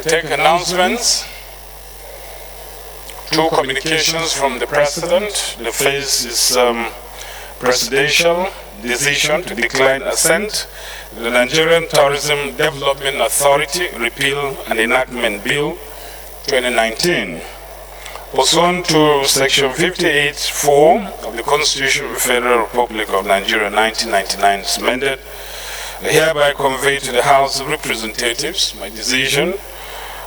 take announcements. Two communications from the President. The first is presidential decision to decline assent to the Nigerian Tourism Development Authority Repeal and Enactment Bill 2019. Pursuant to Section 58(4) of the Constitution of the Federal Republic of Nigeria 1999 as amended, I hereby convey to the House of Representatives my decision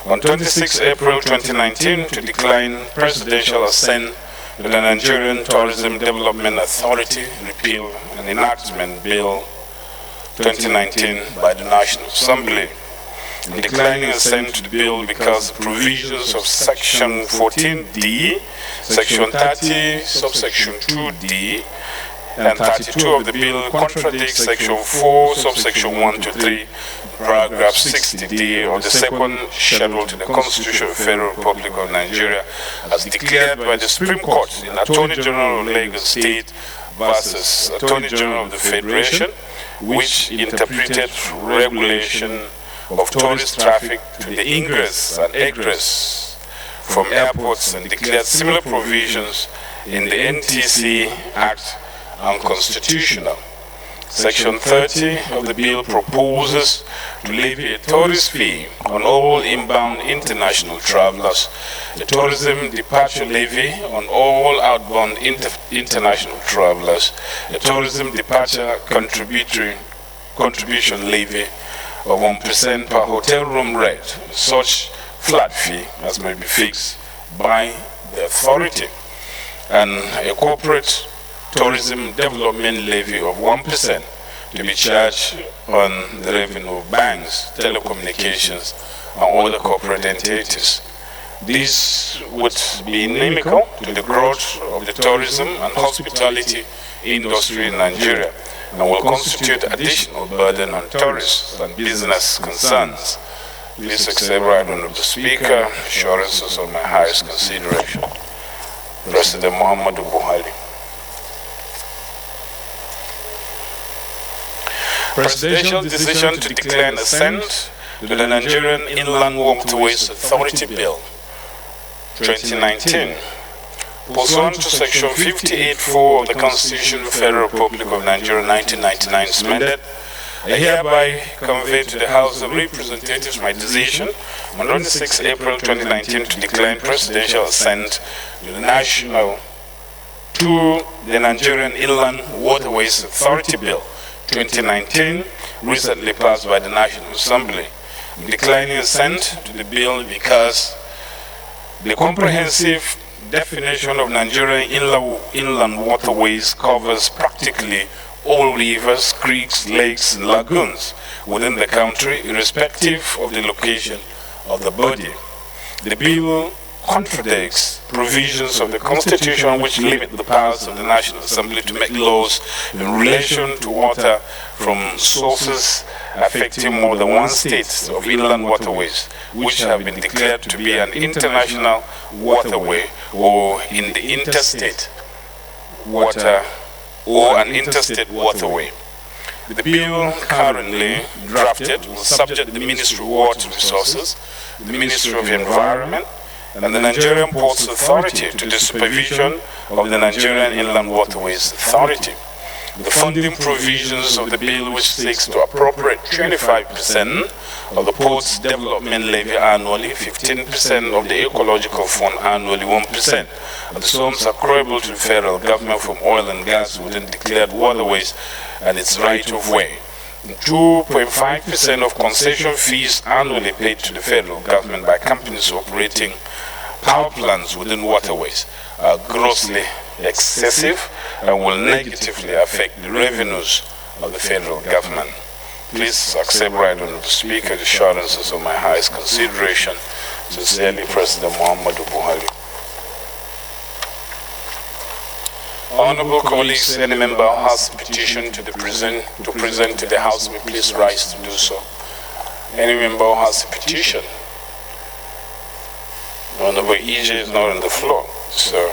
on 26 April 2019 to decline presidential assent to the Nigerian Tourism Development Authority Repeal and Enactment Bill 2019 by the National Assembly. Declining assent to the bill because the provisions of Section 14D, Section 30, subsection 2D, and 32 of the bill contradict Section 4, subsection 1 to 3, paragraph 60D of the second schedule to the Constitution of the Federal Republic of Nigeria, as declared by the Supreme Court in Attorney General of Lagos State versus Attorney General of the Federation, which interpreted regulation of tourist traffic to the ingress and egress from airports and declared similar provisions in the NTC Act unconstitutional. Section 30 of the bill proposes to levy a tourist fee on all inbound international travelers, a tourism departure levy on all outbound international travelers, a tourism departure contribution levy of 1% per hotel room rate, such flat fee as may be fixed by the authority, and a corporate tourism development levy of 1% to be charged on the revenue of banks, telecommunications, and other corporate entities. This would be inimical to the growth of the tourism and hospitality industry in Nigeria, and will constitute additional burden on tourists and business concerns. Please accept right on the Speaker, assurances of my highest consideration. President Muhammadu Buhari. Presidential decision to declare assent to the Nigerian Inland Waterways Authority Bill 2019. Pursuant to Section 58(4) of the Constitution of the Federal Republic of Nigeria 1999 as amended, I hereby convey to the House of Representatives my decision on 26 April 2019 to decline presidential assent to the Nigerian Inland Waterways Authority Bill 2019, recently passed by the National Assembly. I'm declining assent to the bill because the comprehensive definition of Nigerian inland waterways covers practically all rivers, creeks, lakes, and lagoons within the country, irrespective of the location of the body. The bill contradicts provisions of the Constitution which limit the powers of the National Assembly to make laws in relation to water from sources affecting more than one state of inland waterways, which have been declared to be an international waterway or in the interstate water or an interstate waterway. The bill currently drafted will subject the Ministry of Water Resources, the Ministry of Environment, and the Nigerian Ports Authority to the supervision of the Nigerian Inland Waterways Authority. The funding provisions of the bill, which seeks to appropriate 25% of the port's development levy annually, 15% of the ecological fund annually, 1% of the sums accruable to the federal government from oil and gas within declared waterways and its right-of-way. 2.5% of concession fees annually paid to the federal government by companies operating power plants within waterways are grossly excessive and will negatively affect the revenues of the federal government. Please accept right on the Speaker the assurances of my highest consideration. Sincerely, President Muhammadu Buhari. Honorable colleagues, any member who has a petition to present to the House may please rise to do so. Any member who has a petition? Honorable EJ is not on the floor, so.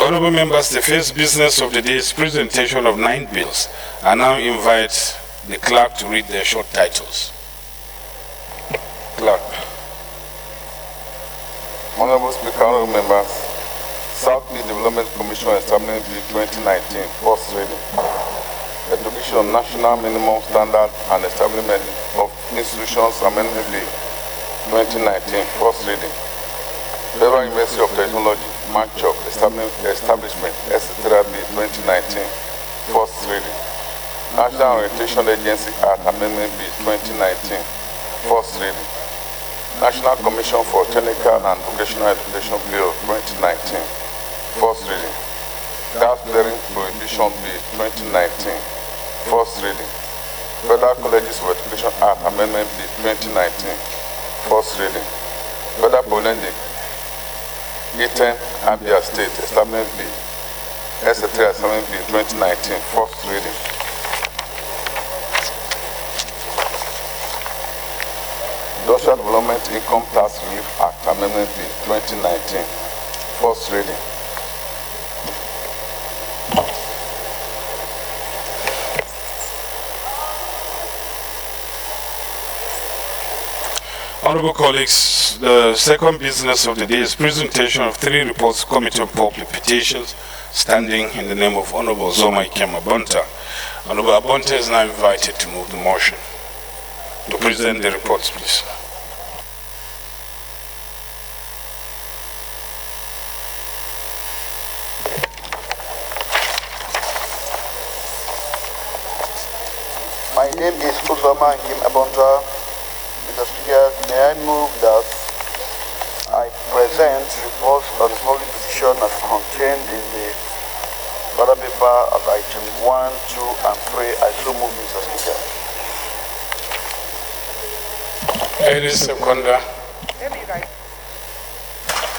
Honorable members, the first business of the day is presentation of 9 bills. I now invite the clerk to read their short titles. Clerk. Honorable Speaker, honorable members, Southeast Development Commission Establishment Bill 2019, first reading. Education of National Minimum Standard and Establishment of Institutions Amendment Bill 2019, first reading. Federal University of Technology, Manchok Establishment, etc. Bill 2019, first reading. National Orientation Agency Act Amendment Bill 2019, first reading. National Commission for Technical and Vocational Education Bill 2019, first reading. Gas flaring Prohibition Bill 2019, first reading. Federal Colleges of Education Act Amendment Bill 2019, first reading. Federal Polytechnic, Eastern Abia State Establishment Bill, etc. Establishment Bill 2019, first reading. Industrial Development Income Tax Relief Act Amendment Bill 2019, first reading. Honorable colleagues, the second business of the day is presentation of 3 reports Committee on Public Petitions, standing in the name of Honorable Zoma Ikem Abonta. Honorable Abonta is now invited to move the motion. To present the reports, please. My name is Zoma Ikem Abonta. Mr. Speaker, may I move that I present reports on the public petition as contained in the ballot paper of item 1, 2, and 3. I so move, Mr. Speaker. Any seconder?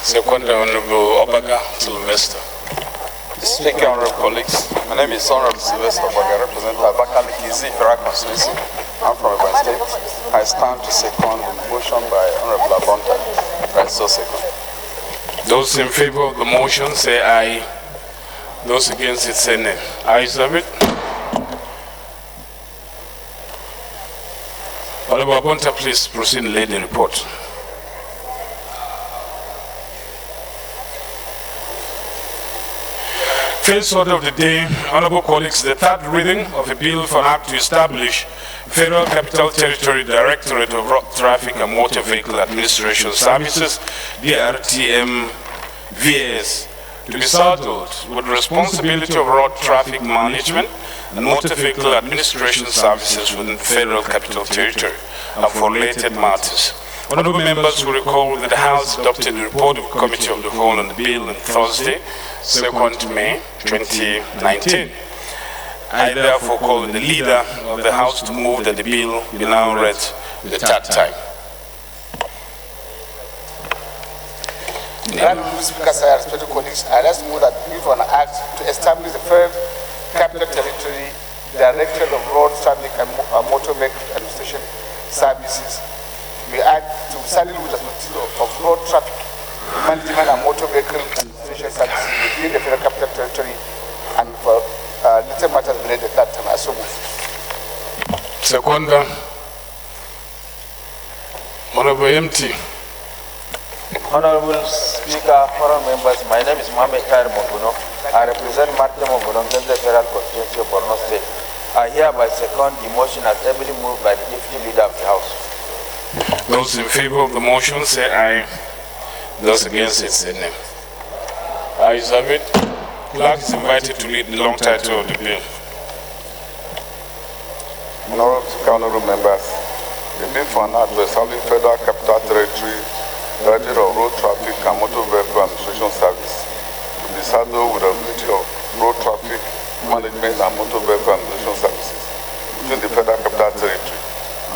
Seconder, Honorable Obaga Sylvester. Speaker, honorable colleagues, my name is Honorable Sylvester Obaga, representing Abakaliki Zifera constituency. I'm from Ebonyi State. I stand to second the motion by Honorable Abonta. I so second. Those in favor of the motion say aye. Those against it say nay. Ayes have it. Honorable Abonta, please proceed and lay the report. First order of the day, honorable colleagues, the third reading of a bill for an act to establish Federal Capital Territory Directorate of Road Traffic and Motor Vehicle Administration Services, DRTM-VAS, to be saddled with the responsibility of road traffic management and motor vehicle administration services within the Federal Capital Territory and for related matters. Honorable members will recall that the House adopted the report of the Committee of the Whole on the bill on Thursday, 2nd May 2019. I therefore call on the leader of the House to move that the bill be now read the third time. Honorable Speaker, sir, respected colleagues, I just move that bill for an act to establish the Federal Capital Territory Directorate of Road Traffic and Motor Vehicle Administration Services. We act to saddle with the responsibility of road traffic management and motor vehicle administration services within the Federal Capital Territory and for little matters related to that time. I so move. Seconder, Honorable MT. Honorable Speaker, foreign members, my name is Mohamed Khair Monguno. I represent Martin Monguno, the Federal Constituency of Borno State. I hereby second the motion as heavily moved by the Deputy Leader of the House. Those in favor of the motion say aye. Those against it say nay. Ayes have it. Clerk is invited to read the long title of the bill. Honorable members, the bill for an act to establish Federal Capital Territory Directorate of Road Traffic and Motor Vehicle Administration Service to be saddled with the ability of road traffic management and motor vehicle administration services within the Federal Capital Territory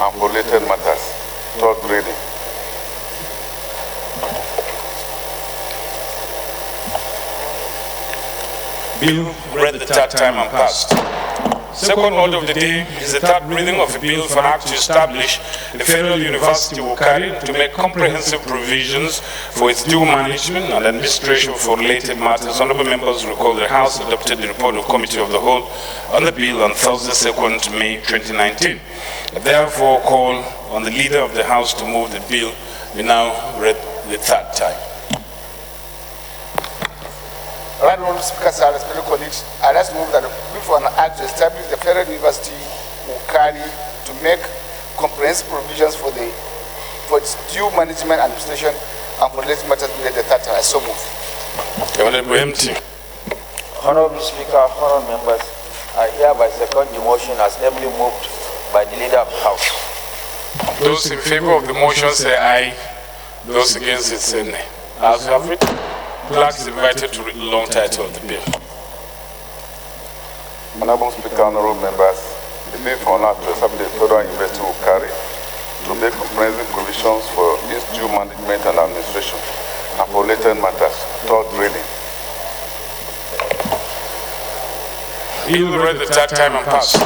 and for related matters. Third reading. Bill read the third time and passed. Second order of the day is the third reading of a bill for an act to establish the Federal University of Ukari to make comprehensive provisions for its due management and administration for related matters. Honorable members recall the House adopted the report of Committee of the Whole on the bill on Thursday, 2nd May 2019. I therefore call on the Leader of the House to move the bill be now read the third time. Right, Honorable Speaker, sir, respected colleagues, I just move that the bill for an act to establish the Federal University Ukari to make comprehensive provisions for its due management, administration, and for related matters be read the third time. I so move. Honorable MT. Honorable Speaker, honorable members, I hereby second the motion as ably moved by the Leader of the House. Those in favor of the motion say aye. Those against it say nay. As have it, clerk is invited to read the long title of the bill. Honorable Speaker, honorable members, the bill for an act to establish the Federal University of Ukari to make comprehensive provisions for its due management and administration and for related matters. Third reading. Bill read the third time and passed.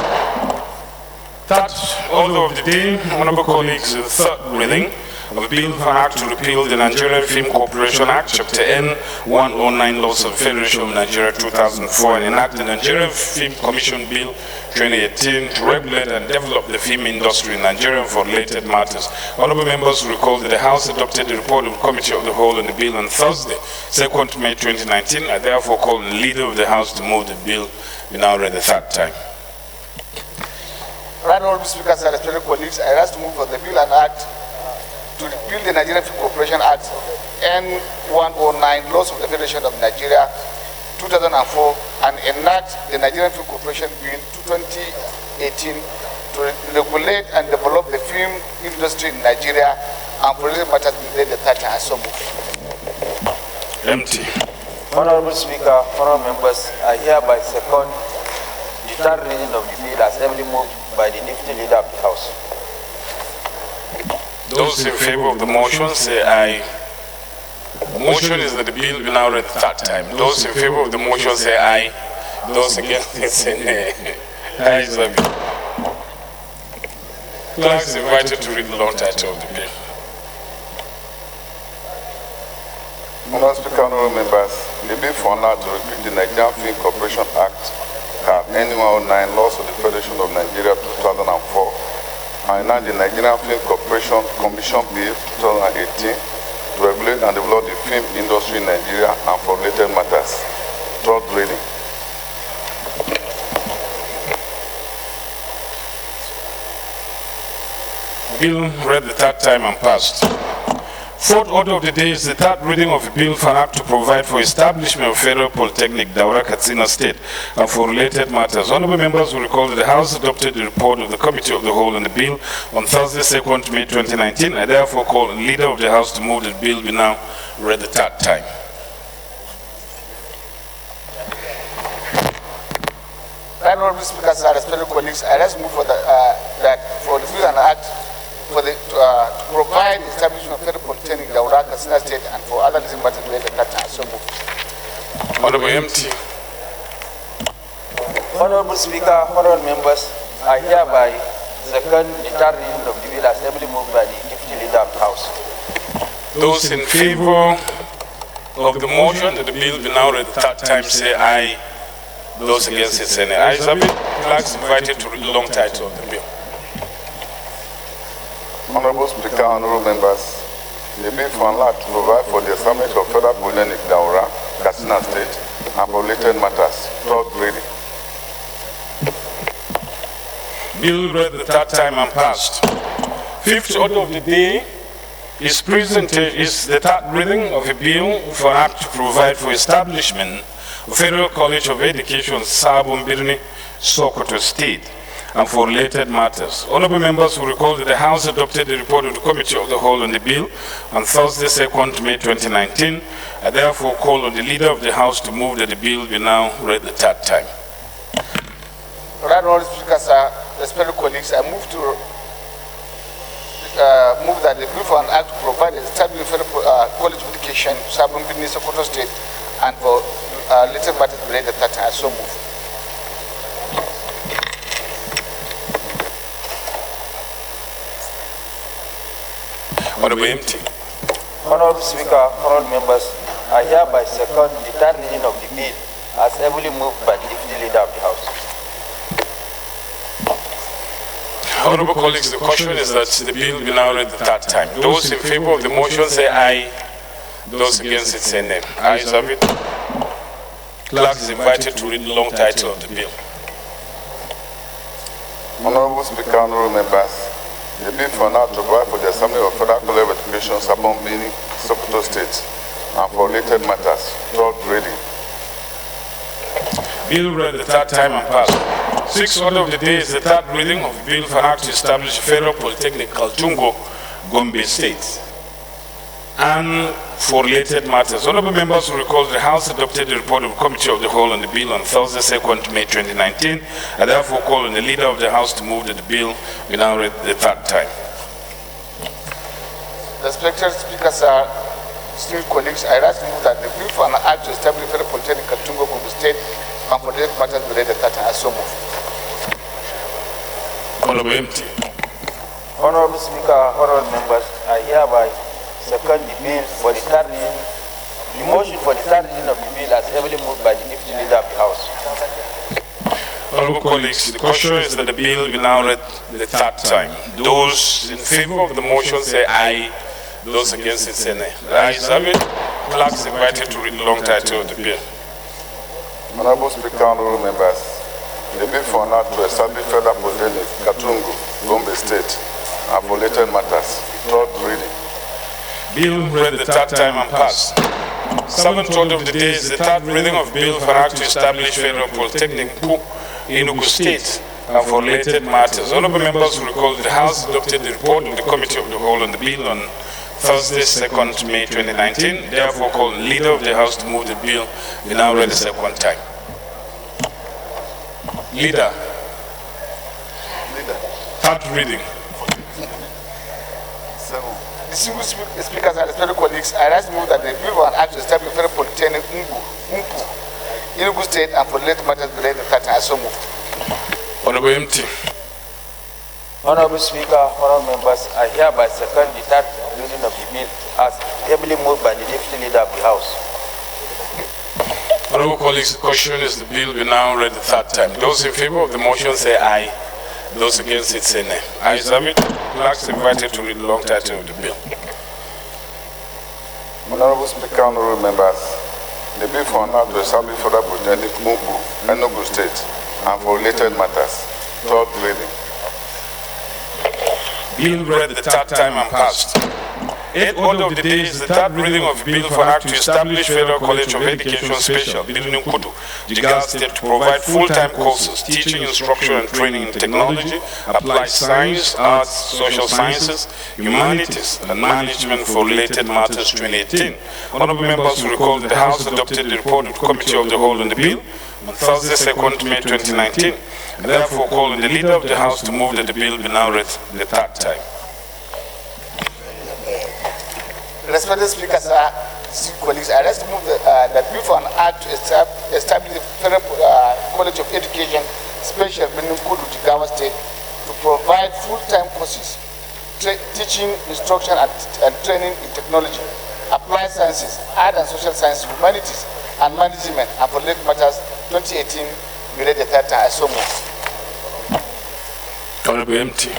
Third order of the day, honorable colleagues, the third reading of a bill for an act to repeal the Nigerian Film Corporation Act, Chapter N 109, Laws of the Federation of Nigeria 2004, and enact the Nigerian Film Commission Bill 2018 to regulate and develop the film industry in Nigeria for related matters. Honorable members recall that the House adopted the report of the Committee of the Whole on the bill on Thursday, 2nd May 2019. I therefore call on the Leader of the House to move the bill be now read the third time. Right, Honorable Speaker, sir, respected colleagues, I ask to move for the bill and act to repeal the Nigerian Film Corporation Act N109, Laws of the Federation of Nigeria 2004, and enact the Nigerian Film Corporation Bill 2018 to regulate and develop the film industry in Nigeria and for related matters be read the third time. So Empty. Honorable Speaker, honorable members, I hereby second the third reading of the bill as ably moved by the Deputy Leader of the House. Those in favor of the motion say aye. The motion is that the bill be now read the third time. Those in favor of the motion say aye. Those against it say nay. Ayes have it. Clerk is invited to read the long title of the bill. Honorable Speaker, honorable members, the bill for an act to repeal the Nigerian Film Corporation Act N109, Laws of the Federation of Nigeria 2004, and enact the Nigerian Film Corporation Commission Bill 2018 to regulate and develop the film industry in Nigeria and for related matters. Third reading. Bill read the third time and passed. Fourth order of the day is the third reading of a bill for an act to provide for establishment of Federal Polytechnic, Daura, Katsina State, and for related matters. Honorable members will recall that the House adopted the report of the Committee of the Whole on the bill on Thursday, 2nd May 2019. I therefore call the Leader of the House to move the bill be now read the third time. Right, Honorable Speaker, sir, respected colleagues, I just move for that for the bill and act for the to provide establishment of Federal Polytechnic, Daura, Katsina State, and for other reasons but related matters. So move. Honorable MT. Honorable Speaker, honorable members, I hereby second the third reading of the bill as ably moved by the Deputy Leader of the House. Those in favor of the motion that the bill be now read the third time say aye. Those against it say nay. Ayes have it. Clerk is invited to read the long title of the bill. Honorable Speaker, honorable members, the bill for an act to provide for the establishment of Federal Polytechnic, Daura, Katsina State, and for related matters. Third reading. Bill read the third time and passed. Fifth order of the day is the third reading of a bill for an act to provide for establishment of Federal College of Education, Sabon Birni, Sokoto State, and for related matters. Honorable members will recall that the House adopted the report of the Committee of the Whole on the bill on Thursday, 2nd May 2019. I therefore call on the Leader of the House to move that the bill be now read the third time. Right, Honorable Speaker, sir, respected colleagues, I move to move that the bill for an act to provide a stable Federal College of Education, Sabon Birni, Sokoto State, and for related matters related to that. I so move. Honorable MT. Honorable Speaker, honorable members, I hereby second the third reading of the bill as heavily moved by the Deputy Leader of the House. Honorable colleagues, the question is that the bill be now read the third time. Those in favor of the motion say aye. Those against it say nay. Ayes have it. Clerk is invited to read the long title of the bill. Honorable Speaker, honorable members, the bill for now to provide for the Assembly of Federal College of Education, Sabon Bini, Sokoto State, and for related matters. Third reading. Bill read the third time and passed. Sixth order of the day is the third reading of Bill for Act to establish Federal Polytechnic Kaltungo, Gombe State, and for related matters. Honorable members will recall the House adopted the report of the Committee of the Whole on the bill on Thursday, 2nd May 2019. I therefore call on the Leader of the House to move that the bill be now read the third time. Respected Speaker, sir, esteemed colleagues, I ask you that the bill for an act to establish Federal Polytechnic Kaltungo, Gombe State, and for related matters be read the third time. I so move. Honorable MT. Honorable Speaker, honorable members, I hereby second the bill for the third reading, the motion for the third reading of the bill as heavily moved by the Deputy Leader of the House. Honorable colleagues, the question is that the bill be now read the third time. Those in favor of the motion say aye. Those against it say nay. The ayes have it. Clerk is invited to read the long title of the bill. Honorable Speaker, honorable members, the bill for now to establish Federal Polytechnic Katungu, Gombe State, and for related matters. Third reading. Bill read the third time and passed. Seventh order of the day is the third reading of Bill for Act to establish Federal Polytechnic Enugu State and for related matters. Honorable members will recall that the House adopted the report of the Committee of the Whole on the bill on Thursday, 2nd May 2019. Therefore, call the Leader of the House to move the bill be now read the second time. Leader. Third reading. Distinguished speakers and respected colleagues, I ask you that the bill for an act to establish Federal Polytechnic Enugu State and for related matters be read the third time. I so move. Honorable MT. Honorable Speaker, honorable members, I hereby second the third reading of the bill as heavily moved by the Deputy Leader of the House. Honorable colleagues, the question is the bill be now read the third time. Those in favor of the motion say aye. Those against it say nay. Ayes have it. Clerk is invited to read the long title of the bill. Honorable Speaker, honorable members, the bill for now to establish Federal Polytechnic Enugu State and for related matters. Third reading. Bill read the third time and passed. Eighth order of the day is the third reading of Bill for Act to establish Federal College of Education Special, Birnin Kudu, Jigawa State, to provide full-time courses, teaching, instruction, and training in technology, applied science, arts, social sciences, humanities, and management for related matters 2018. Honorable members will recall that the House adopted the report of the Committee of the Whole on the bill on Thursday, 2nd May 2019, and therefore call on the Leader of the House to move that the bill be now read the third time. Respected Speaker, sir, colleagues, I ask to move that bill for an act to establish the Federal College of Education Special Birnin Kudu, Jigawa State, to provide full-time courses, teaching, instruction, and training in technology, applied sciences, art and social sciences, humanities, and management, and for related matters 2018, we read the third time. I so move. Honorable MT.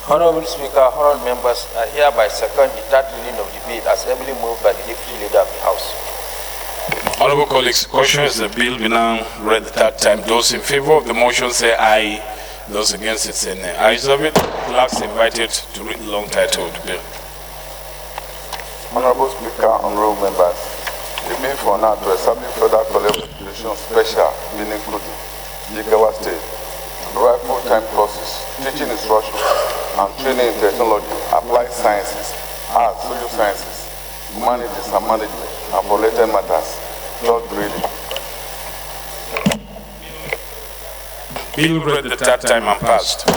Honorable Speaker, honorable members, I hereby second the third reading of the bill as heavily moved by the Deputy Leader of the House. Honorable colleagues, the question is the bill be now read the third time. Those in favor of the motion say aye. Those against it say nay. Ayes have it. Clerk is invited to read the long title of the bill. Honorable Speaker, honorable members, the bill for now to establish Federal College of Education Special, Birnin Kudu, Jigawa State, provide full-time courses, teaching instruction, and training in technology, applied sciences, arts, social sciences, humanities and management, and for related matters. Third reading. Bill read the third time and passed.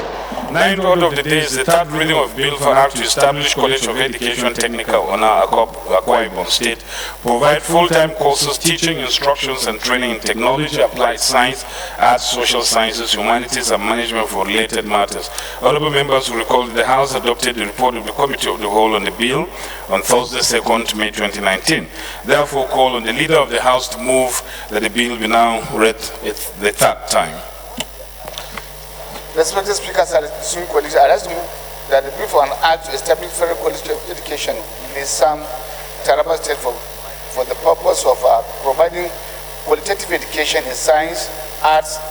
ninth order of the day is the third reading of Bill for an Act to establish College of Education Technical on Akwa Ibom State, provide full-time courses, teaching, instructions, and training in technology, applied science, arts, social sciences, humanities, and management for related matters. Honorable members will recall that the House adopted the report of the Committee of the Whole on the bill on Thursday, 2nd May 2019. Therefore, call on the Leader of the House to move that the bill be now read the third time. Respected speakers and distinguished colleagues, I ask that the bill for an act to establish Federal College of Education in some Taraba State for the purpose of providing qualitative education in science, arts,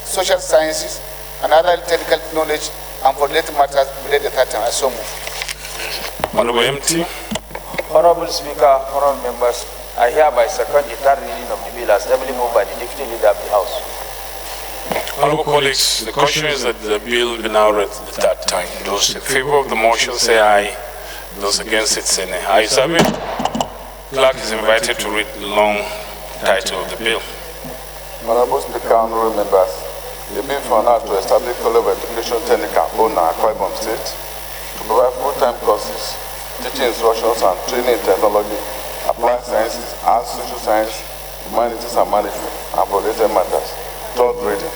social sciences, and other technical knowledge, and for related matters related to that time. I so move. Honorable MT. Honorable Speaker, honorable members, I hereby second the third reading of the bill as heavily moved by the Deputy Leader of the House. Honorable colleagues, the question is that the bill be now read the third time. Those in favor of the motion say aye. Those against it say nay. Ayes have it. Clerk is invited to read the long title of the bill. Honorable Speaker, honorable members, the bill for an act to establish College of Education Technical on Akwa Ibom State to provide full-time courses, teaching instructions, and training in technology, applied sciences, arts, social science, humanities, and management, and for related matters. Third reading.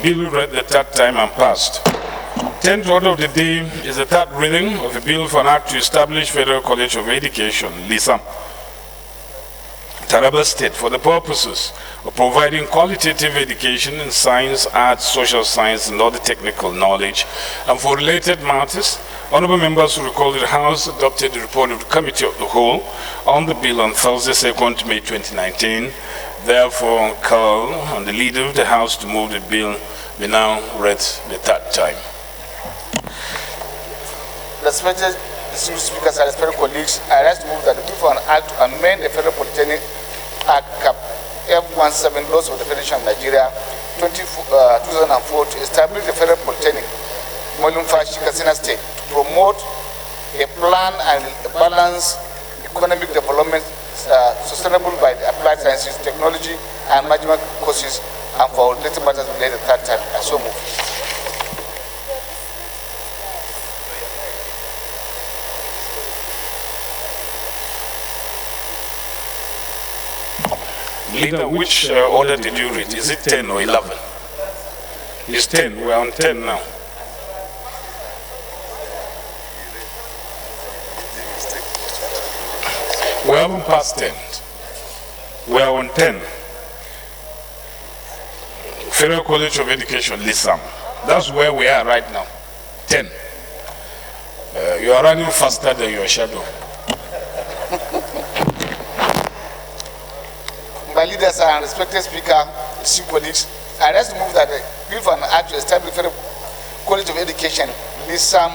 Bill read the third time and passed. 10th order of the day is the third reading of a bill for an act to establish Federal College of Education, LISAM, Taraba State, for the purposes of providing qualitative education in science, arts, social science, and other technical knowledge, and for related matters. Honorable members will recall that the House adopted the report of the Committee of the Whole on the bill on Thursday, 2nd May 2019. Therefore, call on the Leader of the House to move the bill be now read the third time. Respected distinguished speakers and respected colleagues, I rise to move that the bill for an act to amend the Federal Polytechnic Act Cap F17 laws of the Federation of Nigeria 2004 to establish the Federal Polytechnic Mayl Katsina State to promote a plan and a balanced economic development sustainable by the applied sciences, technology, and management courses, and for related matters related to that time. I so move. Leader, which order did you read? Is it 10 or 11? It's 10. We're on 10 now. We haven't passed 10. We are on 10. Federal College of Education, LISAM. That's where we are right now. 10. You are running faster than your shadow. My leaders and respected speaker, esteemed colleagues, I rise to move that the bill for an act to establish Federal College of Education, LISAM,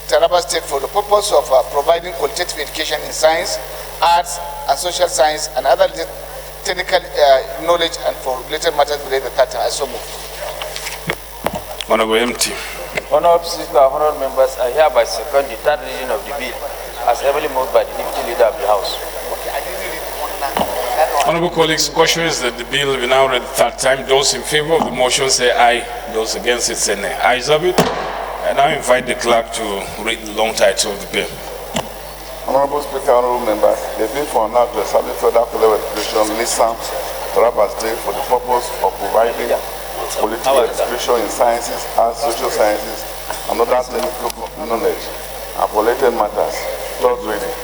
Taraba State, for the purpose of providing qualitative education in science, arts, and social science, and other technical knowledge, and for related matters related to that. I so move. Honorable MT. Honorable Speaker, honorable members, I hereby second the third reading of the bill as heavily moved by the Deputy Leader of the House. Honorable colleagues, the question is that the bill will be now read the third time. Those in favor of the motion say aye. Those against it say nay. Ayes have it. I now invite the clerk to read the long title of the bill. Honorable Speaker, honorable members, the bill for an act to establish Federal College of Education, LISAM, Taraba State, for the purpose of providing political education in sciences, arts, social sciences, and other technical knowledge, and for related matters. Third reading.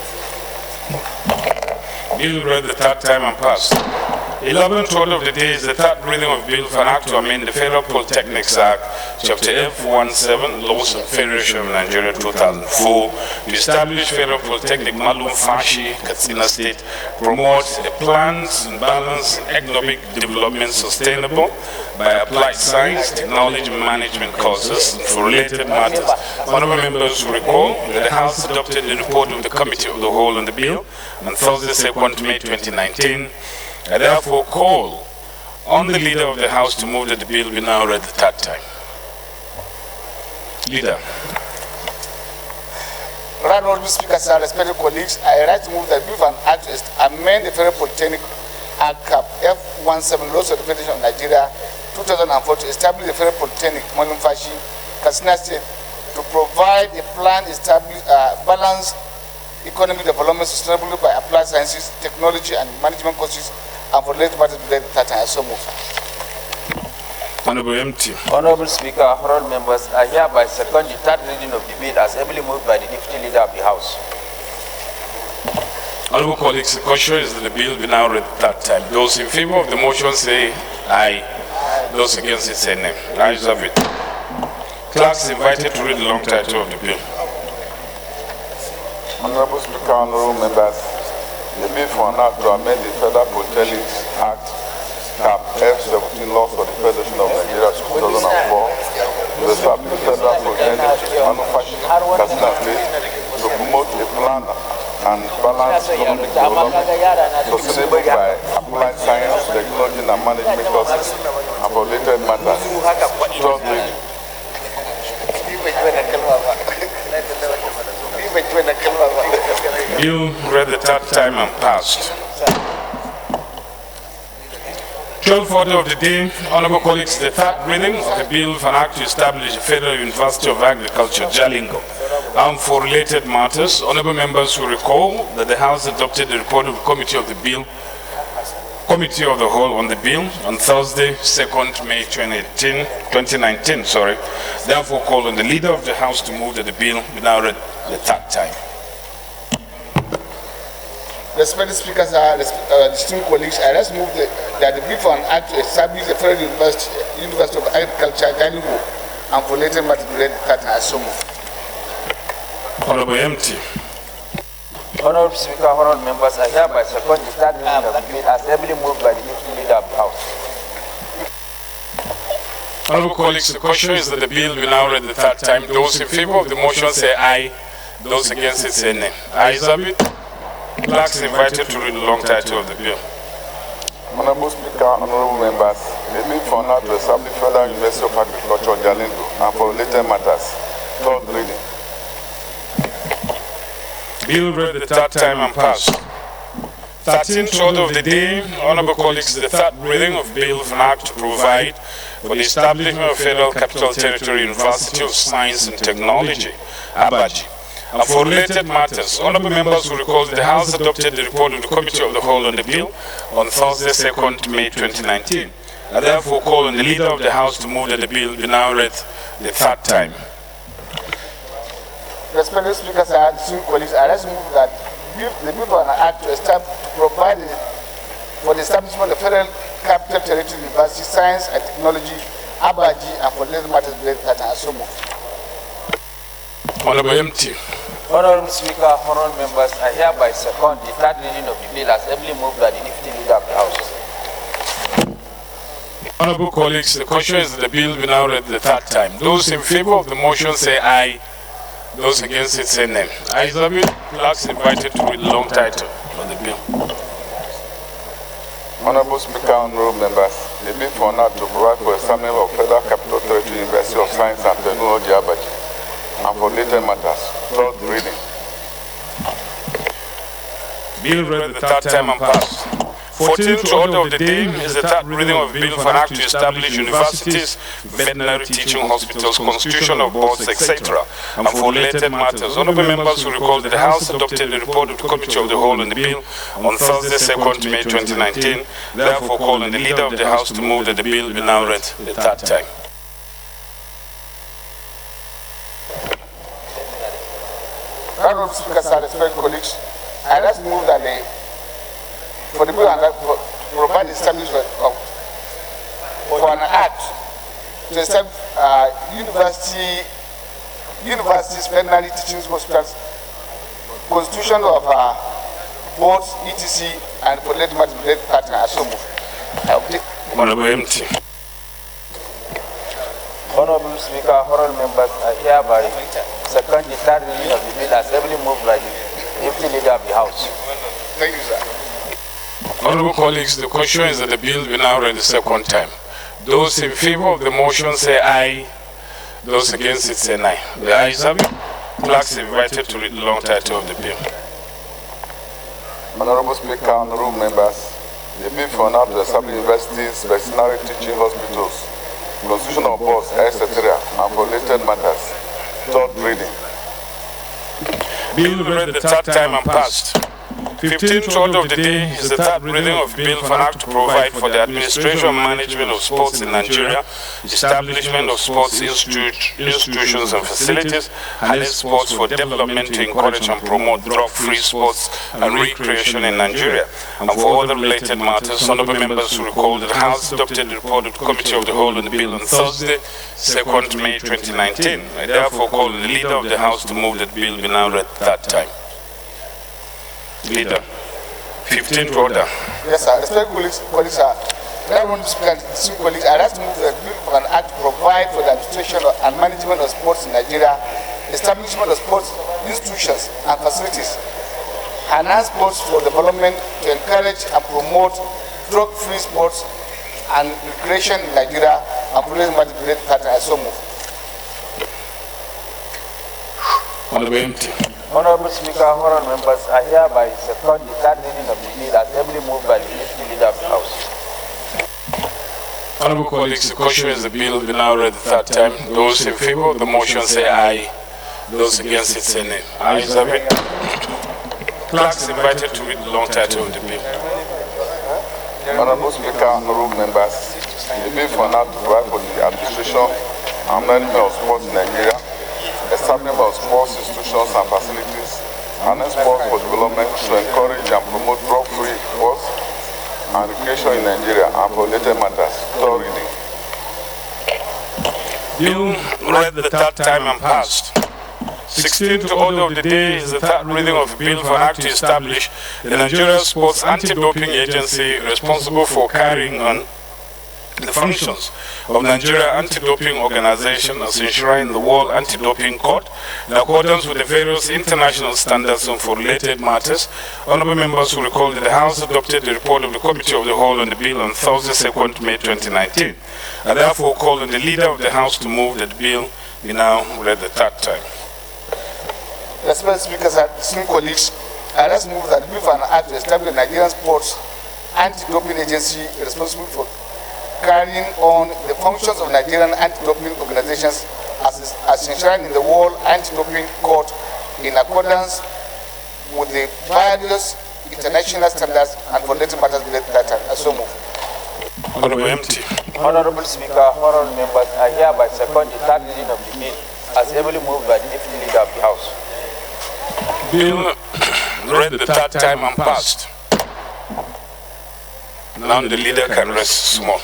Bill read the third time and passed. 11th order of the day is the third reading of bill for an act to amend the Federal Polytechnics Act, Chapter F17, Laws of Federation of Nigeria 2004, to establish Federal Polytechnic Malum Fashi, Katsina State, promote a planned and balanced economic development sustainable by applied science, technology, and management courses, and for related matters. Honorable members will recall that the House adopted the report of the Committee of the Whole on the bill on Thursday, 2nd May 2019. I therefore call on the Leader of the House to move that the bill be now read the third time. Leader. Honorable Speakers and respected colleagues, I rise to move that bill for an act to amend the Federal Polytechnic Act Cap F17 Laws of the Federation of Nigeria 2004 to establish the Federal Polytechnic, Malumfashi, Katsina State, to provide a plan establish balanced economic development sustainable by applied sciences, technology, and management courses, and for related matters related to that. I so move. Honorable MT. Honorable Speaker, honorable members, I hereby second the third reading of the bill as ably moved by the Deputy Leader of the House. Honorable colleagues, the question is that the bill be now read that time. Those in favor of the motion say aye. Those against it say nay. Ayes have it. Clerk is invited to read the long title of the bill. Honorable Speaker, honorable members, the bill for an act to amend the Federal Polytechnic Act, Cap F17 laws for the Federation of Nigeria 2004, to establish Federal Polytechnic Manufacturing Katsina State to promote a plan and balance economic development sustainable by applied science, technology, and management courses, and for related matters. Third reading. Bill read the third time and passed. 12th order of the day, honorable colleagues, the third reading of the bill for an act to establish the Federal University of Agriculture, Jalingo. And for related matters, honorable members will recall that the House adopted the report of the Committee of the Whole on the bill on Thursday, 2nd May 2019. Therefore, call on the Leader of the House to move that the bill be now read the third time. Respected speakers, distinguished colleagues, I just move that the bill for an act to establish the Federal University of Agriculture, Jalingo, and for related matters related to that. I so move. Honorable MT. Honorable Speaker, honorable members, I hereby second the third reading of the bill as ably moved by the Deputy Leader of the House. Honorable colleagues, the question is that the bill will now read the third time. Those in favor of the motion say aye. Those against it say nay. Ayes have it. Clerk is invited to read the long title of the bill. Honorable Speaker, honorable members, the bill for an act to establish Federal University of Agriculture, Jalingo, and for related matters. Third reading. Bill read the third time and passed. 13th order of the day, honorable colleagues, the third reading of bill for an act to provide for the establishment of Federal Capital Territory University of Science and Technology, Abaji. And for related matters, honorable members will recall that the House adopted the report of the Committee of the Whole on the bill on Thursday, 2nd May 2019. I therefore call on the Leader of the House to move that the bill be now read the third time. Respected speakers, distinguished colleagues, I just move that the bill for an act to provide for the establishment of Federal Capital Territory University, Science and Technology, Abaji, and for related matters related to that. I so move. Honorable MT. Honorable Speaker, honorable members, I hereby second the third reading of the bill as ably moved by the Deputy Leader of the House. Honorable colleagues, the question is that the bill be now read the third time. Those in favor of the motion say aye. Those against it say nay. Ayes have it. Clerk is invited to read the long title of the bill. Honorable Speaker, honorable members, the bill for an act to provide for establishment of Federal Capital Territory University of Science and Technology, Abaji, and for related matters. Third reading. Bill read the third time and passed. 14th order of the day is the third reading of bill for an act to establish universities, veterinary teaching hospitals, constitution of boards, etc. And for related matters, honorable members will recall that the House adopted the report of the Committee of the Whole on the bill on Thursday, 2nd May 2019. Therefore, call on the Leader of the House to move that the bill be now read the third time. Honorable speakers, respected colleagues, I just move that for the bill and to provide the establishment of for an act to establish universities, veterinary teaching hospitals, constitution of boards, etc., and for related matters related partner. I so move. Honorable MT. Honorable Speaker, honorable members, I hereby second the third reading of the bill as ably moved by the Deputy Leader of the House. Thank you, sir. Honorable colleagues, the question is that the bill be now read the second time. Those in favor of the motion say aye. Those against it say nay. The ayes have it. Clerk is invited to read the long title of the bill. Honorable Speaker, honorable members, The bill for now to establish universities, veterinary teaching hospitals, constitution of boards, etc., and for related matters. Third reading. Bill read the third time and passed. 15th order of the day is the third reading of Bill for an Act to provide for the administration and management of sports in Nigeria, establishment of sports institutions and facilities, and sports for development to encourage and promote drug-free sports and recreation in Nigeria, and for other related matters. Honorable members who recall that the House adopted the report of the Committee of the Whole on the bill on Thursday, 2nd May 2019. I therefore call on the Leader of the House to move that bill be now read that time. Leader. 15th order. Yes, sir. Respected colleagues, sir. I want to speak to colleagues. I ask to move the bill for an act to provide for the administration and management of sports in Nigeria, establishment of sports institutions and facilities, enhance sports for development to encourage and promote drug-free sports and recreation in Nigeria, and police magistrate that I so move. Honorable empty. Honorable Speaker, honorable members, I hereby second the third reading of the bill as ably moved by the Leader of the House. Honorable colleagues, the question is the bill be now read the third time. Those in favor of the motion say aye. Those against it say nay. Ayes have it. Clerk is invited to read the long title of the bill. Honorable Speaker, honorable members, the bill for now to provide for the administration and management of sports in Nigeria, establishment of sports institutions and facilities, and sports for development to encourage and promote drug-free sports and recreation in Nigeria, and for related matters. Third reading. Bill read the third time and passed. 16th order of the day is the third reading of a bill for an act to establish the Nigeria Sports Anti-Doping Agency responsible for carrying on the functions of Nigeria Anti-Doping Organization as enshrined in the World Anti-Doping Court in accordance with the various international standards and for related matters. Honorable members who recall that the House adopted the report of the Committee of the Whole on the bill on Thursday, 2nd May 2019. I therefore call on the Leader of the House to move that the bill be now read the third time. Respected speakers and esteemed colleagues, I just move that the bill for an act to establish the Nigerian Sports Anti-Doping Agency responsible for carrying on the functions of Nigerian anti-doping organizations as enshrined in the World Anti-Doping Court in accordance with the various international standards and for related matters related to that. I so move. Honorable empty. Honorable Speaker, honorable members, I hereby second the third reading of the bill as ably moved by the Deputy Leader of the House. Bill read the third time and passed. Now the Leader can rest small.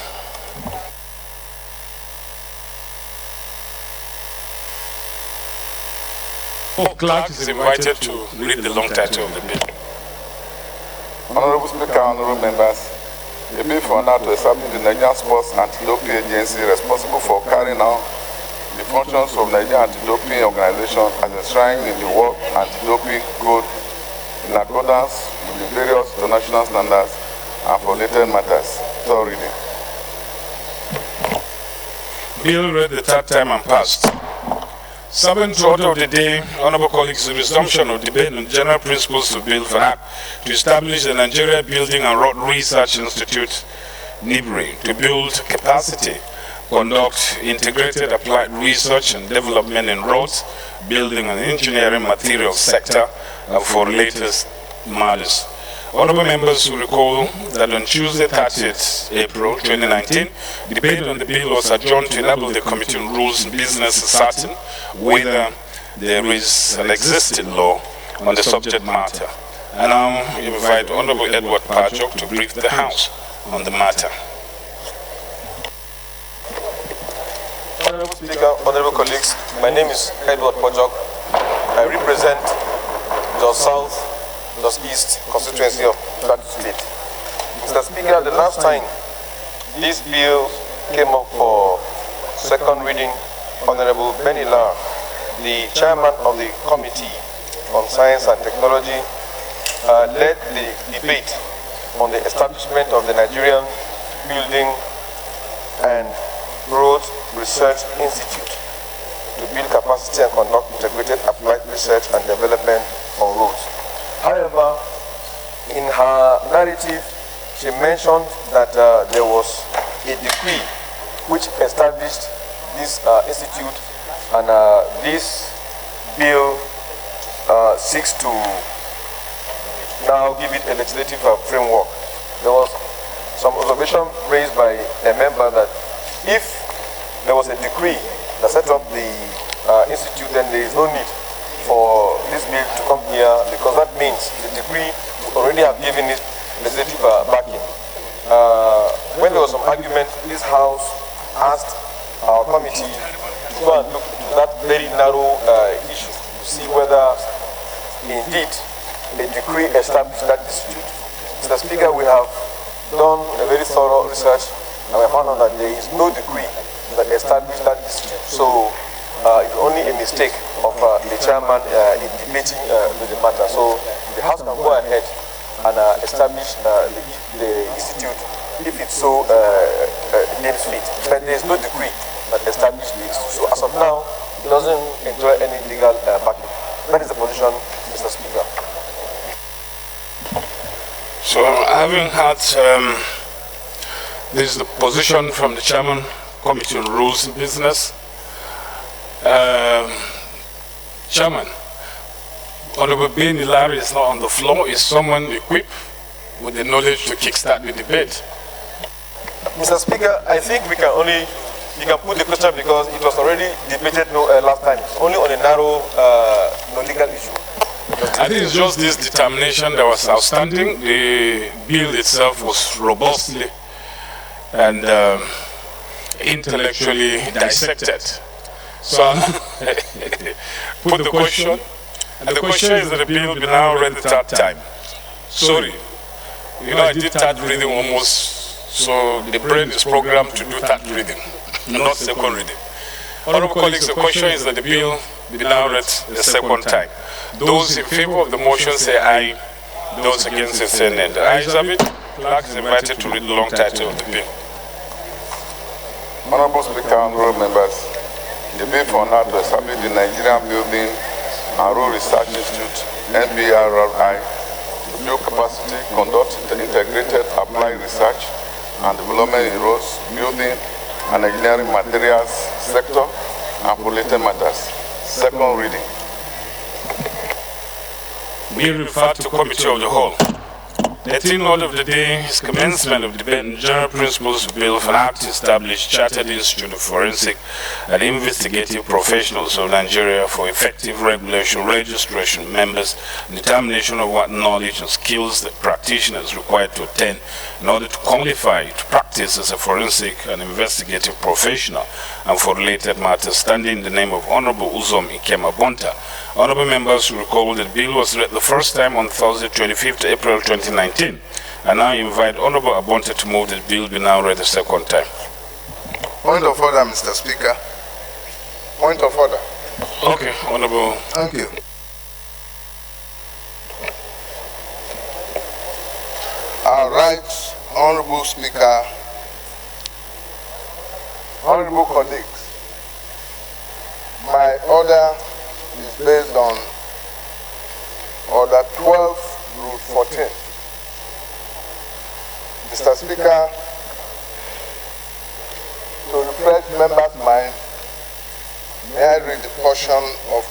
Clerk is invited to read the long title of the bill. Honorable Speaker, honorable members, the bill for now to establish the Nigerian Sports Anti-Doping Agency responsible for carrying out the functions of Nigerian Anti-Doping Organization as enshrined in the World Anti-Doping Code in accordance with the various international standards and for related matters. Third reading. Bill read the third time and passed. 7th order of the day, honorable colleagues, the resumption of debate on general principles of bill for act to establish the Nigeria Building and Road Research Institute, NIBRI, to build capacity, conduct integrated applied research and development in roads, building and engineering materials sector, and for related matters. Honorable members who recall that on Tuesday, 30th April 2019, debate on the bill was adjourned to enable the Committee on Rules and Business ascertain whether there is an existing law on the subject matter. I now invite Honorable Edward Pajok to brief the House on the matter. Honorable Speaker, honorable colleagues, my name is Edward Pajok. I represent the South East constituency of Plateau State. Mr. Speaker, the last time this bill came up for second reading, Honorable Benila, the chairman of the Committee on Science and Technology, led the debate on the establishment of the Nigerian Building and Road Research Institute to build capacity and conduct integrated applied research and development on roads. However, in her narrative, she mentioned that there was a decree which established this institute, and this bill seeks to now give it a legislative framework. There was some observation raised by a member that if there was a decree that set up the institute, then there is no need for this bill to come here, because that means the decree would already have given it legislative backing. When there was some argument, this House asked our committee to go and look into that very narrow issue to see whether indeed a decree established that institute. Mr. Speaker, we have done a very thorough research, and we found out that there is no decree that established that institute. So it's only a mistake of the chairman in debating the matter. So the House can go ahead and establish the institute if it's so deems fit. But there is no decree that established the institute. So as of now, it doesn't enjoy any legal backing. That is the position, Mr. Speaker. So having had this is the position from the chairman, Committee on Rules and Business. Chairman, Honorable Benny Larry is not on the floor. Is someone equipped with the knowledge to kickstart the debate? Mr. Speaker, I think you can put the question because it was already debated last time. It's only on a narrow non-legal issue. I think it's just this determination that was outstanding. The bill itself was robustly and intellectually dissected. So put the question, and the question is that the bill will be now read the third time. Sorry, you know I did third reading almost, so the brain is programmed to do third reading, not second reading. Honorable colleagues, the question is that the bill be now read the second time. Those in favor of the motion say aye. Those against it say nay. The ayes have it. Clerk is invited to read the long title of the bill. Honorable Speaker, honorable members, the bill for now to establish the Nigerian Building and Road Research Institute, NBRI, to build capacity, conduct the integrated applied research and development in roads, building and engineering materials sector and related matters. Second reading. Bill referred to Committee of the Whole. The theme order of the day is commencement of debate on general principles of bill of an act to establish Chartered Institute of Forensic and Investigative Professionals of Nigeria for effective regulation, registration, members, and determination of what knowledge and skills that practitioners required to attain in order to qualify to practice as a forensic and investigative professional, and for related matters, standing in the name of Honorable Uzom Ikemabonta. Honorable members will recall that the bill was read the first time on Thursday, 25th April 2019. And now I invite Honorable Abonta to move that the bill be now read the second time. Point of order, Mr. Speaker. Point of order. Okay, Honorable. Thank you. All right, Honorable Speaker, honorable colleagues, my order is based on Order 12, Rule 14. Mr. Speaker, to refresh members' mind, may I read the portion of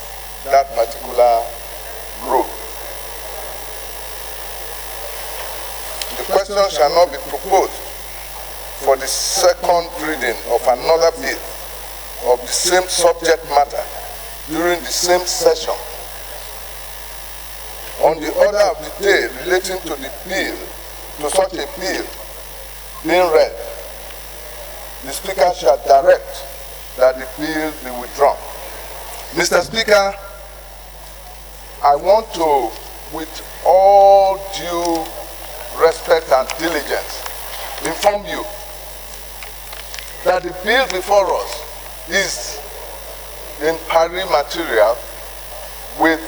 that particular rule. The question shall not be proposed for the second reading of another bill of the same subject matter during the same session. On the order of the day relating to the bill, to such a bill being read, the Speaker shall direct that the bill be withdrawn. Mr. Speaker, I want to, with all due respect and diligence, inform you that the bill before us is in pari material with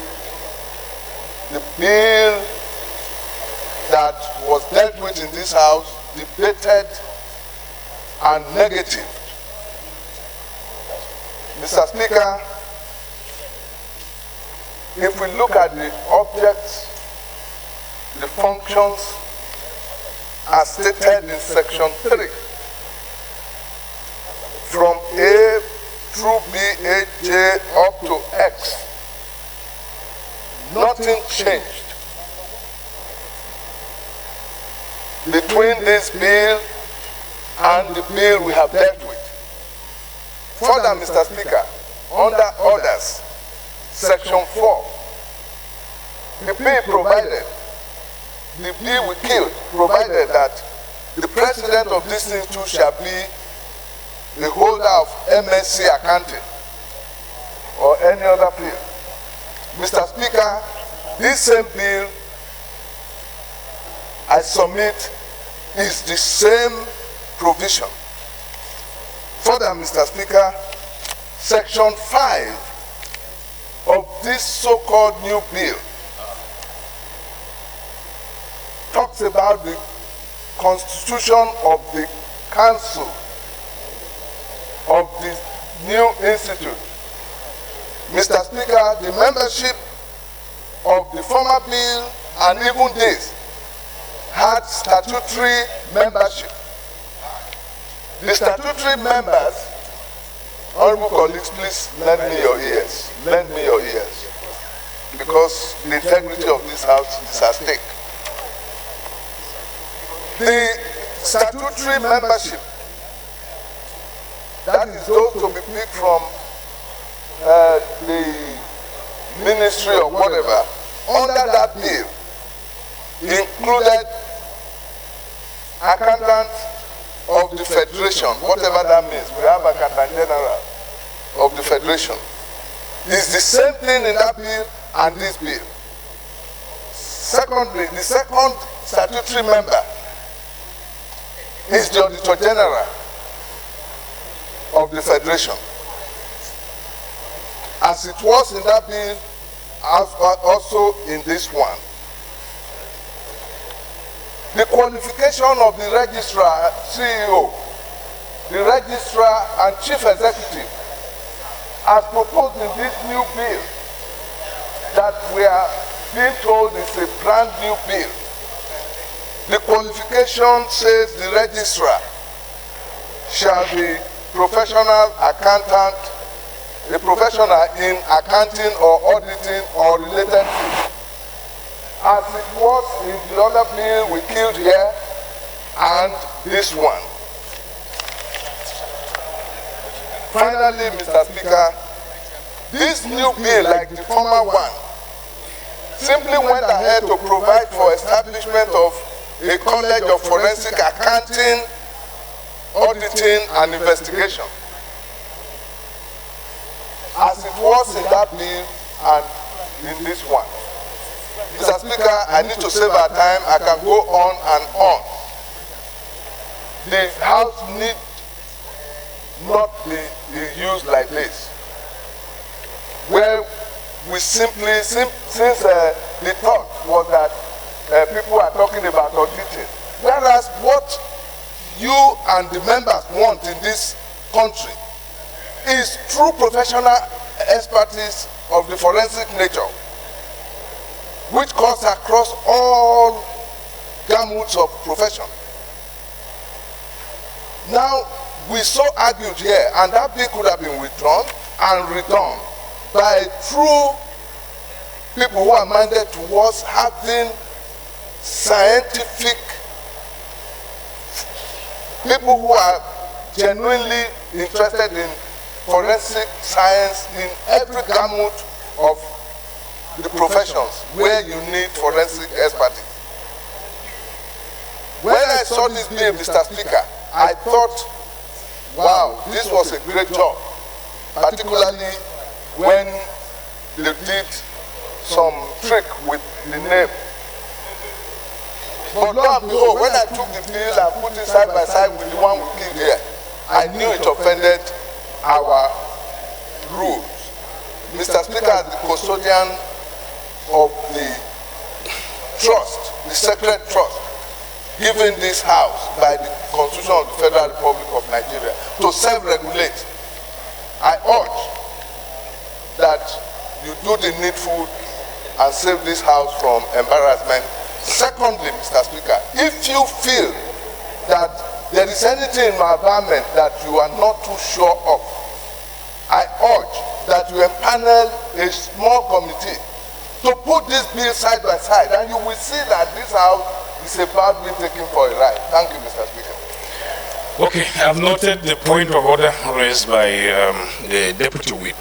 the bill that was dealt with in this House, debated and negative. Mr. Speaker, if we look at the objects, the functions, as stated in section 3, from A through B, A, J, up to X. Nothing changed between this bill and the bill we have dealt with. Further, Mr. Speaker, under orders, section 4, the bill we killed provided that the president of this institute shall be the holder of MSc accounting or any other field. Mr. Speaker, this same bill I submit is the same provision. Further, Mr. Speaker, section 5 of this so-called new bill talks about the constitution of the council of the new institute. Mr. Speaker, the membership of the former bill and even this had statutory membership. The statutory members, honorable colleagues, please lend me your ears. Lend me your ears. Because the integrity of this house is at stake. The statutory membership, that is those to be picked from the ministry or whatever, under that bill, included accountant of the federation, whatever that means. We have accountant general of the federation. It's the same thing in that bill and this bill. Secondly, the second statutory member is the auditor general of the federation, as it was in that bill, also in this one. The qualification of the registrar, CEO, the registrar and chief executive, as proposed in this new bill, that we are being told is a brand new bill. The qualification says the registrar shall be professional accountant, a professional in accounting or auditing or related field, as it was in the other bill we killed here and this one. Finally, Mr. Speaker, this new bill, like the former one, simply went ahead to provide for establishment of a college of forensic accounting, auditing and investigation, as it was in that bill and in this one. Mr. Speaker, I need to save our time. I can go on and on. The House need not be used like this, where we simply, since the thought was that people are talking about auditing, whereas what you and the members want in this country is true professional expertise of the forensic nature, which cuts across all gamuts of profession. Now, we so argued here, and that bill could have been withdrawn and redone by true people who are minded towards having scientific, people who are genuinely interested in forensic science in every gamut of the professions where you need forensic expertise. When I saw this bill, Mr. Speaker, I thought, wow, this was a great job, particularly when they did some trick with the name. But lo and behold, when I took the bill and put it side by side with the one we killed here, I knew it offended our rules. Mr. Speaker, as the custodian of the trust, the sacred trust, given this house by the Constitution of the Federal Republic of Nigeria to self-regulate, I urge that you do the needful and save this house from embarrassment Secondly, Mr. Speaker, if you feel that there is anything in my environment that you are not too sure of, I urge that you empanel a small committee to put this bill side by side, and you will see that this house is about being taken for a ride. Thank you, Mr. Speaker. Okay, I've noted the point of order raised by the Deputy Whip.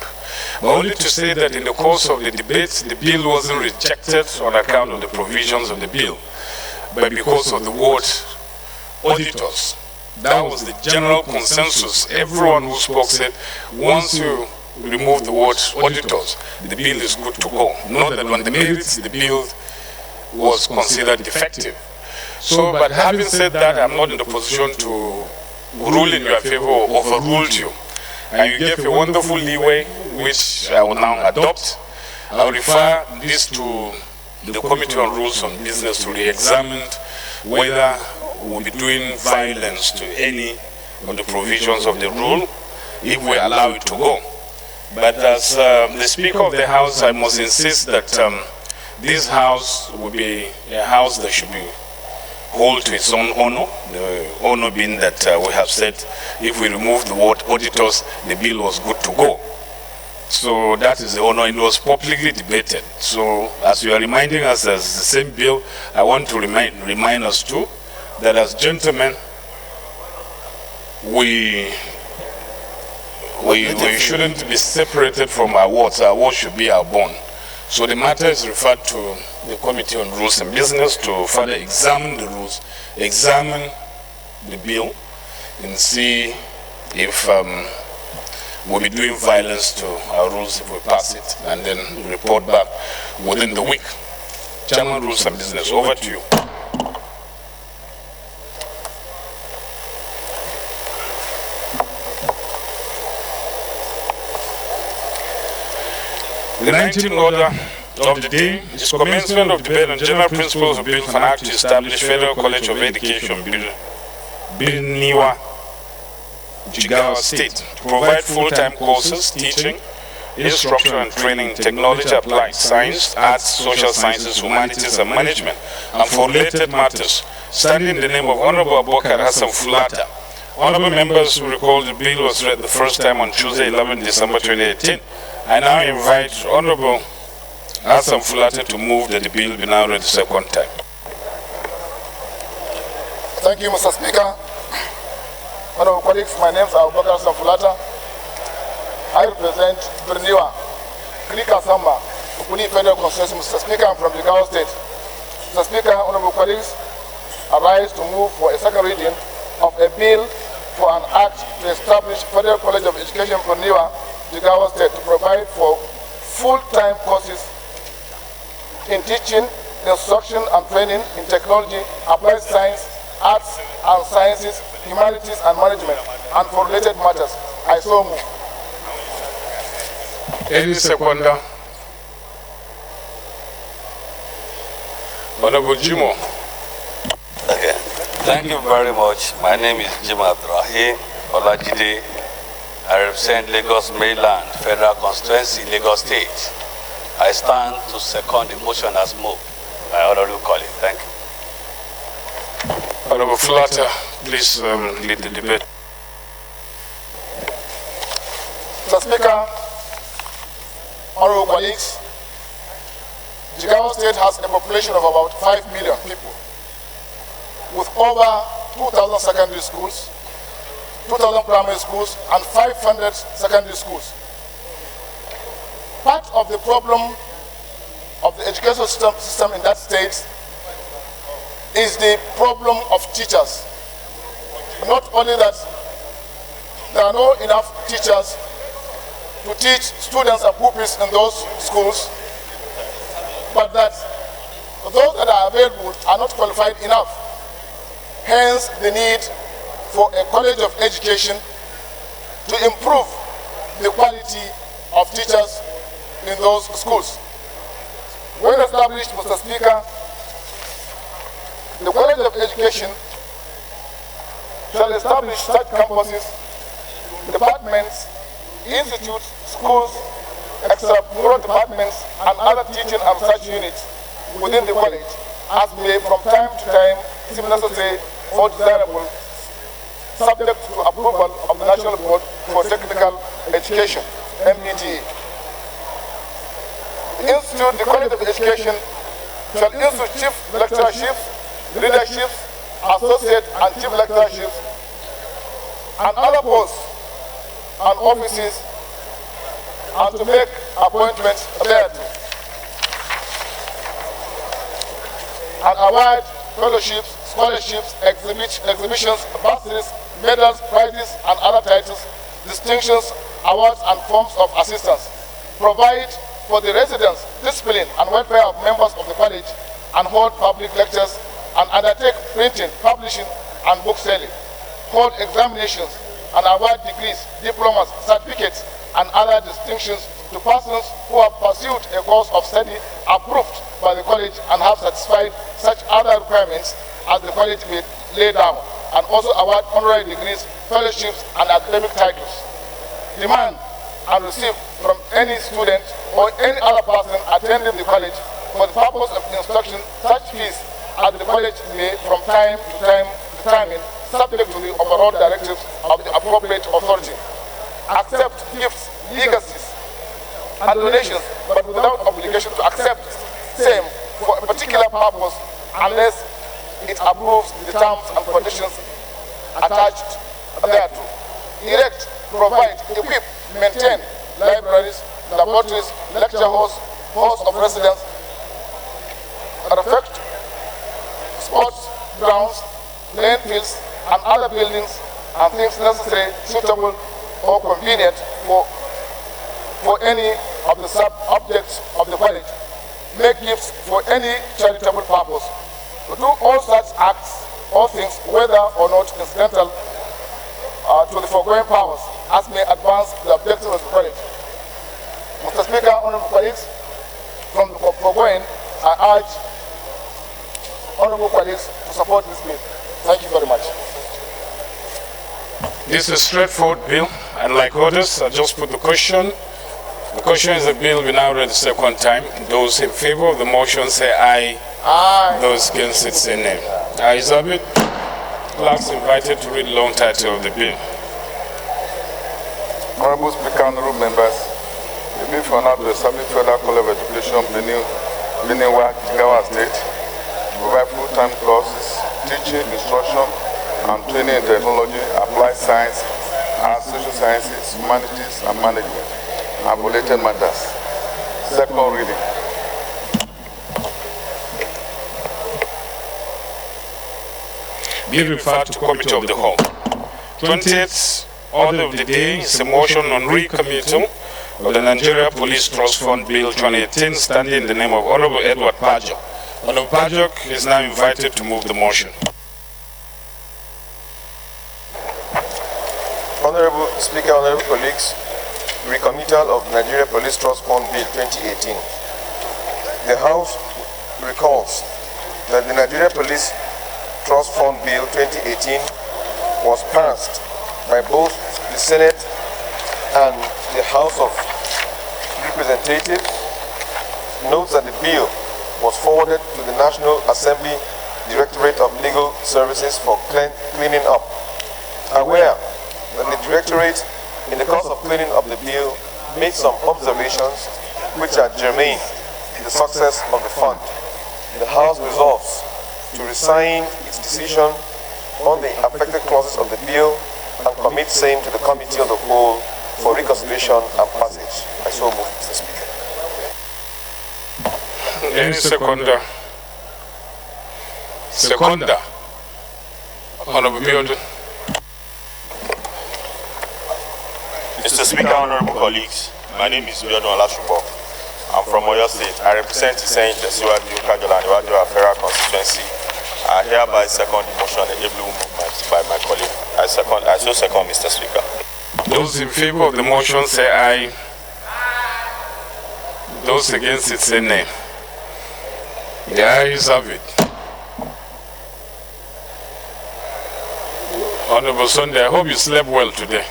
But only to say that in the course of the debate, the bill wasn't rejected on account of the provisions of the bill, but because of the word auditors. That was the general consensus. Everyone who spoke said, once you remove the word auditors, the bill is good to go. Not that on the merits, the bill was considered defective. So, but having said that, I'm not in the position to rule in your favor or overrule you. And you gave a wonderful leeway, which I will now adopt. I will refer this to the Committee on Rules on Business to re-examine whether we'll be doing violence to any of the provisions of the rule if we allow it to go. But as the Speaker of the House, I must insist that this House will be a House that should be hold to its own honor, the honor being that we have said if we remove the word auditors, the bill was good to go. So that is the honor, and it was publicly debated. So as you are reminding us as the same bill, I want to remind us too that as gentlemen, we shouldn't be separated from our words. Our words should be our bond. So the matter is referred to the Committee on Rules and Business to further examine the rules, examine the bill, and see if we'll be doing violence to our rules if we pass it, and then report back within the week. Chairman, Rules and Business, over to you. The 19th order of the day is commencement of debate on general principles of bill for an act to establish Federal College of Education, Birniwa, Jigawa State, to provide full-time courses, teaching, instruction and training in technology, applied science, arts, social sciences, humanities and management, and for related matters, standing in the name of Honorable Abubakar Hassan Fulata. Honorable members who recall the bill was read the first time on Tuesday, 11 December 2018. I now invite Honorable Hassan Fulata to move that the bill be now read the second time. Thank you, Mr. Speaker. Honorable colleagues, my name is Abubakar Hassan Fulata. I represent Birniwa, Krika Samba, Ukuni Federal Constituency. Mr. Speaker, I'm from Jigawa State. Mr. Speaker, honorable colleagues, I rise to move for a second reading of a bill for an act to establish Federal College of Education for Niwa, Jigawa State, to provide for full-time courses in teaching, instruction and training in technology, applied science, arts and sciences, humanities and management, and for related matters. I so move. Any seconder? Honorable Jimo. Okay. Thank you very much. My name is Jim Abdurrahim Olajide. I represent Lagos Mainland Federal Constituency, Lagos State. I stand to second the motion as moved by Honorable colleague. Thank you. Honorable Fulata, please lead the debate. Mr. Speaker, honorable colleagues, Jigawa State has a population of about 5 million people, with over 2,000 secondary schools, 2,000 primary schools, and 500 secondary schools. Part of the problem of the educational system in that state is the problem of teachers. Not only that there are not enough teachers to teach students and pupils in those schools, but that those that are available are not qualified enough. Hence the need for a college of education to improve the quality of teachers in those schools. When established, Mr. Speaker, the College of Education shall establish such campuses, departments, institutes, schools, extramural departments, and other teaching and research units within the college, as may from time to time seem necessary or desirable, subject to approval of the National Board for Technical Education, NBTA. The College of Education shall institute chief lecturerships, leaderships, associate and chief lecturerships, and other posts and offices, and to make appointments thereto, and award fellowships, scholarships, exhibitions, bursaries, medals, prizes, and other titles, distinctions, awards, and forms of assistance. Provide for the residence, discipline, and welfare of members of the college, and hold public lectures, and undertake printing, publishing, and book selling. Hold examinations, and award degrees, diplomas, certificates, and other distinctions to persons who have pursued a course of study approved by the college and have satisfied such other requirements as the college may lay down, and also award honorary degrees, fellowships, and academic titles. Demand and receive from any student or any other person attending the college for the purpose of instruction such fees as the college may from time to time determine, subject to the overall directives of the appropriate authority. Accept gifts, legacies, and donations, but without obligation to accept same for a particular purpose unless it approves the terms and conditions attached thereto. Erect, provide, equip, maintain libraries, laboratories, lecture halls, halls of residence, refect, sports grounds, playing fields, and other buildings and things necessary, suitable, or convenient for any of the sub-objects of the college. Make gifts for any charitable purpose. To do all such acts or things, whether or not incidental to the foregoing powers, as may advance the objectives of the college. Mr. Speaker, honorable colleagues, from the foregoing, I urge honorable colleagues to support this bill. Thank you very much. This is a straightforward bill, and like others, I just put the question. The question is the bill we now read the second time. Those in favor of the motion say aye. Aye. Those against it say nay. Ayes have it. Clerks invited to read the long title of the bill. Honorable Speaker, honorable members, the bill for now to establish Federal College of Education, Benue, Jigawa State, provide full-time courses, teaching, instruction, and training in technology, applied science, arts, social sciences, humanities, and management, and related matters. Second reading. Bill referred to Committee of the Whole. 20th order of the day is a motion on recommittal of the Nigeria Police Trust Fund Bill 2018, standing in the name of Honorable Edward Pajok. Honorable Pajok is now invited to move the motion. Honorable Speaker, honorable colleagues, recommittal of Nigeria Police Trust Fund Bill 2018. The House recalls that the Nigeria Police Trust Fund Bill 2018 was passed by both the Senate and the House of Representatives. Notes that the bill was forwarded to the National Assembly Directorate of Legal Services for cleaning up. Aware that the Directorate, in the course of cleaning up the bill, made some observations which are germane to the success of the fund, the House resolves to resign its decision on the affected clauses of the bill and commit same to the Committee of the Whole for reconsideration and passage. I so move, Mr. Speaker. Any seconder? Seconder. Honorable Biodun. Mr. Speaker, honorable colleagues, my name is Biodun Olashubo. I'm from Oyo State. I represent Saint Jesiwaju Kajola and Iwaju Federal Constituency. I hereby second the motion enabling movement by my colleague. I so second, Mr. Speaker. Those in favor of the motion say aye. Those against it say nay. The ayes have it. Honorable Sunday, I hope you slept well today.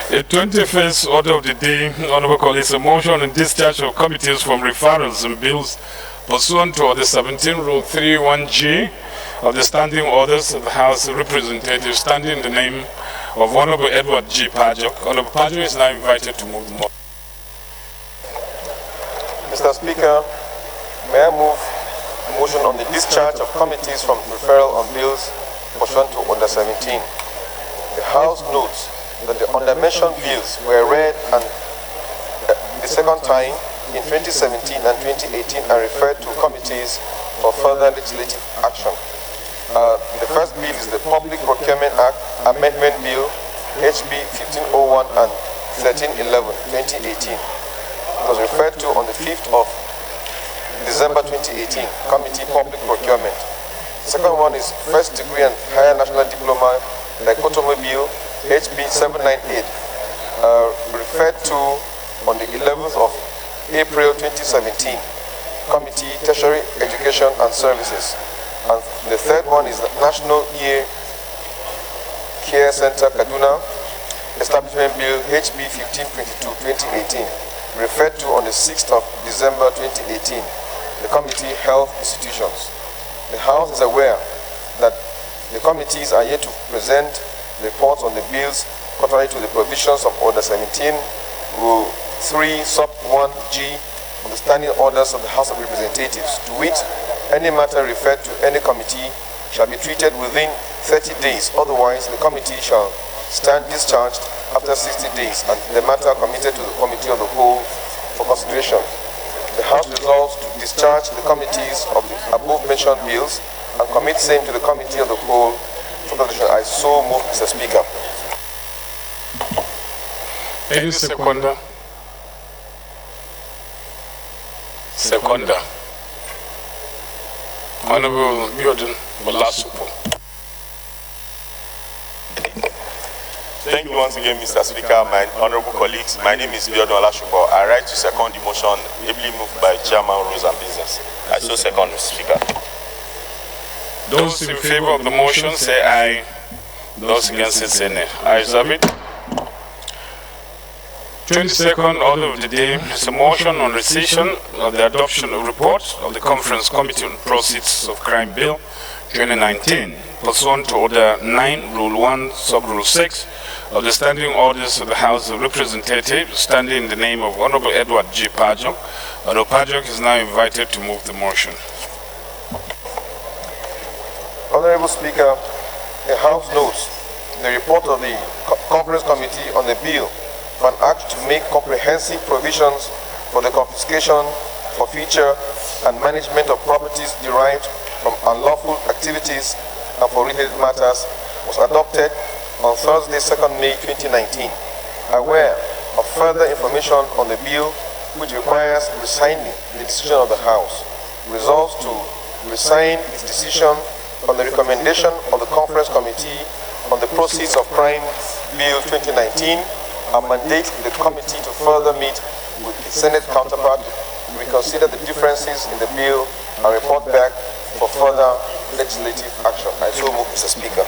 The 21st order of the day, Honorable colleagues, a motion on discharge of committees from referrals and bills pursuant to Order 17, Rule 31G of the Standing Orders of the House of Representatives, standing in the name of Honorable Edward G. Pajok. Honorable Pajok is now invited to move the motion. Mr. Speaker, may I move a motion on the discharge of committees from referral on bills pursuant to Order 17. The House notes that the undermentioned bills were read and the second time in 2017 and 2018 and referred to committees for further legislative action. The first bill is the Public Procurement Act Amendment Bill HB 1501 and 1311 2018. It was referred to on the 5th of December 2018, Committee Public Procurement. The second one is First Degree and Higher National Diploma Dichotomy Bill HB 798, referred to on the 11th of April 2017, Committee Tertiary Education and Services. And the third one is the National Ear Care Center Kaduna Establishment Bill HB 1522 2018, referred to on the 6th of December 2018, the Committee Health Institutions. The House is aware that the committees are yet to present reports on the bills contrary to the provisions of Order 17, Rule 3, Sub 1G of the Standing Orders of the House of Representatives, to which any matter referred to any committee shall be treated within 30 days. Otherwise, the committee shall stand discharged after 60 days and the matter committed to the Committee of the Whole for consideration. The House resolves to discharge the committees of the above-mentioned bills and commit same to the Committee of the Whole for consideration. I so move, Mr. Speaker. Any seconder? Seconder. Honorable Biodun Malasupo. Thank you once again, Mr. Speaker. My honorable colleagues, my name is Biodun Malasupo. I write to second the motion ably moved by Chairman Rules and Business. I so second, Mr. Speaker. Those in favor of the motion say aye. Those against it say nay. Ayes have it. 22nd order of the day is a motion on rescission of the adoption of report of the Conference Committee on Proceeds of Crime Bill 2019, pursuant to Order 9, Rule 1, Sub-Rule 6 of the Standing Orders of the House of Representatives, standing in the name of Honorable Edward G. Pajok. Honorable Pajok is now invited to move the motion. Honorable Speaker, the House notes the report of the Conference Committee on the bill for an act to make comprehensive provisions for the confiscation, forfeiture, and management of properties derived from unlawful activities and for related matters was adopted on Thursday, 2nd May 2019. Aware of further information on the bill, which requires resigning the decision of the House, resolves to resign its decision on the recommendation of the Conference Committee on the Proceeds of Crime Bill 2019 and mandate the committee to further meet with its Senate counterpart to reconsider the differences in the bill and report back for further legislative action. I so move, Mr. Speaker.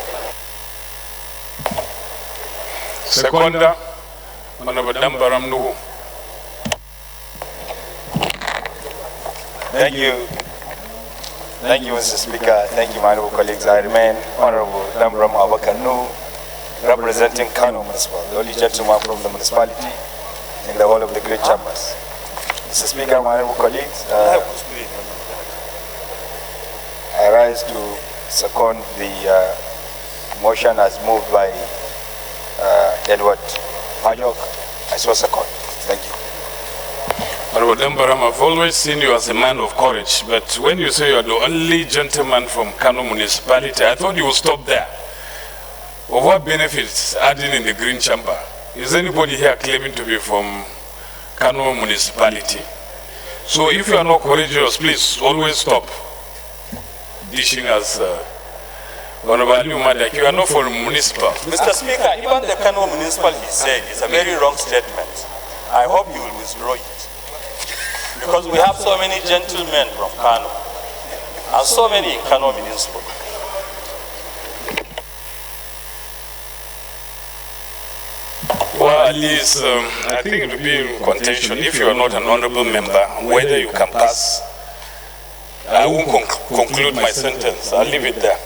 Seconder, Honorable Dambaram Nuhu. Thank you, Mr. Speaker. Thank you, my honorable colleagues. I remain Honorable Dambaram Abakanu, representing Kano Municipal, the only gentleman from the municipality in the whole of the great chambers. Mr. Speaker, my honorable colleagues, I rise to second the motion as moved by Edward Pajok. I so second. Thank you. Honorable Dambaram, I've always seen you as a man of courage, but when you say you are the only gentleman from Kano Municipality, I thought you would stop there. Of what benefits adding in the Green Chamber? Is anybody here claiming to be from Kano Municipality? So if you are not courageous, please always stop dishing us Honorable Umadak, you are not from municipal. Mr. Speaker, even the Kano Municipal he said is a very wrong statement. I hope you will withdraw it. Because we have so many gentlemen from Kano and so many in Kano Municipal. Well, at least I think it will be in contention if you are not an honorable member, whether you can pass. I won't conclude my sentence. I'll leave it there.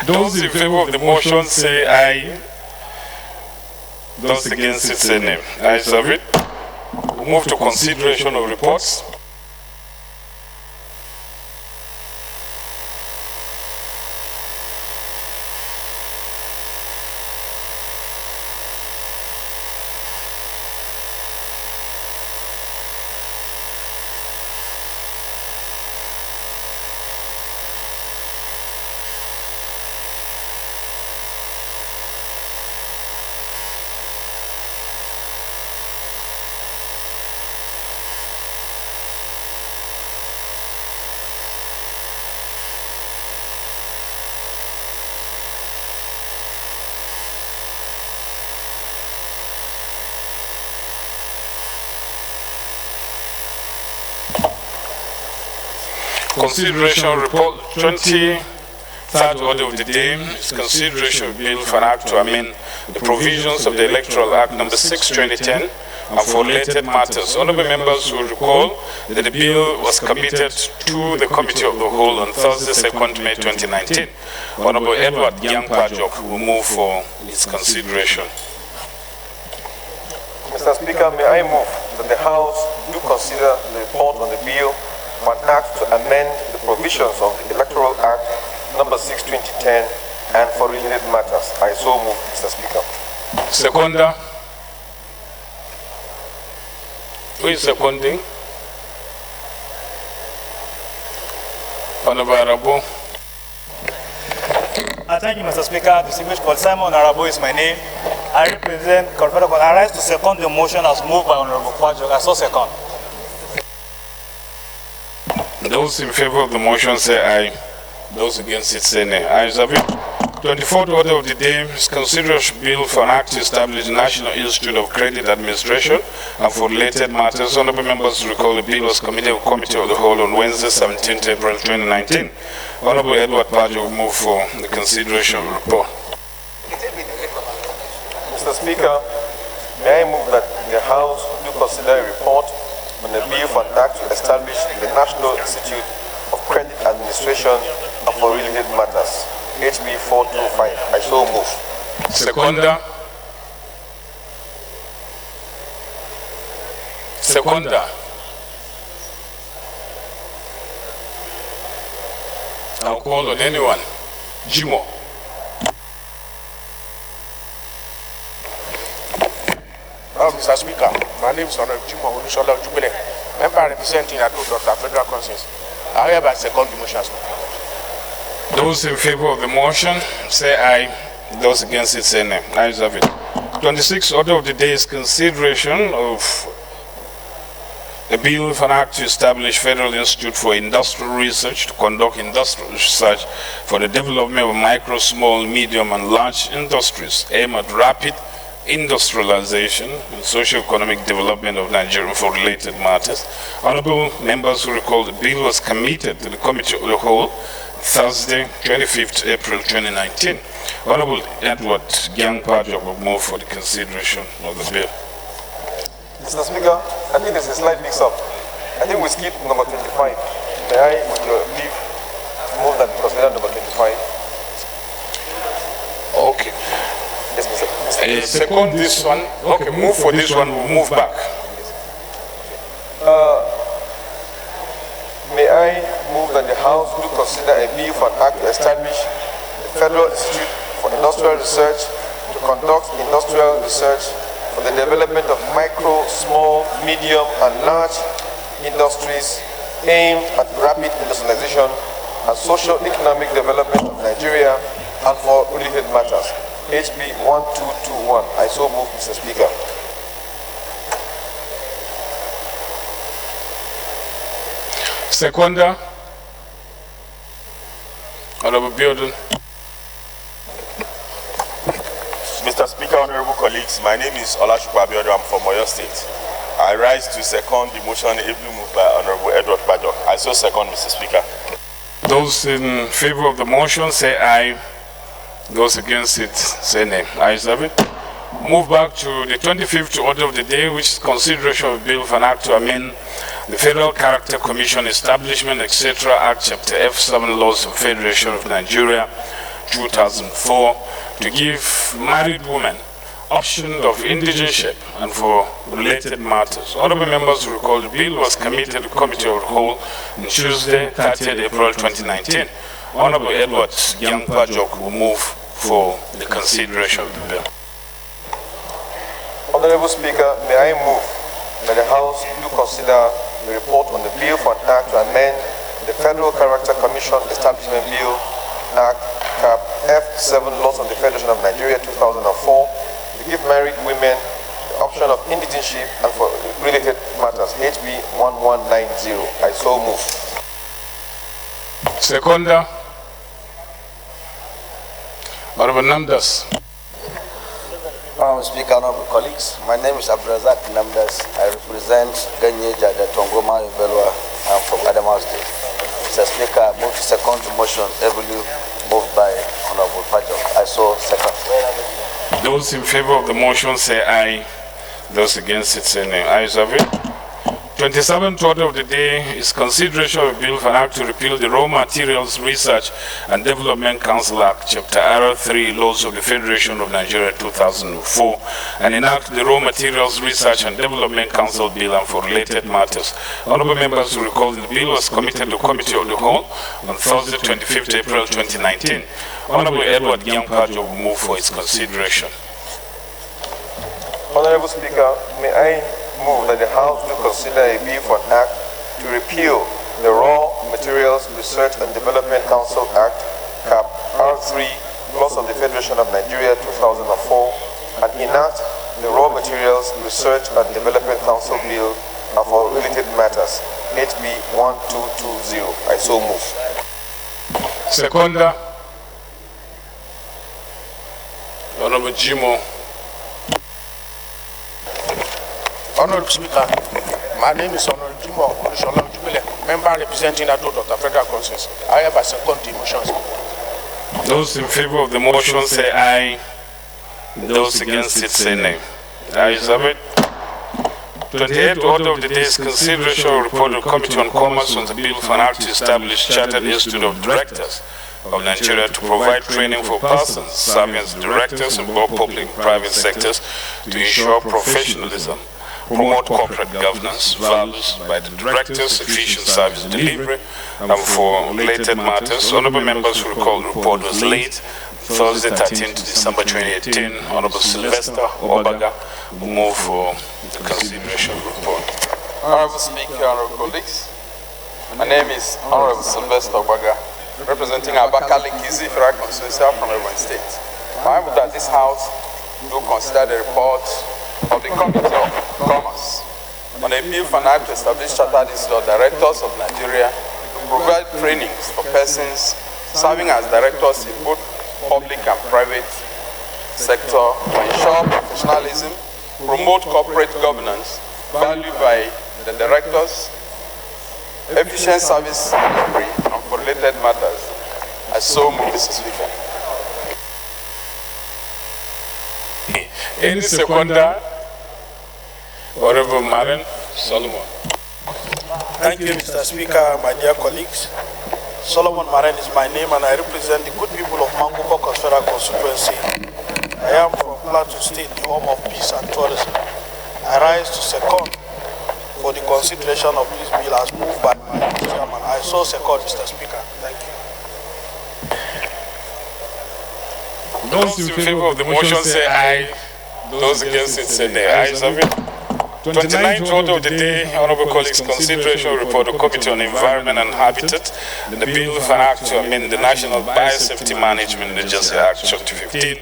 Those in favor of the motion say aye. Those against it say nay. Ayes have it. We'll move to consideration of reports. Consideration report 23rd order of the day is consideration of bill for an act to amend the provisions of the Electoral Act number 6, 2010 and for related matters. Honorable members will recall that the bill was committed to the Committee of the Whole on Thursday, 2nd May 2019. Honorable Edward Pajok will move for its consideration. Mr. Speaker, may I move that the House do consider the report on the bill for an act to amend the provisions of the Electoral Act number 6, 2010 and for related matters. I so move, Mr. Speaker. Seconder. Who is seconding? Honorable Arabo. Thank you, Mr. Speaker. Distinguished Paul Simon Arabo is my name. I represent Confederate. I rise to second the motion as moved by Honorable Pajok. I so second. Those in favor of the motion say aye. Those against it say nay. Ayes have it. 24th order of the day is consideration bill for an act to establish the National Institute of Credit Administration and for related matters. Honorable members recall the bill was committed to the Committee of the Whole on Wednesday, 17th April 2019. Honorable Edward Pajok will move for the consideration of the report. Mr. Speaker, may I move that the House do consider a report on the bill for an act to establish the National Institute of Credit Administration and for related matters, HB 425. I so move. Seconder. Seconder. I'll call on anyone. Jimo. Mr. Speaker, my name is Honorable Jimo Olushola Jubile, member representing Ado Dr. Federal Consensus. I hereby second the motion. Those in favor of the motion say aye. Those against it say nay. Ayes have it. 26th order of the day is consideration of a bill for an act to establish Federal Institute for Industrial Research to conduct industrial research for the development of micro, small, medium, and large industries aimed at rapid industrialization and socio-economic development of Nigeria for related matters. Honorable members who recall the bill was committed to the Committee of the Whole Thursday, 25th April 2019. Honorable Edward Pajok will move for the consideration of the bill. Mr. Speaker, I think there's a slight mix-up. I think we skipped number 25. May I, with your leave, move that we consider number 25? Okay. Yes, Mr. Second this one. Okay, move for this one, we'll move back. May I move that the House do consider a bill for an act to establish the Federal Institute for Industrial Research to conduct industrial research for the development of micro, small, medium, and large industries aimed at rapid industrialization and socio-economic development of Nigeria and for related matters. HB 1221. I so move, Mr. Speaker. Seconder. Honorable Biodun. Mr. Speaker, honorable colleagues, my name is Olashukwu Abiodun. I'm from Oyo State. I rise to second the motion ably moved by Honorable Edward Pajok. I so second, Mr. Speaker. Those in favor of the motion say aye. Those against it, say nay. Ayes have it. Move back to the 25th order of the day, which is consideration of bill for an act to amend the Federal Character Commission Establishment, etc. Act Chapter F7 Laws of Federation of Nigeria, 2004, to give married women option of indigenship and for related matters. Honorable members will recall the bill was committed to Committee of the Whole on Tuesday, 30th April 2019. Honorable Edward Gyangpajok will move for the consideration of the bill. Honorable Speaker, may I move that the House do consider the report on the bill for an act to amend the Federal Character Commission Establishment Bill Act Cap F7 Laws of the Federation of Nigeria 2004 to give married women the option of indigenship and for related matters, HB 1190. I so move. Seconder. Honorable Namdas. Madam Speaker, honorable colleagues, my name is Abdrazak Namdas. I represent Ganyeja de Tongoma Ibelwa. I'm from Adamawa State. Mr. Speaker, I move to second the motion, heavily moved by Honorable Pajok. I so second. Those in favor of the motion say aye. Those against it say nay. Ayes have it. 27th order of the day is consideration of a bill for an act to repeal the Raw Materials Research and Development Council Act, Chapter R3, Laws of the Federation of Nigeria 2004, and enact the Raw Materials Research and Development Council Bill and for related matters. Honorable members will recall the bill was committed to Committee of the Whole on Thursday, 25th April 2019. Honorable Edward Gyangpajo will move for its consideration. Honorable Speaker, may I move that the House do consider a bill for an act to repeal the Raw Materials Research and Development Council Act, Cap R3, Laws of the Federation of Nigeria 2004, and enact the Raw Materials Research and Development Council Bill and for related matters, HB 1220. I so move. Seconder. Honorable Jimo. Honorable Speaker, my name is Honorable Jimo Onishola, member representing the Dr. Federal Consensus. I have a second motion. Those in favor of the motion say aye. Those against it say nay. Ayes have it. 28th order of the day is consideration of report of Committee on Commerce on the bill for an act to establish Chartered Institute of Directors of Nigeria to provide training for persons serving as directors in both public and private sectors to ensure professionalism, promote corporate governance, values by the directors, efficient service delivery, and for related matters. Honorable members will recall the report was late, Thursday, 13th December 2018. Honorable Sylvester Obaga will move for the consideration of the report. Honorable Speaker, honorable colleagues, my name is Honorable Sylvester Obaga, representing Abakaliki Federal Constituency from Ebonyi State. I move that this House do consider the report of the Committee of Commerce on a bill for an act to establish Chartered Institute of Directors of Nigeria to provide trainings for persons serving as directors in both public and private sector to ensure professionalism, promote corporate governance, valued by the directors, efficient service delivery, and for related matters. I so move, Mr. Speaker. Any seconder? Honorable Maren Solomon. Thank you, Mr. Speaker, my dear colleagues. Solomon Maren is my name, and I represent the good people of Manguko Federal Constituency. I am from Plateau State, the home of peace and tourism. I rise to second for the consideration of this bill as moved by my chairman. I so second, Mr. Speaker. Thank you. Those in favor of the motion say aye. Those against it say nay. Ayes have it. 29th order of the day, honorable colleagues, consideration of report of Committee on Environment and Habitat, the bill for an act to amend the National Biosafety Management Agency Act, Chapter 15,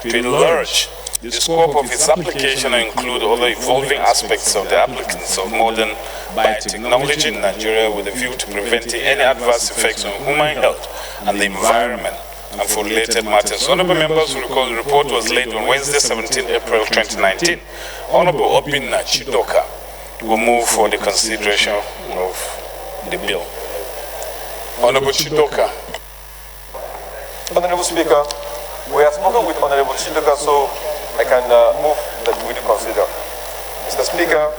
to enlarge the scope of its application and include other evolving aspects of the applicants of modern biotechnology in Nigeria with a view to preventing any adverse effects on human health and the environment and for related matters. Honorable members will recall the report was laid on Wednesday, 17 April 2019. Honorable Obinna Chidoka will move for the consideration of the bill. Honorable Chidoka. Honorable Speaker, We have spoken with Honorable Chidoka, so I can move that we do consider. Mr. Speaker,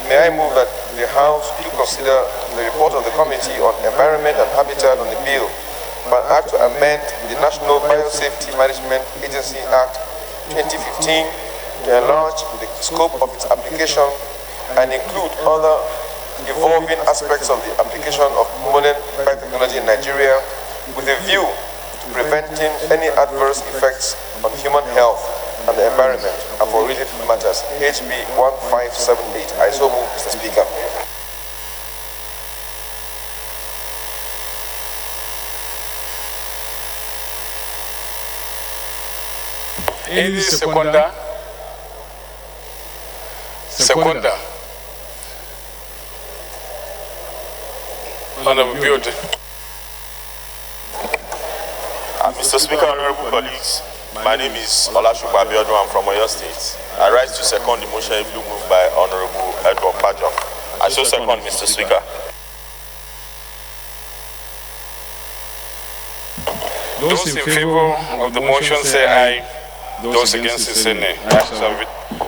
may I move that the House do consider the report of the Committee on Environment and Habitat on the bill for an act to amend the National Biosafety Management Agency Act 2015 to enlarge the scope of its application and include other evolving aspects of the application of modern biotechnology in Nigeria with a view to preventing any adverse effects on human health and the environment and for related matters. HB 1578. I so move, Mr. Speaker. Any seconder? Seconder. Honorable Beauty. Mr. Speaker, honorable colleagues, my name is Olashuba Abiodun. I'm from Oyo State. I rise to second the motion moved by Honorable Edward Pajok. I so second, Mr. Speaker. Those in favor of the motion say aye. Those against it say nay.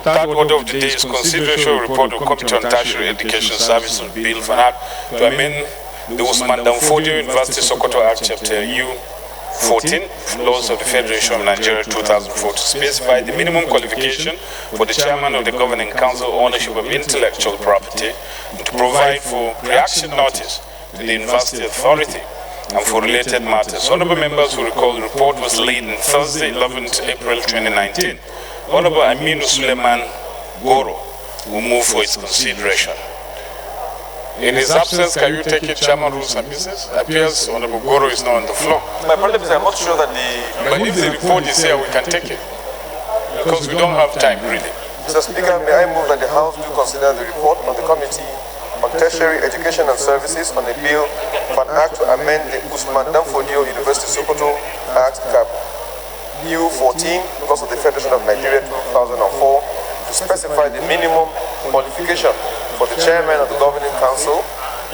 Third order of the day is consideration of report of Committee on Tertiary Education Service on Bill for an act to amend the Usman Danfodio University Sokoto Act Chapter U14, Laws of the Federation of Nigeria 2004, to specify the minimum qualification for the chairman of the Governing Council ownership of intellectual property, and to provide for pre-action notice to the University Authority and for related matters. Honorable members will recall the report was laid on Thursday, 11th April 2019. Honorable Aminu Suleiman Goro will move for its consideration. In his absence, can you take it, Chairman, rules and business? It appears Honorable Goro is not on the floor. My problem is I'm not sure that But if the report is here, we can take it. Because we don't have time, really. Mr. Speaker, may I move that the House do consider the report of the Committee on Tertiary Education and Services on a bill for an act to amend the Usman Danfodio University Sokoto Act Cap U14, Laws of the Federation of Nigeria 2004, to specify the minimum qualification for the chairman of the Governing Council,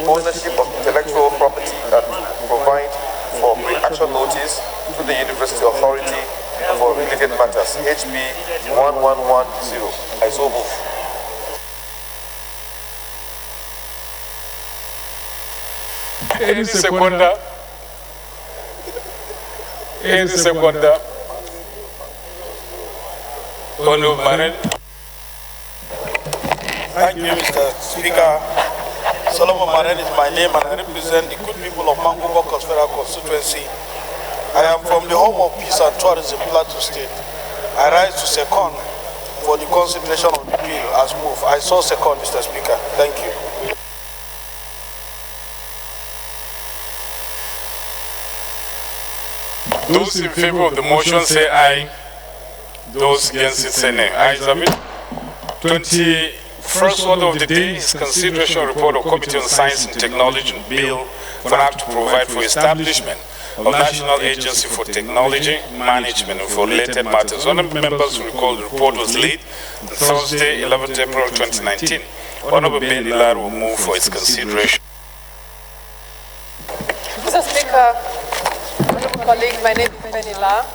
ownership of intellectual property, and to provide for pre-action notice to the University Authority for related matters. HB 1110. I so move. Any seconder? Any seconder? Honorable Maren. Thank you, Mr. Speaker. Solomon Maren is my name, and I represent the good people of Mangubo Federal Constituency. I am from the home of peace and tourism, Plateau State. I rise to second for the consideration of the bill as moved. I so second, Mr. Speaker. Thank you. Those in favor of the motion say aye. Those against it say nay. Ayes have it. 21st order of the day is consideration report of Committee on Science and Technology and Bill for an act to provide for establishment of National Agency for Technology Management and for related matters. Honorable members will recall the report was laid on Thursday, 11th April 2019. Honorable Ben Ilar will move for its consideration. Mr. Speaker, honorable colleagues, my name is Ben Ilar.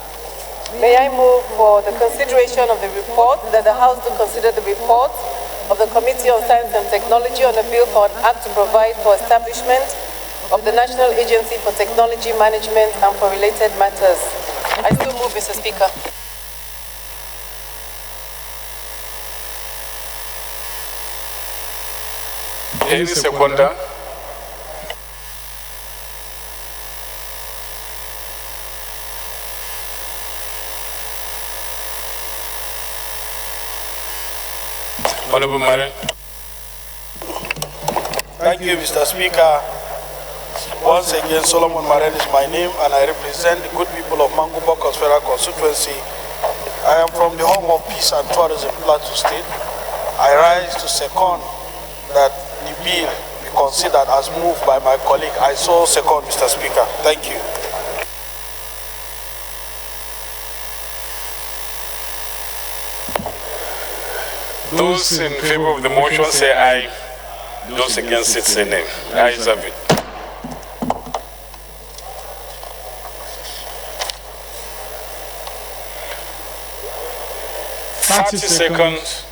May I move for the consideration of the report, that the House to consider the report of the Committee on Science and Technology on a bill for an act to provide for establishment of the National Agency for Technology Management and for related matters. I still move, Mr. Speaker. Any seconder? Honorable Maren. Thank you, Mr. Speaker. Once again, Solomon Maren is my name, and I represent the good people of Mangubo Federal Constituency. I am from the home of peace and tourism, Plateau State. I rise to second that the bill be considered as moved by my colleague. I so second, Mr. Speaker. Thank you. Those in favor of the motion say aye. Those against it say nay. Ayes have it. 30 seconds.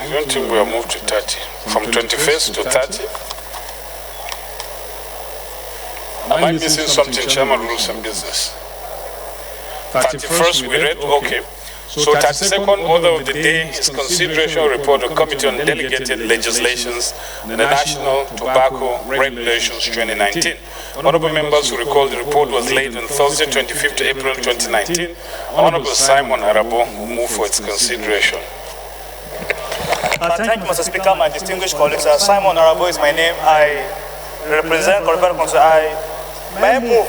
I don't think we have moved to 30. From 21st to 30. Am I missing something, Chairman, Rules and Business? 31st we read, okay. So 32nd order of the day is consideration report of Committee on Delegated Legislations, the National Tobacco Regulations 2019. Honorable members who recall the report was laid on Thursday, 25th April 2019. Honorable Simon Arabo will move for its consideration. Thank you, Mr. Speaker, my distinguished colleagues. Simon Arabo is my name. I represent Corporate Council. May I move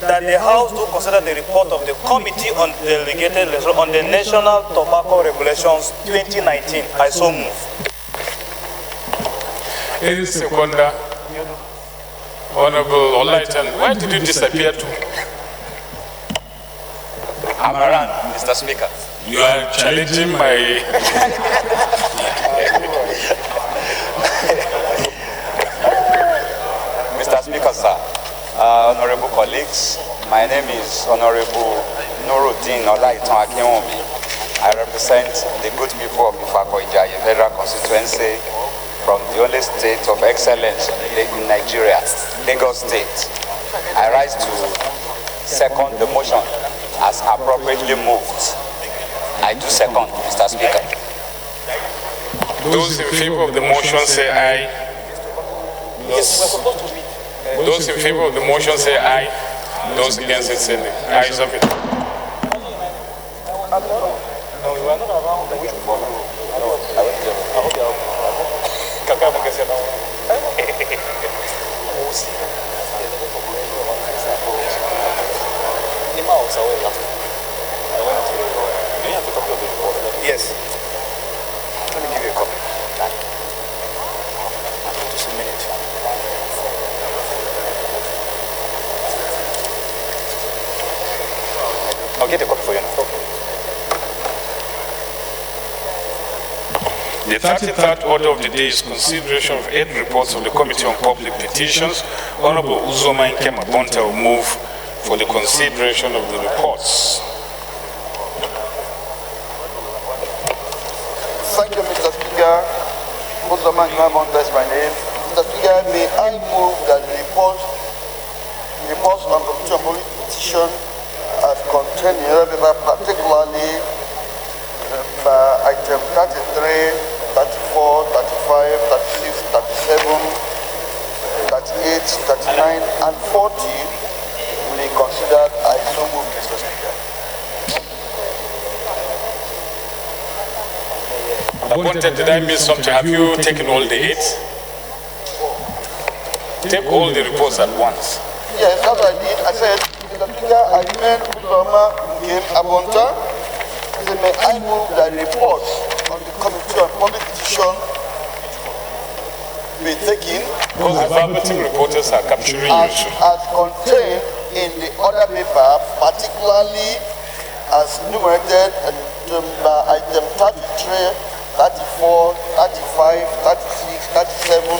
that the House do consider the report of the Committee on Delegated Legislation on the National Tobacco Regulations 2019. I so move. Any seconder? Honorable Olaitan, where did you disappear to? I'm around, Mr. Speaker. You are challenging my... Mr. Speaker, sir, honorable colleagues, my name is Honorable Nuruddin Olaitan Akinwumi. I represent the good people of Ifako Ijaye Federal Constituency from the only state of excellence in Nigeria, Lagos State. I rise to second the motion as appropriately moved. I do second, Mr. Speaker. Those in favor of the motion say aye. Those in favor of the motion say aye. Those against it say nay. Ayes have it. Yes. Let me give you a copy. Just a minute. I'll get a copy for you now. The 33rd order of the day is consideration of 8 reports of the Committee on Public Petitions. Honorable Uzoma Nkema Bonta will move for the consideration of the reports. Thank you, Mr. Speaker. Uzoma Nkema Bonta is my name. Mr. Speaker, may I move that the reports on the Committee on Public Petitions as contained in the paper, particularly item 33, 34, 35, 36, 37, 38, 39, and 40 will be considered. I so move, Mr. Speaker. Bonta, did I miss something? Have you taken all the 8? Take all the reports at once. Yes, that's what I did. I said, Mr. Speaker, I made Uzoma Nkema Bonta. May I move that reports on the Committee on Public Petition be taken because the verbatim reporters are capturing as contained in the other paper, particularly as enumerated in item 33, 34, 35, 36, 37,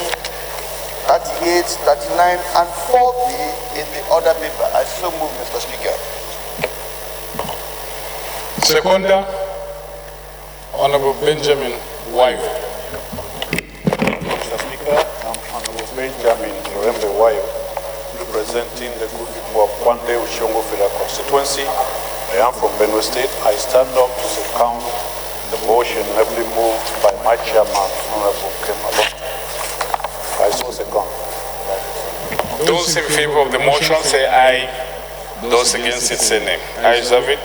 38, 39, and 40 in the other paper. I so move, Mr. Speaker. Seconder, Honorable Benjamin Wife. Mr. Speaker, I'm Honorable Benjamin Rembe Wife, representing the good people of Kwande Ushongo Federal Constituency. I am from Benue State. I stand up to second the motion heavily moved by my chairman, Honorable Nkema Bonta. I so second. Those in favor of the motion say aye. Those against it say nay. Ayes have it.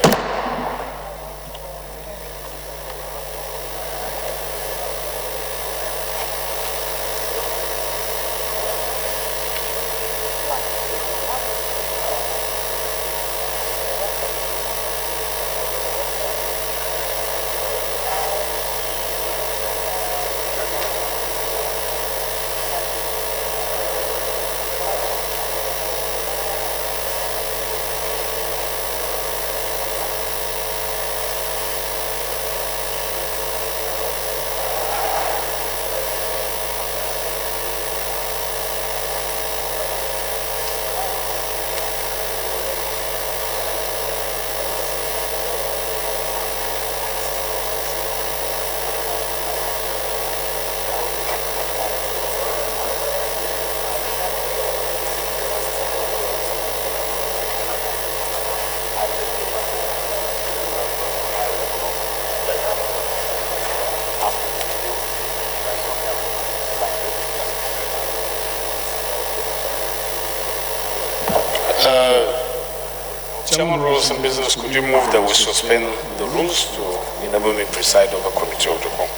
Chairman Rules and Business, could you move that we suspend the rules to enable me preside over committee of the whole?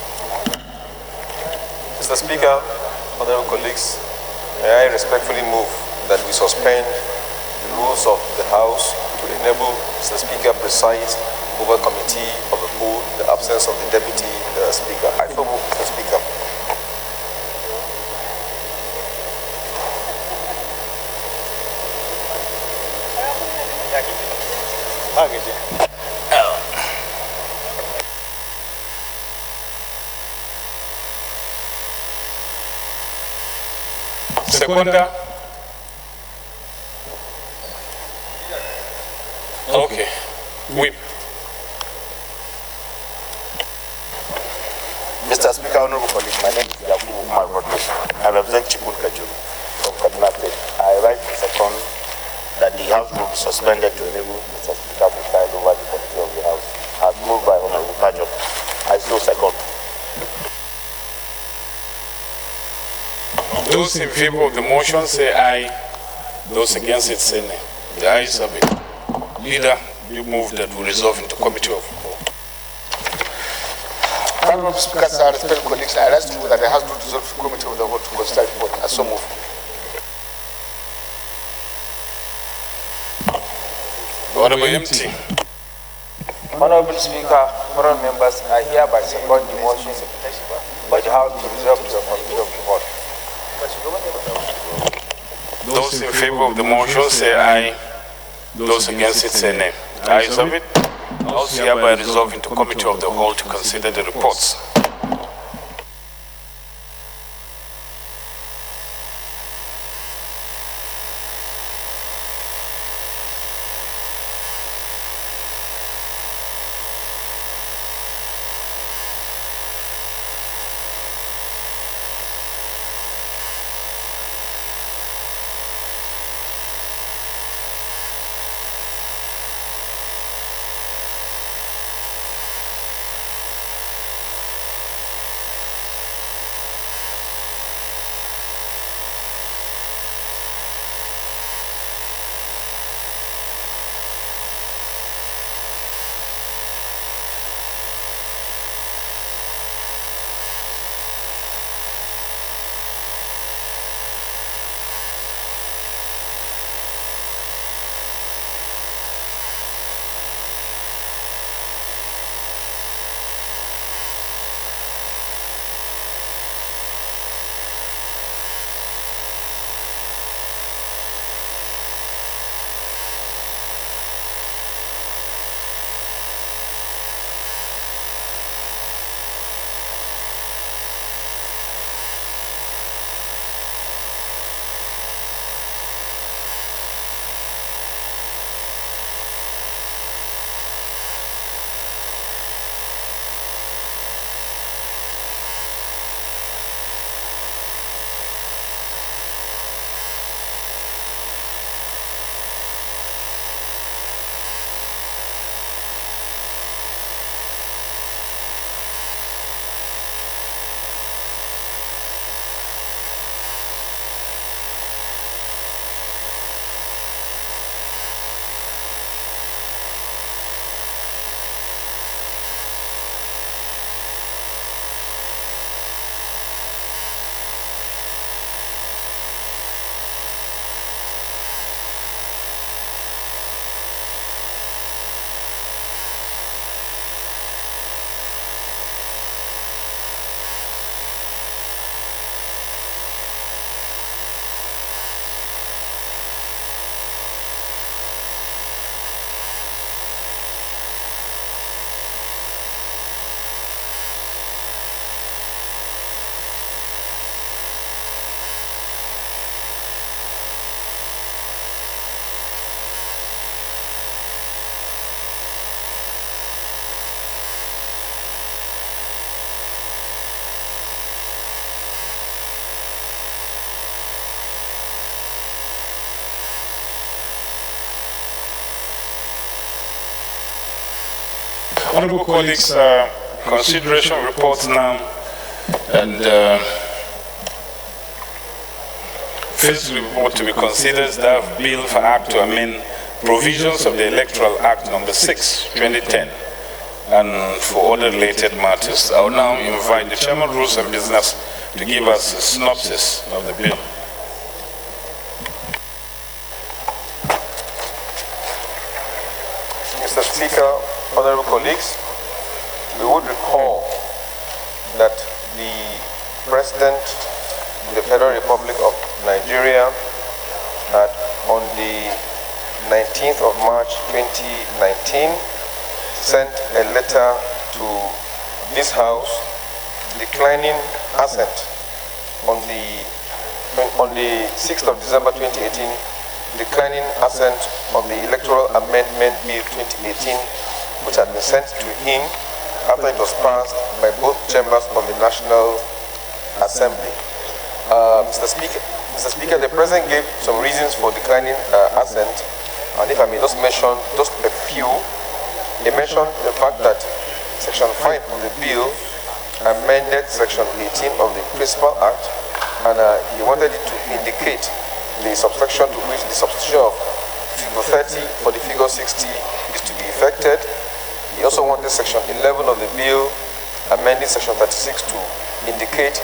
Mr. Speaker, honorable colleagues, may I respectfully move that we suspend the rules of the House to enable Mr. Speaker preside over committee of the whole in the absence of the Deputy Speaker. I so move, Mr. Speaker. Seconder? Okay. Whip. Mr. Speaker, honorable colleagues, my name is Yakubu Umar. I represent Chibun Kajuru from Kaduna State. I write to second that the House will be suspended to enable Mr. Speaker to preside over the committee of the House, as moved by Honorable Kajuru. I so second. Those in favor of the motion say aye. Those against it say nay. The ayes have it. Leader, you move that we resolve into committee of the whole. Honorable Speaker, respected colleagues, I ask you that the House to dissolve the committee of the whole to consider the report. I so move. Honorable MT. Honorable Speaker, honorable members, I hereby support the motion by the House to resolve the committee of the whole. Those in favor of the motion say aye. Those against it say nay. The ayes have it. House hereby resolve into committee of the whole to consider the reports. Honorable colleagues, consideration reports now, and first report to be considered is that of Bill for Act to amend provisions of the Electoral Act number 6, 2010, and for other related matters. I will now invite the Chairman of Rules and Business to give us a synopsis of the bill. Mr. Speaker, honorable colleagues, we would recall that the President of the Federal Republic of Nigeria had on the 19th of March 2019 sent a letter to this House declining assent on the 6th of December 2018, declining assent on the Electoral Amendment Bill 2018, which had been sent to him after it was passed by both chambers of the National Assembly. Mr. Speaker, the President gave some reasons for declining assent, and if I may just mention just a few. He mentioned the fact that Section 5 of the bill amended Section 18 of the Principal Act, and he wanted it to indicate the subsection to which the substitution of figure 30 for the figure 60 is to be effected. He also wanted Section 11 of the bill amending Section 36 to indicate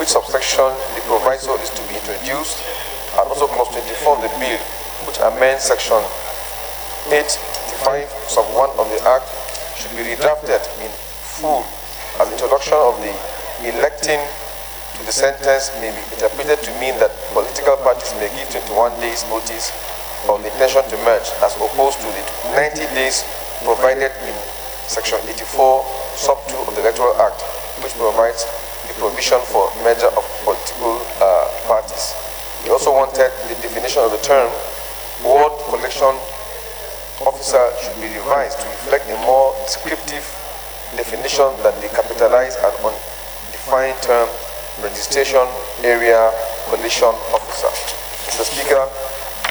which subsection the proviso is to be introduced, and also Clause 24 of the bill, which amends Section 855 sub 1 of the Act, should be redrafted in full, as the introduction of the electing to the sentence may be interpreted to mean that political parties may give 21 days notice of the intention to merge, as opposed to the 90 days provided in Section 84 sub 2 of the Electoral Act, which provides the provision for merger of political parties. He also wanted the definition of the term ward collection officer should be revised to reflect a more descriptive definition than the capitalized and undefined term registration area collection officer. Mr. Speaker,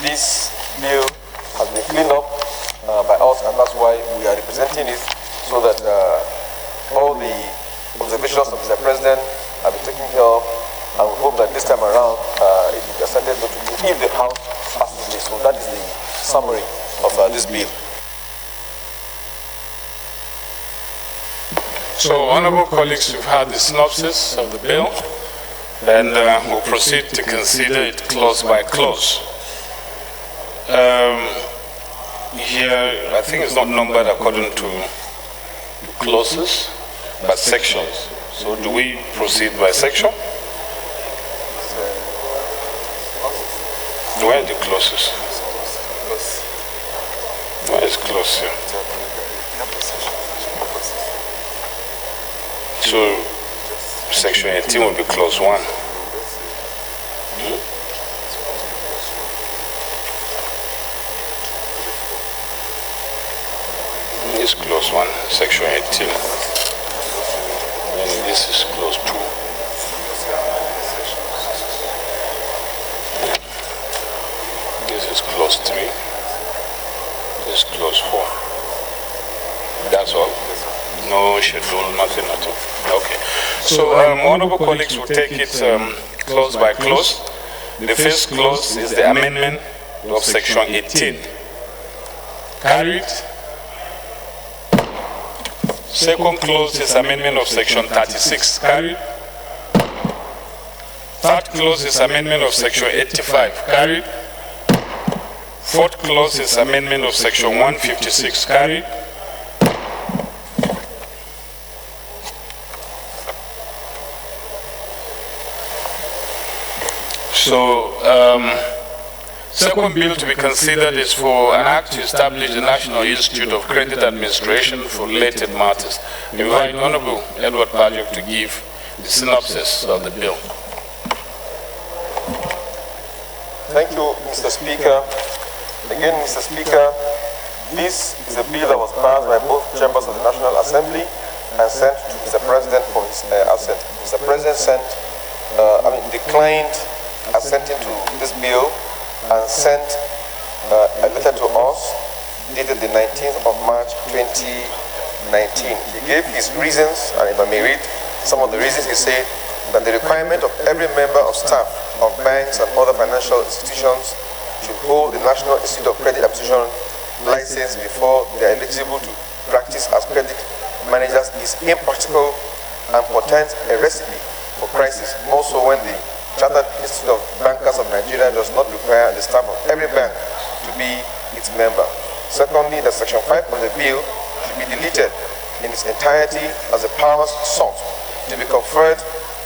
this bill has been cleaned up by us, and that's why we are representing it, so that all the observations of Mr. President have been taken care of, and we hope that this time around it will be assented to if the House passes this. So that is the summary of this bill. So, honorable colleagues, you've heard the synopsis of the bill, and we'll proceed to consider it clause by clause. Here, I think it's not numbered according to clauses, but sections. So, do we proceed by section? Where are the clauses? Where is clause here? So, section 18 will be clause 1. This is clause 1, section 18. And this is clause 2. This is clause 3. This is clause 4. That's all. No schedule, nothing at all. Okay. So, honorable colleagues will take it clause by clause. The first clause is the amendment of section 18. Carried. Second clause is amendment of section 36. Carried. Third clause is amendment of section 85. Carried. Fourth clause is amendment of section 156. Carried. So, second bill to be considered is for an act to establish the National Institute of Credit Administration for related matters. I invite Honorable Edward Pajok to give the synopsis of the bill. Thank you, Mr. Speaker. Again, Mr. Speaker, this is a bill that was passed by both chambers of the National Assembly and sent to Mr. President for his assent. Mr. President declined assenting to this bill and sent a letter to us dated the 19th of March 2019. He gave his reasons, and if I may read some of the reasons, he said that the requirement of every member of staff of banks and other financial institutions should hold the National Institute of Credit Administration license before they are eligible to practice as credit managers is impractical and portends a recipe for crisis, more so when the Chartered Institute of Bankers of Nigeria does not require the staff of every bank to be its member. Secondly, the Section 5 of the bill should be deleted in its entirety, as the powers sought to be conferred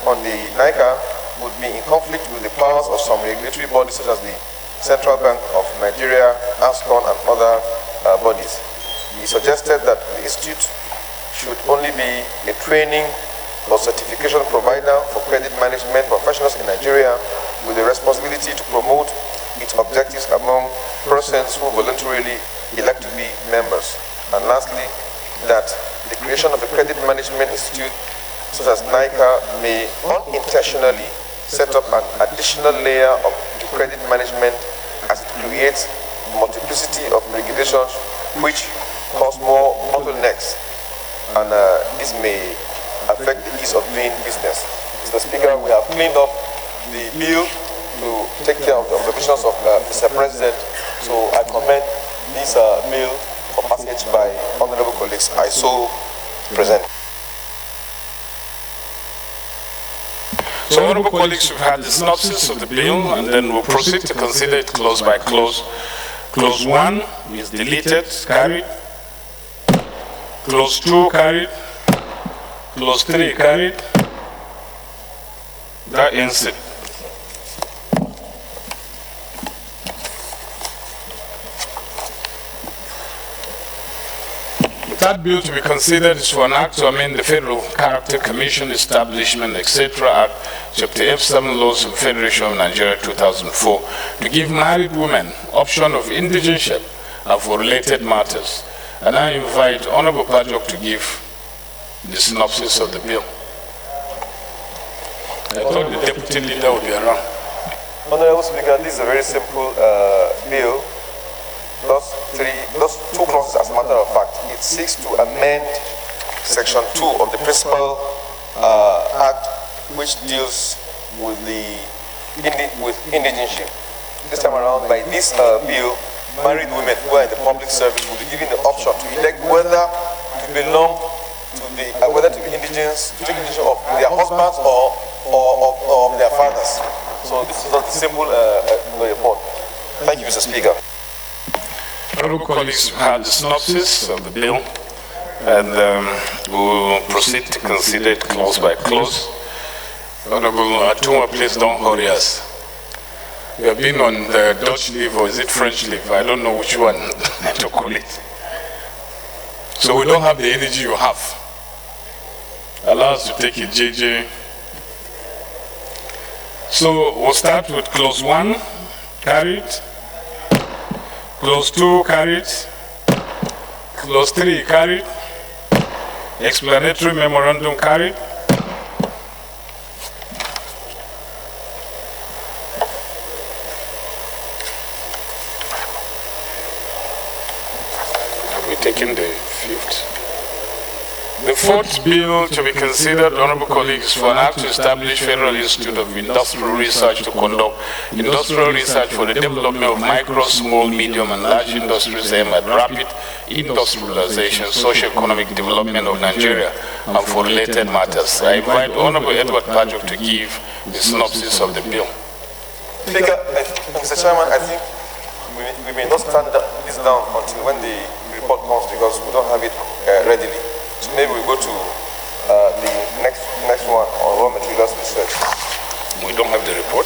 on the NICA would be in conflict with the powers of some regulatory bodies such as the Central Bank of Nigeria, ASCON, and other bodies. He suggested that the institute should only be a training or certification provider for credit management professionals in Nigeria with the responsibility to promote its objectives among persons who voluntarily elect to be members. And lastly, that the creation of a credit management institute such as NICA may unintentionally set up an additional layer of credit management as it creates multiplicity of regulations which cause more bottlenecks, and this may affect the ease of doing business. Mr. Speaker, we have cleaned up the bill to take care of the observations of Mr. President, so I commend this bill for passage by honorable colleagues. I so present. So, honorable colleagues, we've had the synopsis of the bill, and then we'll proceed to consider it clause by clause. Clause 1 is deleted, carried. Clause 2 carried. Clause 3 carried. That ends it. That bill to be considered is for an act to amend the Federal Character Commission Establishment, etc. Act, Chapter F7 Laws of the Federation of Nigeria 2004, to give married women option of indigenship and for related matters. And I invite Honorable Pajok to give the synopsis of the bill. I thought the deputy leader would be around. Honorable Speaker, this is a very simple bill. Those two clauses, as a matter of fact, it seeks to amend Section 2 of the Principal Act, which deals with indigenship. This time around, by this bill, married women who are in the public service will be given the option to elect whether to belong to the, whether to be indigenous, to take indigenous of their husbands or of their fathers. So this is not a simple report. Thank you, Mr. Speaker. Honorable colleagues, we had the synopsis of the bill, and we'll proceed to consider it clause by clause. Honorable Atuma, please don't hurry us. We have been on the Dutch leave, or is it French leave? I don't know which one to call it. So we don't have the energy you have. Allow us to take it, JJ. So we'll start with clause 1, carried. Clause 2 carried. Clause 3 carried. Explanatory memorandum carried. Have we taken the 5th? The 4th bill to be considered, honorable colleagues, for an act to establish Federal Institute of Industrial Research to conduct industrial research for the development of micro, small, medium, and large industries aimed at rapid industrialization, socio-economic development of Nigeria, and for related matters. I invite Honorable Edward Pajok to give the synopsis of the bill. Speaker, Mr. Chairman, I think we may not stand this down until when the report comes, because we don't have it readily. So maybe we go to the next one on raw materials research. We don't have the report.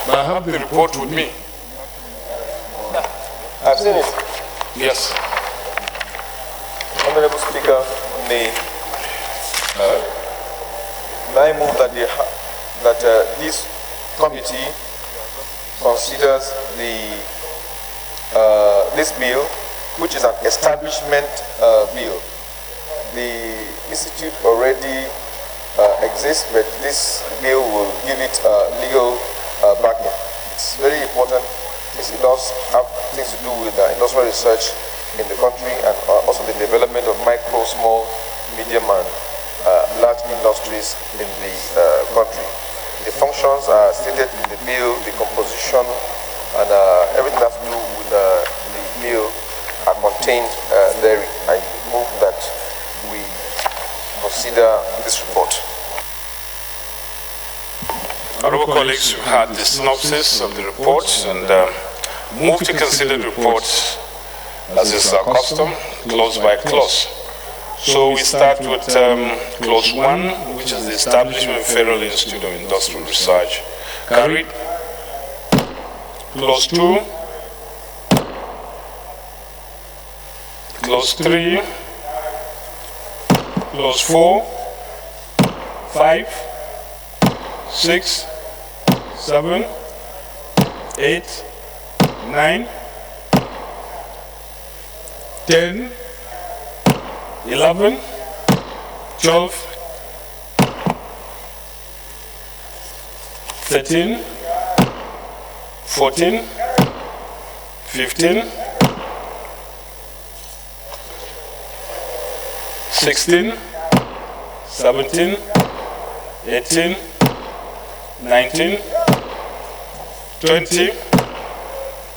But I have the report with me. I've seen it. Yes. Honorable Speaker, may I move that this committee considers this bill, which is an establishment bill. The institute already exists, but this bill will give it legal backing. It's very important. It does have things to do with industrial research in the country, and also the development of micro, small, medium, and large industries in the country. The functions are stated in the bill, the composition, and everything that has to do with the bill are contained therein. I move that we consider this report. Honorable colleagues, you had the synopsis of the report and move to consider the report as is our custom, clause by clause. So we start with clause 1, which is the establishment of Federal Institute of Industrial Research. Carried. Clause 2. Clause 3. Clause 4. 5. 6, 7, 8, 9, 10, 11, 12, 13, 14, 15, 16, 17, 18, 19, 20,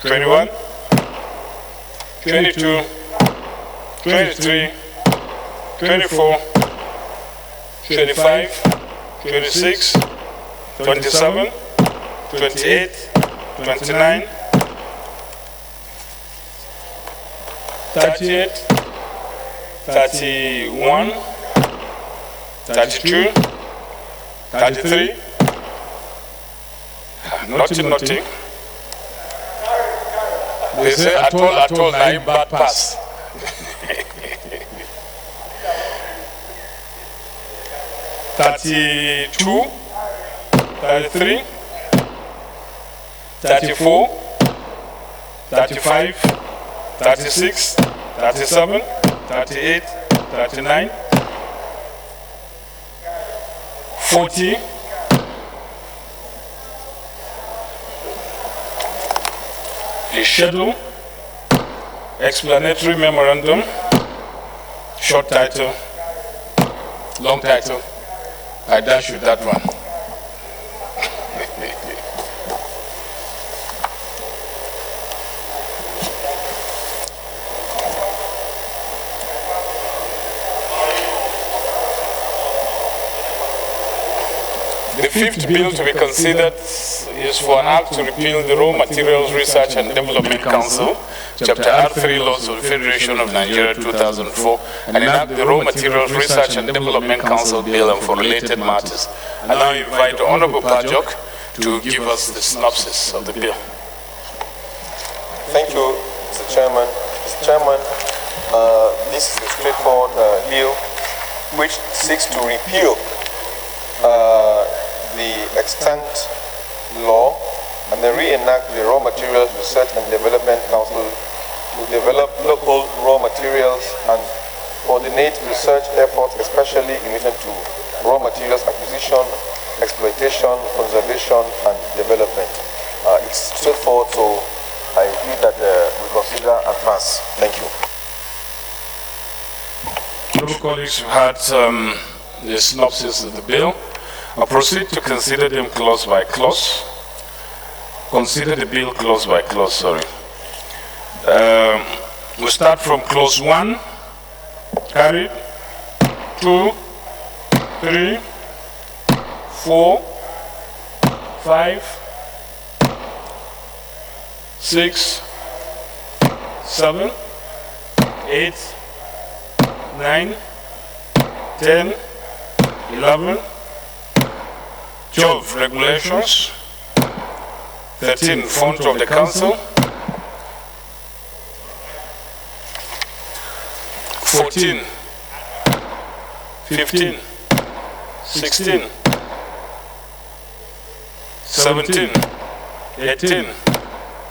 21, 22, 23, 24, 25, 26, 27, 28, 29, 38, 31, 32, 33, nothing. They say at all, nine bad pass. 32, 33, 34, 35, 36, 37, 38, 39, 40, 'The schedule, explanatory memorandum, short title, long title. I dash with that one. The fifth bill to be considered is for an act to repeal the Raw Materials Research and Development Council, Chapter R3 Laws of the Federation of Nigeria 2004, and enact the Raw Materials Research and Development Council Bill and for related matters. I now invite the Honorable Pajok to give us the synopsis of the bill. Thank you, Mr. Chairman. Mr. Chairman, this is a straightforward bill which seeks to repeal the extant law and then reenact the Raw Materials Research and Development Council to develop local raw materials and coordinate research efforts, especially in relation to raw materials acquisition, exploitation, conservation, and development. It's straightforward, so I feel that we consider and pass. Thank you. Honorable colleagues, you had the synopsis of the bill. I'll proceed to consider them clause by clause. Consider the bill clause by clause, sorry. We start from clause 1, carried, 2, 3, 4, 5, 6, 7, 8, 9, 10, 11, 12 regulations, 13 forms of the council, 14, 15, 16, 17, 18,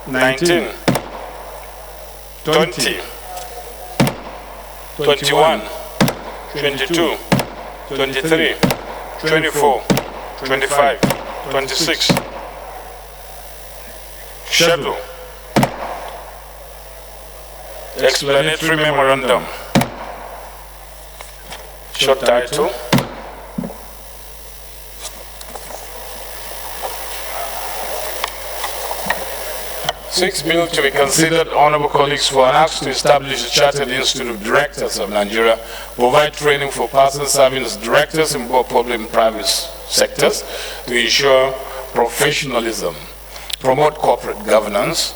19, 20, 21, 22, 23, 24, 25, 26. Schedule. Explanatory memorandum. Short title. Sixth bill to be considered, honorable colleagues, for an act to establish a Chartered Institute of Directors of Nigeria, provide training for persons serving as directors in both public and private sectors to ensure professionalism, promote corporate governance,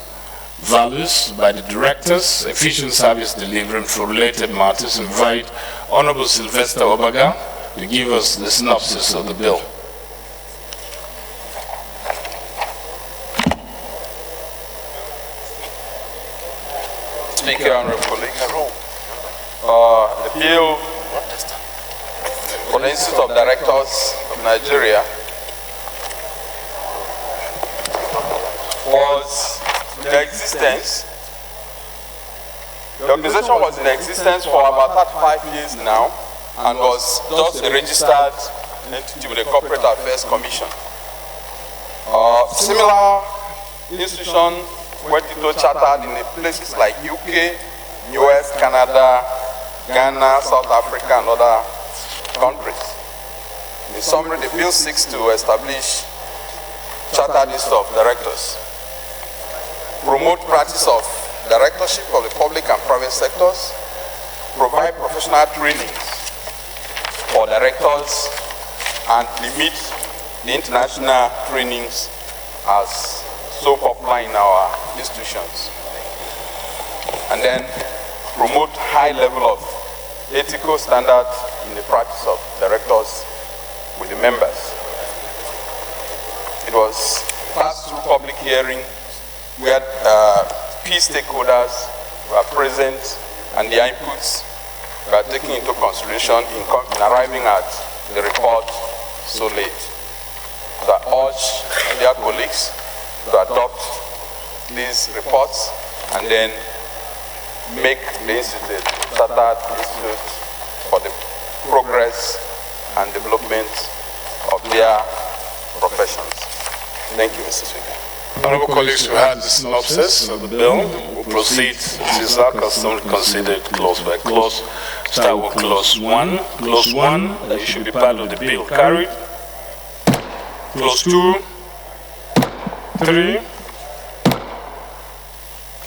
values by the directors, efficient service delivery, and for related matters, invite Honorable Sylvester Obaga to give us the synopsis of the bill. Speaker, honorable colleagues, the bill for the Institute of Directors of Nigeria was in existence. The organization was in existence for about 35 years now and was just a registered entity with a Corporate Affairs Commission. Similar institution went into chartered in places like UK, US, Canada, Ghana, South Africa, and other countries. In summary, the bill seeks to establish Chartered Institute of Directors, promote practice of directorship of the public and private sectors, provide professional training for directors, and limit the international trainings as so popular in our institutions. And then promote high level of ethical standards in the practice of directors with the members. It was passed through public hearing where key stakeholders were present and their inputs were taken into consideration in arriving at the report so late. So I urge their colleagues to adopt these reports and then make the institute Chartered Institute for the progress and development of their professions. Thank you, Mr. Speaker. Honorable colleagues, we had the synopsis of the bill. We'll proceed as our custom considered clause by clause. Start with clause 1. Clause 1, that should be part of the bill carried. Clause 2, 3,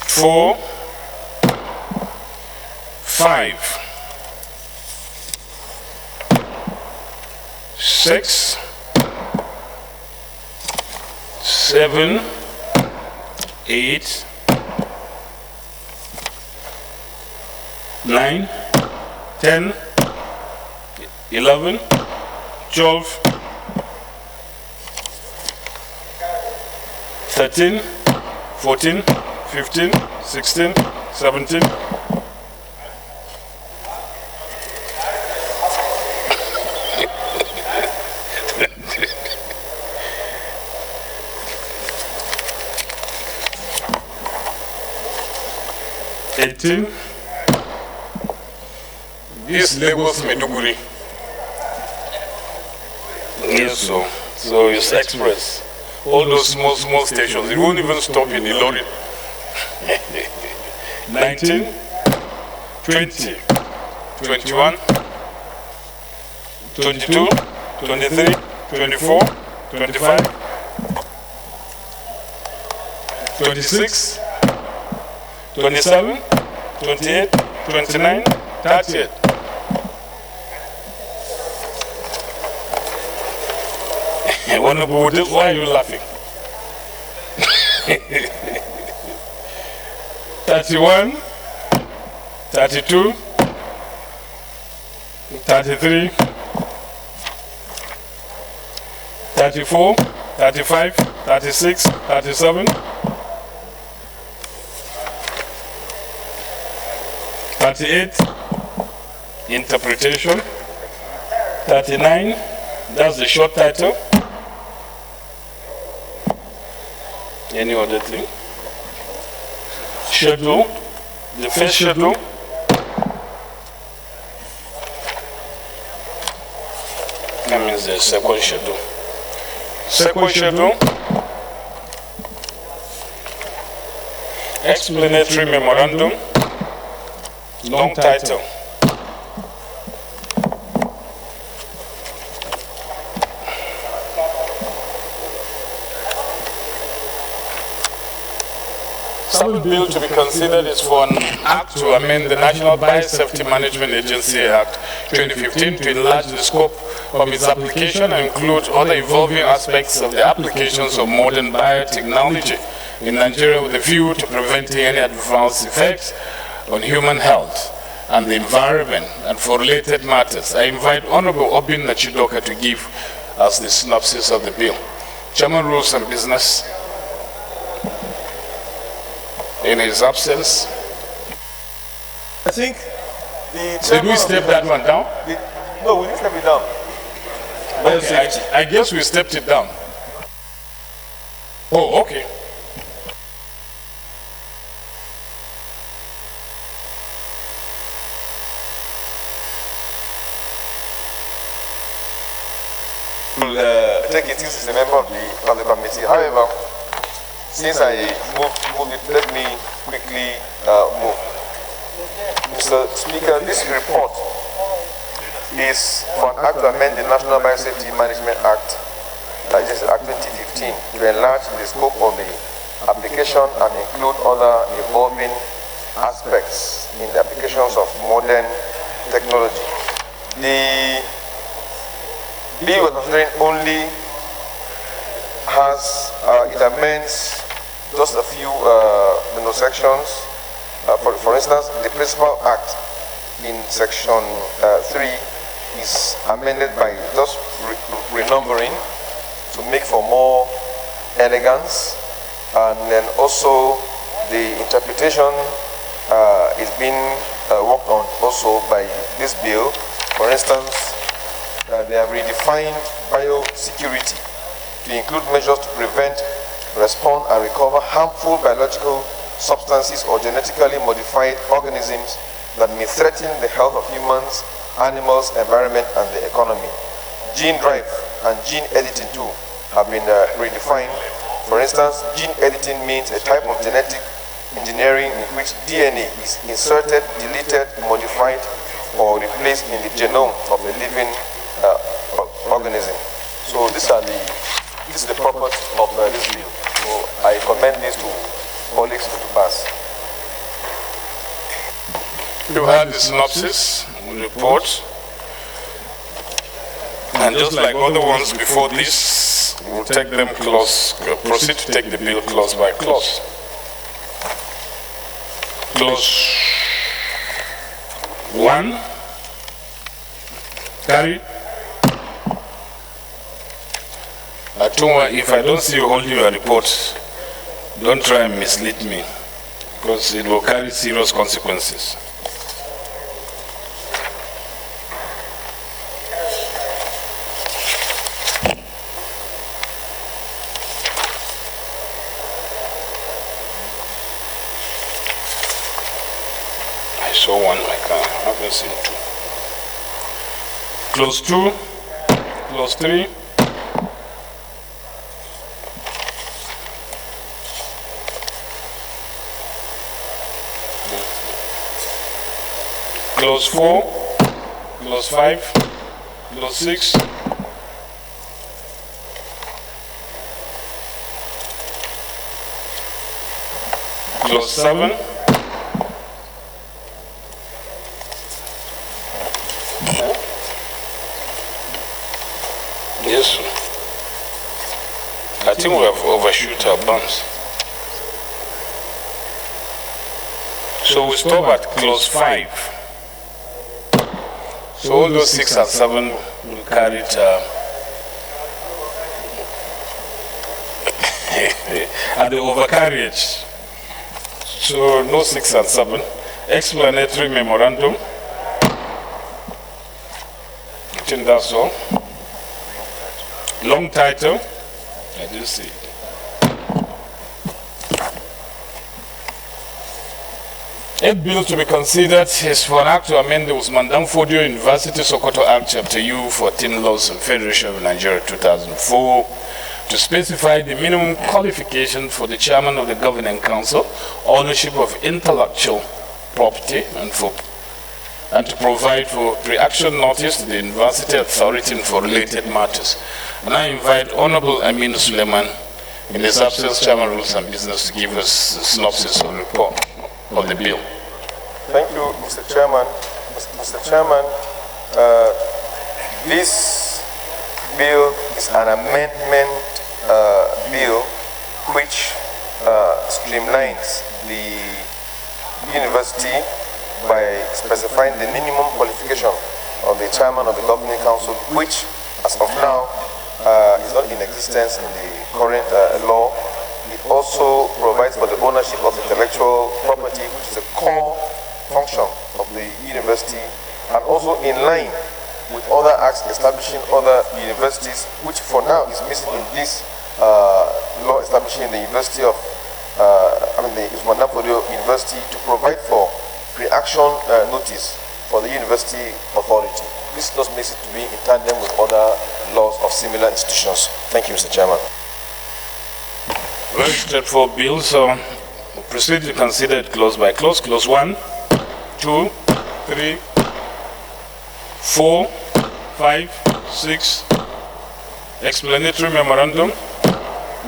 4, 5, 6, 7, 8, 9, 10, 11, 12, 13, 14, 15, 16, 17, 18. This Lagos Maiduguri. Yes, so it's express. All those small stations, it won't even stop in the lorry. 19, 20, 21, 22, 23, 24, 25, 26, 27, 28, 29, 30. Why are you laughing? 31, 32, 33, 34, 35, 36, 37, 38, interpretation. 39, that's the short title. Any other thing? Schedule, the first schedule. That means the second schedule. Second schedule, explanatory memorandum, long title. seventh bill to be considered is for an act to amend the National Biosafety Management Agency Act 2015 to enlarge the scope of its application and include other evolving aspects of the applications of modern biotechnology in Nigeria with a view to preventing any adverse effects on human health and the environment. And for related matters, I invite Honorable Obin Nachidoka to give us the synopsis of the bill. Chairman, Rules and Business, in his absence. I think the Did we step that one down? No, we didn't step it down. Okay, I guess we stepped it down. Oh, okay. Take it since he's a member of the committee. However, since I moved it, let me quickly move. Mr. Speaker, this report is for an act to amend the National Biosafety Management Act, Act 2015, to enlarge the scope of the application and include other evolving aspects in the applications of modern technology. The bill we're considering only has, it amends just a few sections. For instance, the Principal Act in section 3 is amended by just renumbering to make for more elegance, and then also the interpretation is being worked on also by this bill. For instance, they have redefined biosecurity to include measures to prevent, respond, and recover harmful biological substances or genetically modified organisms that may threaten the health of humans, animals, environment, and the economy. Gene drive and gene editing too have been redefined. For instance, gene editing means a type of genetic engineering in which DNA is inserted, deleted, modified, or replaced in the genome of a living organism. So this is the purpose of this bill. So I commend this to colleagues to pass. You had the synopsis report, and just like other ones before this, we'll take them close, proceed to take the bill clause by clause. Clause 1, carried. If I don't see you holding your report, don't try and mislead me, because it will carry serious consequences. I saw one, I haven't seen two. Clause 2, clause 3. Clause 4, clause 5, clause 6, clause 7, yes, I think we have overshoot our bounds. So we stop at clause 5. So all those 6 and 7 will carry it at the overcarriage. So no 6 and 7. Explanatory memorandum. I think that's all. Long title. I didn't see it. Eighth bill to be considered is for an act to amend the Usman Danfodio University Sokoto Act Chapter U 14 Laws of Federation of Nigeria 2004 to specify the minimum qualification for the chairman of the governing council, ownership of intellectual property, and to provide for pre-action notice to the university authority and for related matters. And I invite Honorable Amin Suleiman In his absence, Chairman Rules and Business to give us a synopsis or report of the bill. Thank you, Mr. Chairman. Mr. Chairman, this bill is an amendment bill which streamlines the university by specifying the minimum qualification of the chairman of the governing council, which, as of now, is not in existence in the current law. It also provides for the ownership of intellectual property, which is a core function of the university, and also in line with other acts establishing other universities, which for now is missing in this law establishing the University of, the Usman Napoleon University, to provide for pre-action notice for the university authority. This just makes it to be in tandem with other laws of similar institutions. Thank you, Mr. Chairman. Very straightforward bill, so we'll proceed to consider it clause by clause. Clause 1, 2, 3, 4, 5, 6. Explanatory memorandum,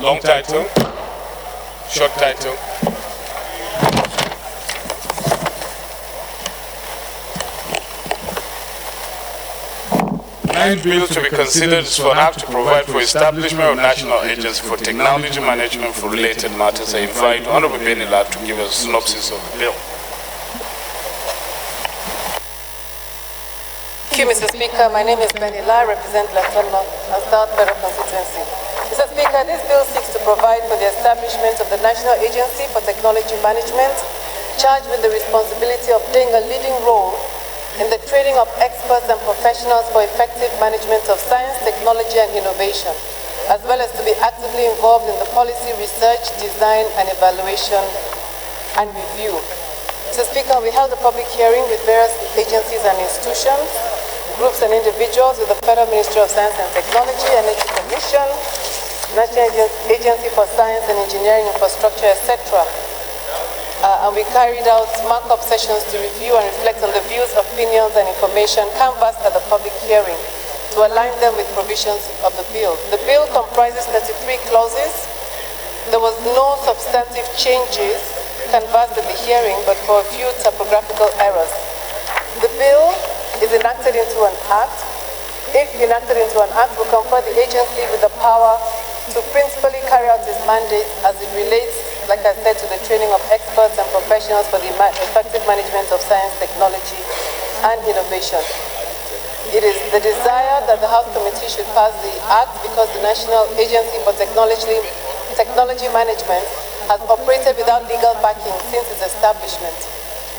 long title, short title. Ninth bill to be considered is for Act to provide for establishment of National Agency for Technology Management for related matters. I invite Honorable Benila to give us a synopsis of the bill. Thank you, Mr. Speaker. My name is Benila. I represent Latin and South Federal Constituency. Mr. Speaker, this bill seeks to provide for the establishment of the National Agency for Technology Management, charged with the responsibility of playing a leading role in the training of experts and professionals for effective management of science, technology, and innovation, as well as to be actively involved in the policy research, design, and evaluation and review. Mr. Speaker, we held a public hearing with various agencies and institutions, groups and individuals with the Federal Ministry of Science and Technology, Energy Commission, National Agency for Science and Engineering Infrastructure, etc. And we carried out markup sessions to review and reflect on the views, opinions, and information canvassed at the public hearing to align them with provisions of the bill. The bill comprises 33 clauses. There was no substantive changes canvassed at the hearing, but for a few typographical errors. The bill is enacted into an act. If enacted into an act, will confer the agency with the power to principally carry out its mandate as it relates, like I said, to the training of experts and professionals for the effective management of science, technology, and innovation. It is the desire that the House Committee should pass the Act because the National Agency for Technology Management has operated without legal backing since its establishment.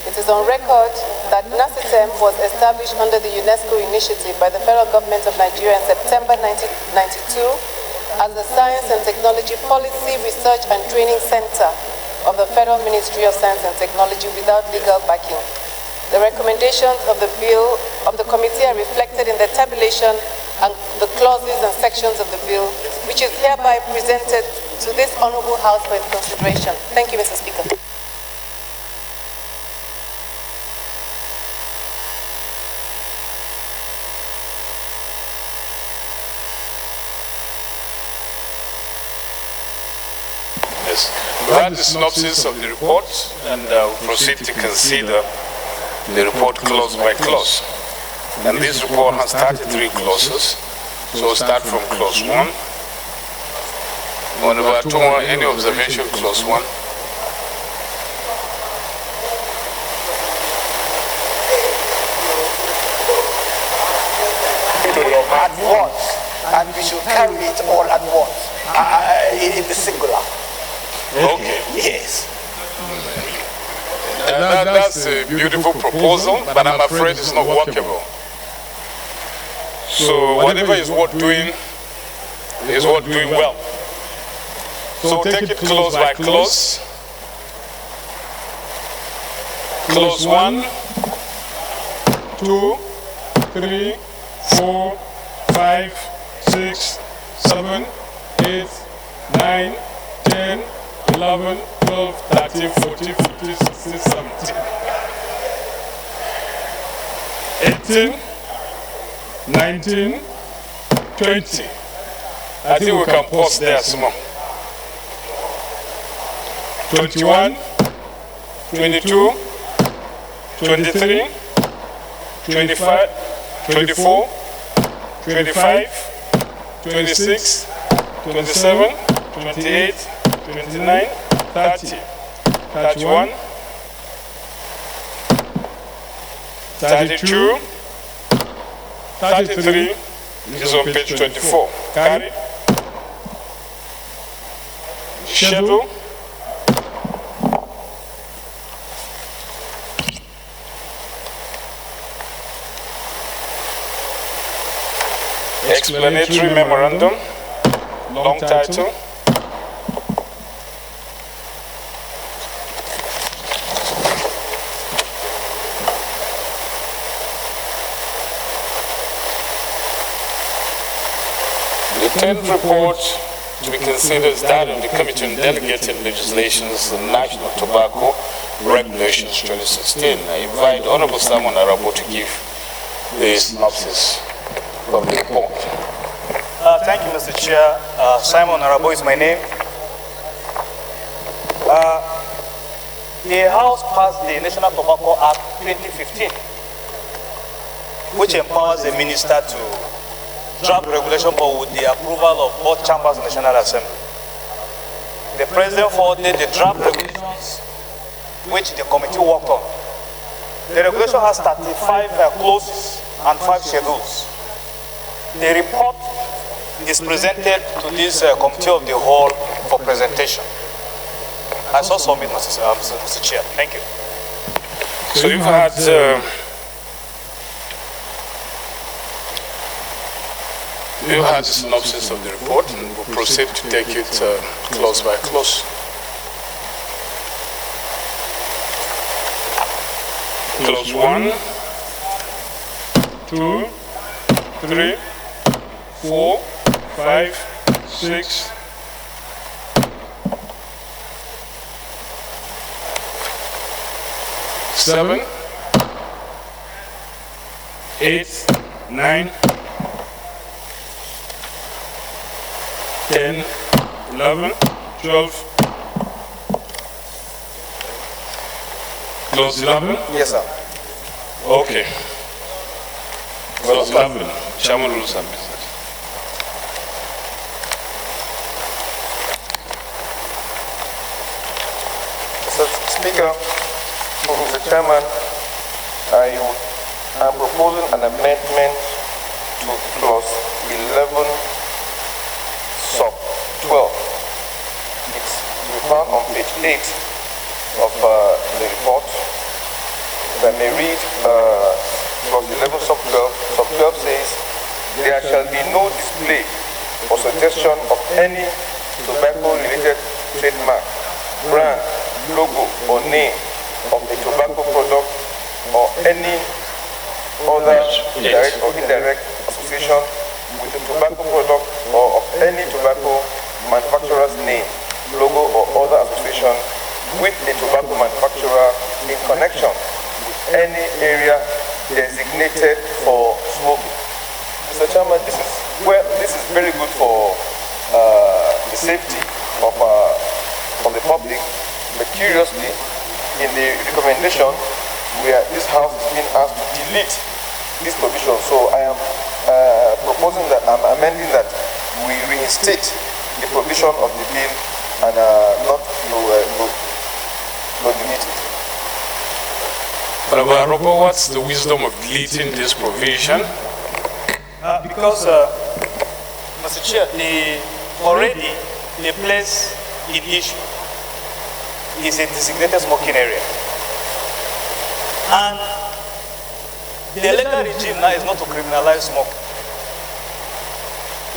It is on record that NACITEM was established under the UNESCO initiative by the Federal Government of Nigeria in September 1992 as the Science and Technology Policy, Research and Training Center of the Federal Ministry of Science and Technology without legal backing. The recommendations of the bill of the committee are reflected in the tabulation and the clauses and sections of the bill, which is hereby presented to this Honorable House for its consideration. Thank you, Mr. Speaker. Yes. We have the synopsis of the report, and we'll proceed to consider the report clause by clause. And this report has 33 clauses, so we'll start from clause 1. On about 2, any observation, clause 1. At once, and we should carry it all at once, in the singular. Okay. Yes. That's a beautiful proposal, but I'm afraid it's not workable. So whatever is worth doing is worth doing well. So take it clause by clause. Clause 1, 2, 3, 4, 5, 6, 7, 8, 9, 10, 11, 12, 13, 14, 15, 16, 17, 18, 19, 20. I think we can pause there some more. 21, 22, 23, 25, 24, 25, 26, 27, 28, 29, 30, 31, 32, 33 is on page 24. Carry. Schedule. Explanatory memorandum, long title. The 10th report to be considered is that of the Committee on Delegated Legislations and National Tobacco Regulations 2016. I invite Honorable Simon Arabo to give the synopsis of the report. Thank you, Mr. Chair. Simon Arabo is my name. The House passed the National Tobacco Act 2015, which empowers the minister to draft regulation but with the approval of both chambers of the National Assembly. The President forwarded the draft regulations which the committee worked on. The regulation has 35 clauses and 5 schedules. The report is presented to this committee of the whole for presentation. I so submit, Mr. Chair. Thank you. So you've had the synopsis of the report, and we'll proceed to take it clause by clause. Clause 1, 2, 3, 4, 5, 6, 7, 8, 9, 10, 11, 12. Clause 11? Yes, sir. Okay. Clause 11. Chairman rules and business. Mr. Speaker, Mr. Chairman, I am proposing an amendment to clause 11 sub 12. It's found on page 8 of the report. If I may read clause 11 sub 12. Sub 12 says, there shall be no display or suggestion of any tobacco-related trademark, brand, logo, or name of a tobacco product or any other direct or indirect association with a tobacco product or of any tobacco manufacturer's name, logo, or other association with a tobacco manufacturer in connection with any area designated for smoking. Mr. Chairman, this is very good for the safety of the public. But curiously, in the recommendation, where this House is being asked to delete this provision, so I am proposing that I'm amending that we reinstate the provision of the bill and not to delete it. But Robo, what's the wisdom of deleting this provision? Because, Mr. Chair, already the place in issue is a designated smoking area. And the legal regime now is not to criminalize smoking.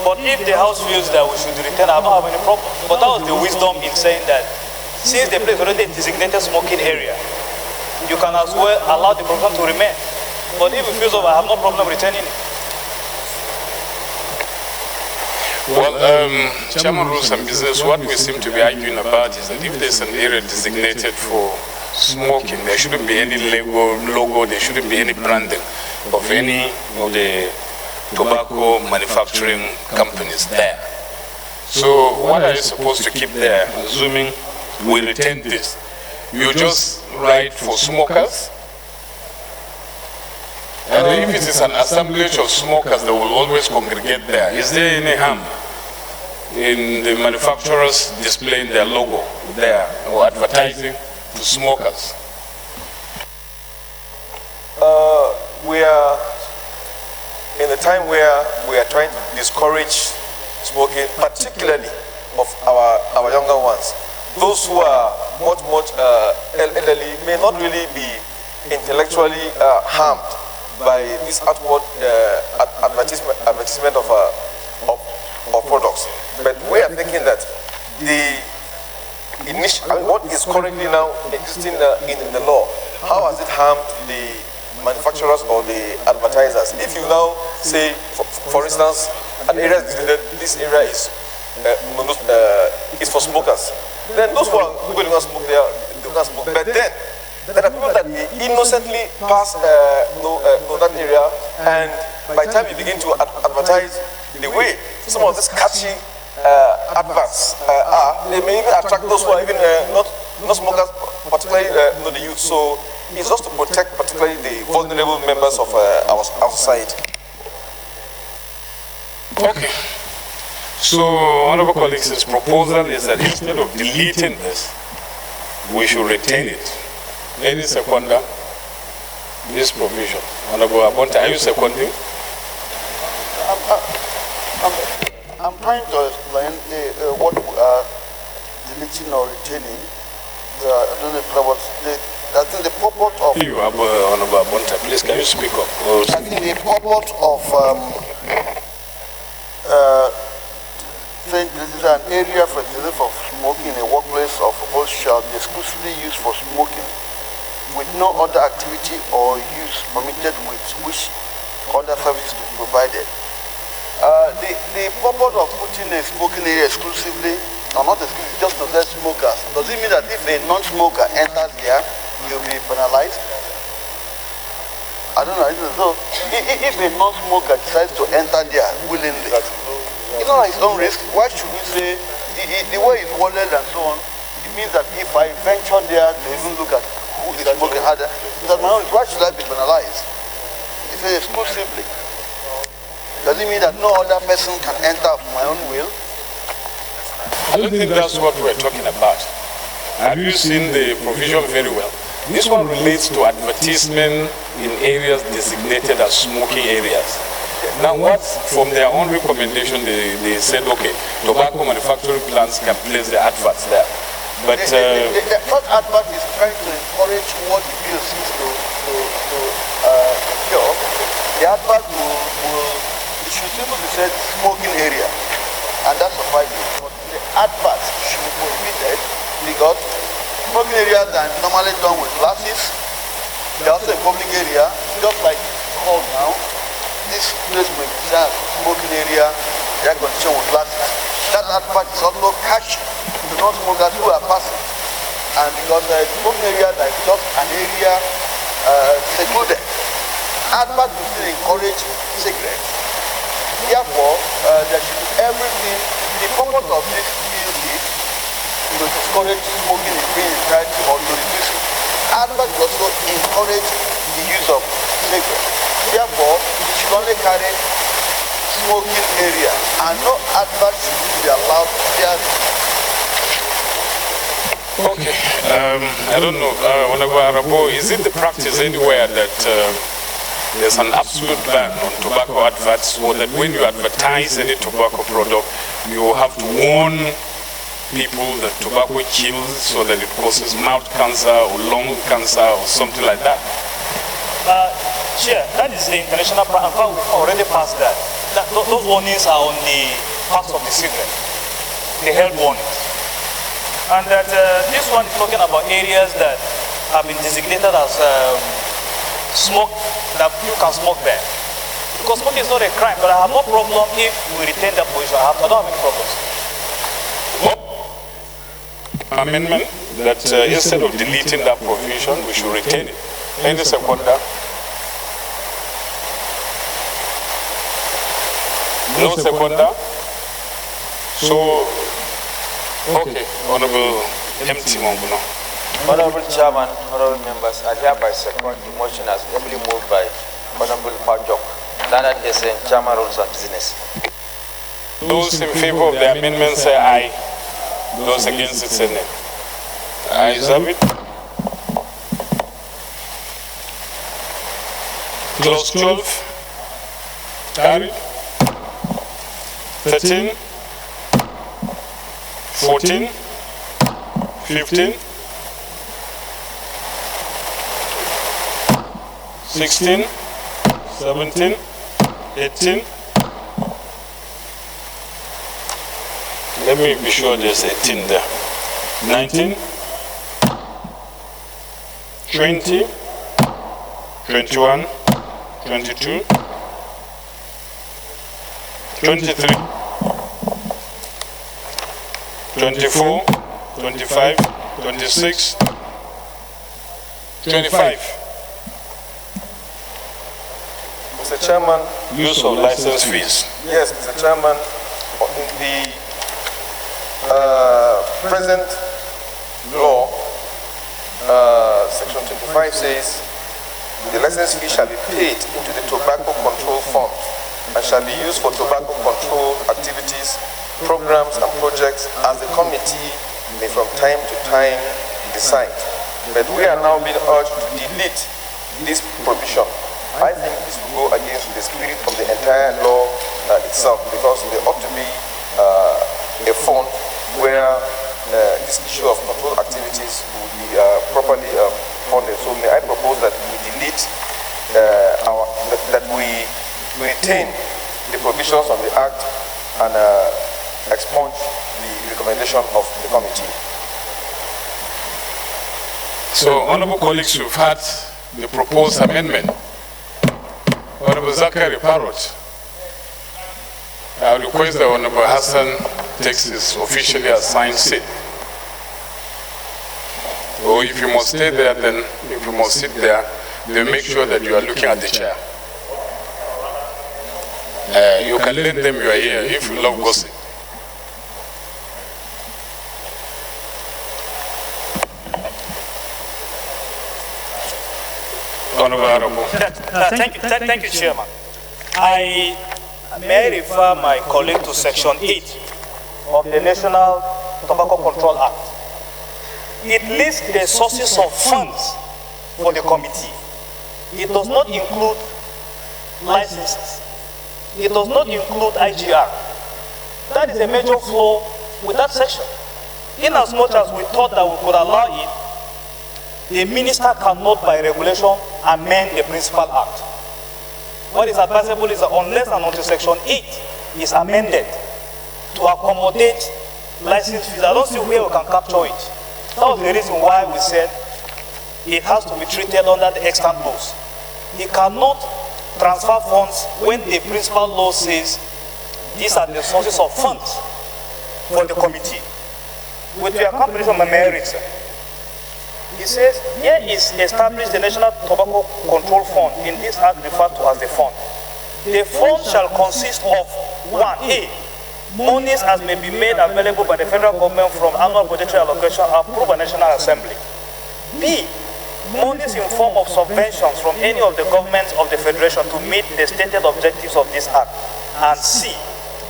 But if the House feels that we should retain, I don't have any problem. But that was the wisdom in saying that since the place is already a designated smoking area, you can as well allow the provision to remain. But if it feels over, I have no problem retaining it. Well, Chairman Rules and Business, what we seem to be arguing about is that if there's an area designated for smoking, there shouldn't be any logo, there shouldn't be any branding of any of the tobacco manufacturing companies there. So what are you supposed to keep there? Assuming we retain this. You just write for smokers. And if it is an assemblage of smokers, they will always congregate there. Is there any harm in the manufacturers displaying their logo there or advertising to smokers? We are in a time where we are trying to discourage smoking, particularly of our younger ones. Those who are much elderly may not really be intellectually harmed by this outward advertisement of products. But we are thinking that what is currently now existing in the law, how has it harmed the manufacturers or the advertisers? If you now say, for instance, an area this area is for smokers, then those who are going to smoke there, they can smoke. But then there are people that innocently pass that area, and by the time you begin to advertise the way some of these catchy adverts are, they may even attract those who are even not smokers, particularly the youth. So it's just to protect particularly the vulnerable members of our society. Okay. So, honorable colleagues, his proposal is that instead of deleting this, we should retain it. Any seconder, this provision. Honorable Abonta, are you seconding? I'm trying to explain what we are deleting or retaining. I don't know if that was I think the purpose of... You, Honorable Abonta, please can you speak up? I think the purpose of saying this is an area for smoking in a workplace of all shall be exclusively used for smoking with no other activity or use permitted with which other services to be provided. The purpose of putting a smoking area exclusively, or not exclusively, just to let smokers, does it mean that if a non-smoker enters there, he'll be penalized? I don't know. So, if a non-smoker decides to enter there willingly, it's not at his own risk. Why should we say, the way it's worded and so on, it means that if I venture there to even look at who is smoking harder, that my own, why should I be penalized? It says exclusively. Does it mean that no other person can enter of my own will? I don't think that's what we're talking about. Have you seen the provision very well? This one relates to advertisement in areas designated as smoking areas. Now what, from their own recommendation, they said, okay, tobacco manufacturing plants can place their adverts there. But the first advert is trying to encourage what the bill seeks to cure. The advert it should simply be said smoking area, and that's sufficing. But the advert should be prohibited because smoking areas are normally done with glasses. They're also a public area, just like hall now. This place may be designed as smoking area, air conditioned with glasses. That advert is also catching to non-smokers who are passing. And because the smoking area that is just an area secluded, advert will still encourage cigarettes. Therefore, there should be everything. The purpose of this bill is to discourage smoking in being encouraged or to reduce it. Advert will also encourage the use of cigarettes. Therefore, it should only carry smoking area, and no advert should be allowed there. okay, I don't know, Honorable Arabo, is it the practice anywhere that there's an absolute ban on tobacco adverts, or that when you advertise any tobacco product, you have to warn people that tobacco kills, so that it causes mouth cancer or lung cancer or something like that? Chair, that is the international plan. In fact, we've already passed that. Those warnings are on the parts of the cigarette, the health warnings. And that this one is talking about areas that have been designated as smoke, that you can smoke there. Because smoking is not a crime, but I have no problem if we retain that position. I don't have any problems. Amendment that instead of deleting that provision, we should retain it. Any seconder? No seconder? So, okay, Honorable empty Monguno. Honorable Chairman, honorable members, I hereby second the motion as ably moved by Honorable Pajok, Leonard Esen, Chairman Rules and Business. Those in favor of the amendment say aye. Those against it say nay. Ayes have it. Clause 12. Carried. 13. 14. 15. 16. 17. 18. Let me be sure there's 18 there. 19, 20, 21, 22, 23, 24, 25, 26, 25. Mr. Chairman. Use of license fees. Yes, Mr. Chairman. In the present law, section 25 says the license fee shall be paid into the Tobacco Control Fund and shall be used for tobacco control activities, programs and projects as the committee may from time to time decide. But we are now being urged to delete this provision. I think this will go against the spirit of the entire law itself, because there ought to be a fund where this issue of control activities will be properly funded. So may I propose that we delete that we retain the provisions of the Act and expunge the recommendation of the committee. So, honorable colleagues, you've had the proposed amendment. Honorable Zachary Parrott, I request that Honorable Hassan takes his officially assigned seat. Or if you must stay there, then if you must sit there, then make sure that you are looking at the chair. You can let them you are here if you love gossip. Thank you, Chairman. I may refer my colleague to Section 8 of the National Tobacco Control Act. It lists the sources of funds for the committee. It does not include licenses. It does not include IGR. That is a major flaw with that section. In as much as we thought that we could allow it, the minister cannot, by regulation, amend the principal act. What is advisable is that unless and until Section 8 is amended to accommodate license fees, I don't see where we can capture it. That was the reason why we said it has to be treated under the extant laws. It cannot transfer funds when the principal law says these are the sources of funds for the committee. With your comprehension, my merits, it says, here is established the National Tobacco Control Fund, in this act referred to as the fund. The fund shall consist of 1A, monies as may be made available by the federal government from annual budgetary allocation approved by National Assembly. B, monies in form of subventions from any of the governments of the Federation to meet the stated objectives of this act. And C,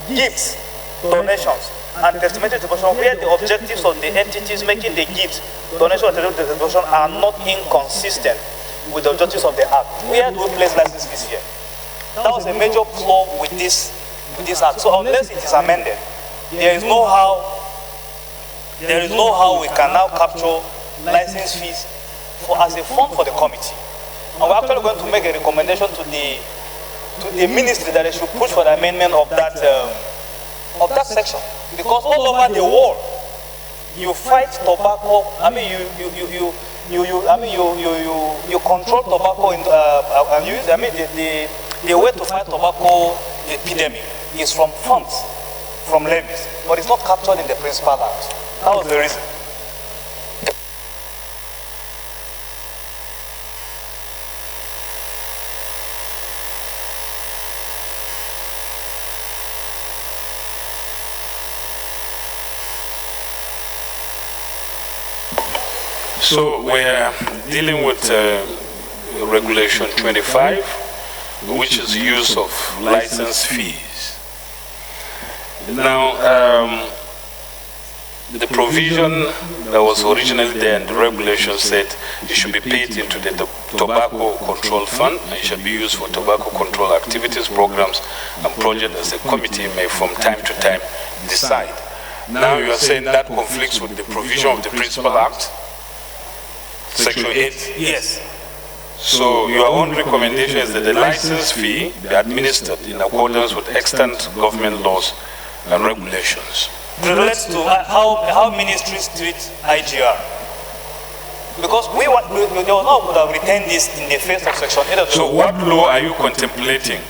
gifts, donations, and testamentary distribution where the objectives of the entities making the gifts, donation, and distribution are not inconsistent with the objectives of the act. Where do we place license fees here? That was a major flaw with this act. So unless it is amended, there is no how we can now capture license fees as a fund for the committee. And we're actually going to make a recommendation to the ministry that they should push for the amendment of that section, because all over the world you fight tobacco. I mean, you control tobacco in the way to fight tobacco epidemic is from funds, from levies, but it's not captured in the principal act. That was the reason. So we're dealing with Regulation 25, which is use of license fees. Now, the provision that was originally there in the regulation said it should be paid into the Tobacco Control Fund and it should be used for tobacco control activities, programs, and projects as the committee may from time to time decide. Now you are saying that conflicts with the provision of the Principal Act, Section 8? Yes. So your own recommendation is that the license fee be administered in accordance with extant government laws and regulations. It relates to how ministries treat IGR. Because we would have retained this in the face of Section 8 of the So what law are you contemplating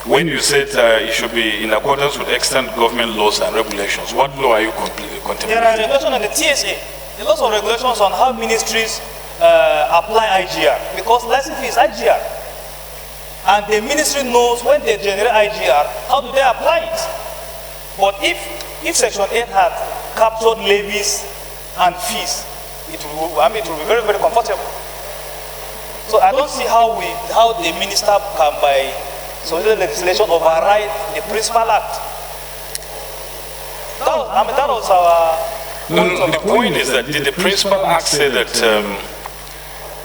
when you said it should be in accordance with extant government laws and regulations? What law are you contemplating? There are regulations on the TSA. There are lots of regulations on how ministries apply IGR, because license fee is IGR. And the ministry knows when they generate IGR, how do they apply it? But if Section 8 had captured levies and fees, it will be very, very comfortable. So I don't see how the minister can, by soliciting legislation, override the Principal Act. That was our... No, the point is that did the Principal Act say that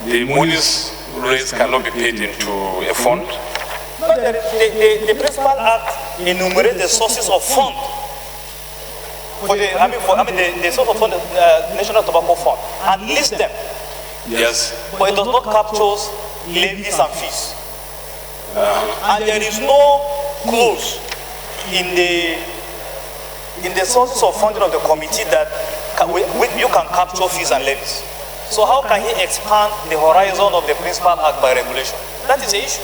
the monies raised cannot be paid into a fund? No, the Principal Act enumerates the sources of fund. The source of fund, the National Tobacco Fund, and list them. Yes. But it does not capture levies and fees. And there is no clause in the sources of funding of the committee that you can capture fees and levies. So how can he expand the horizon of the Principal Act by regulation? That is the issue.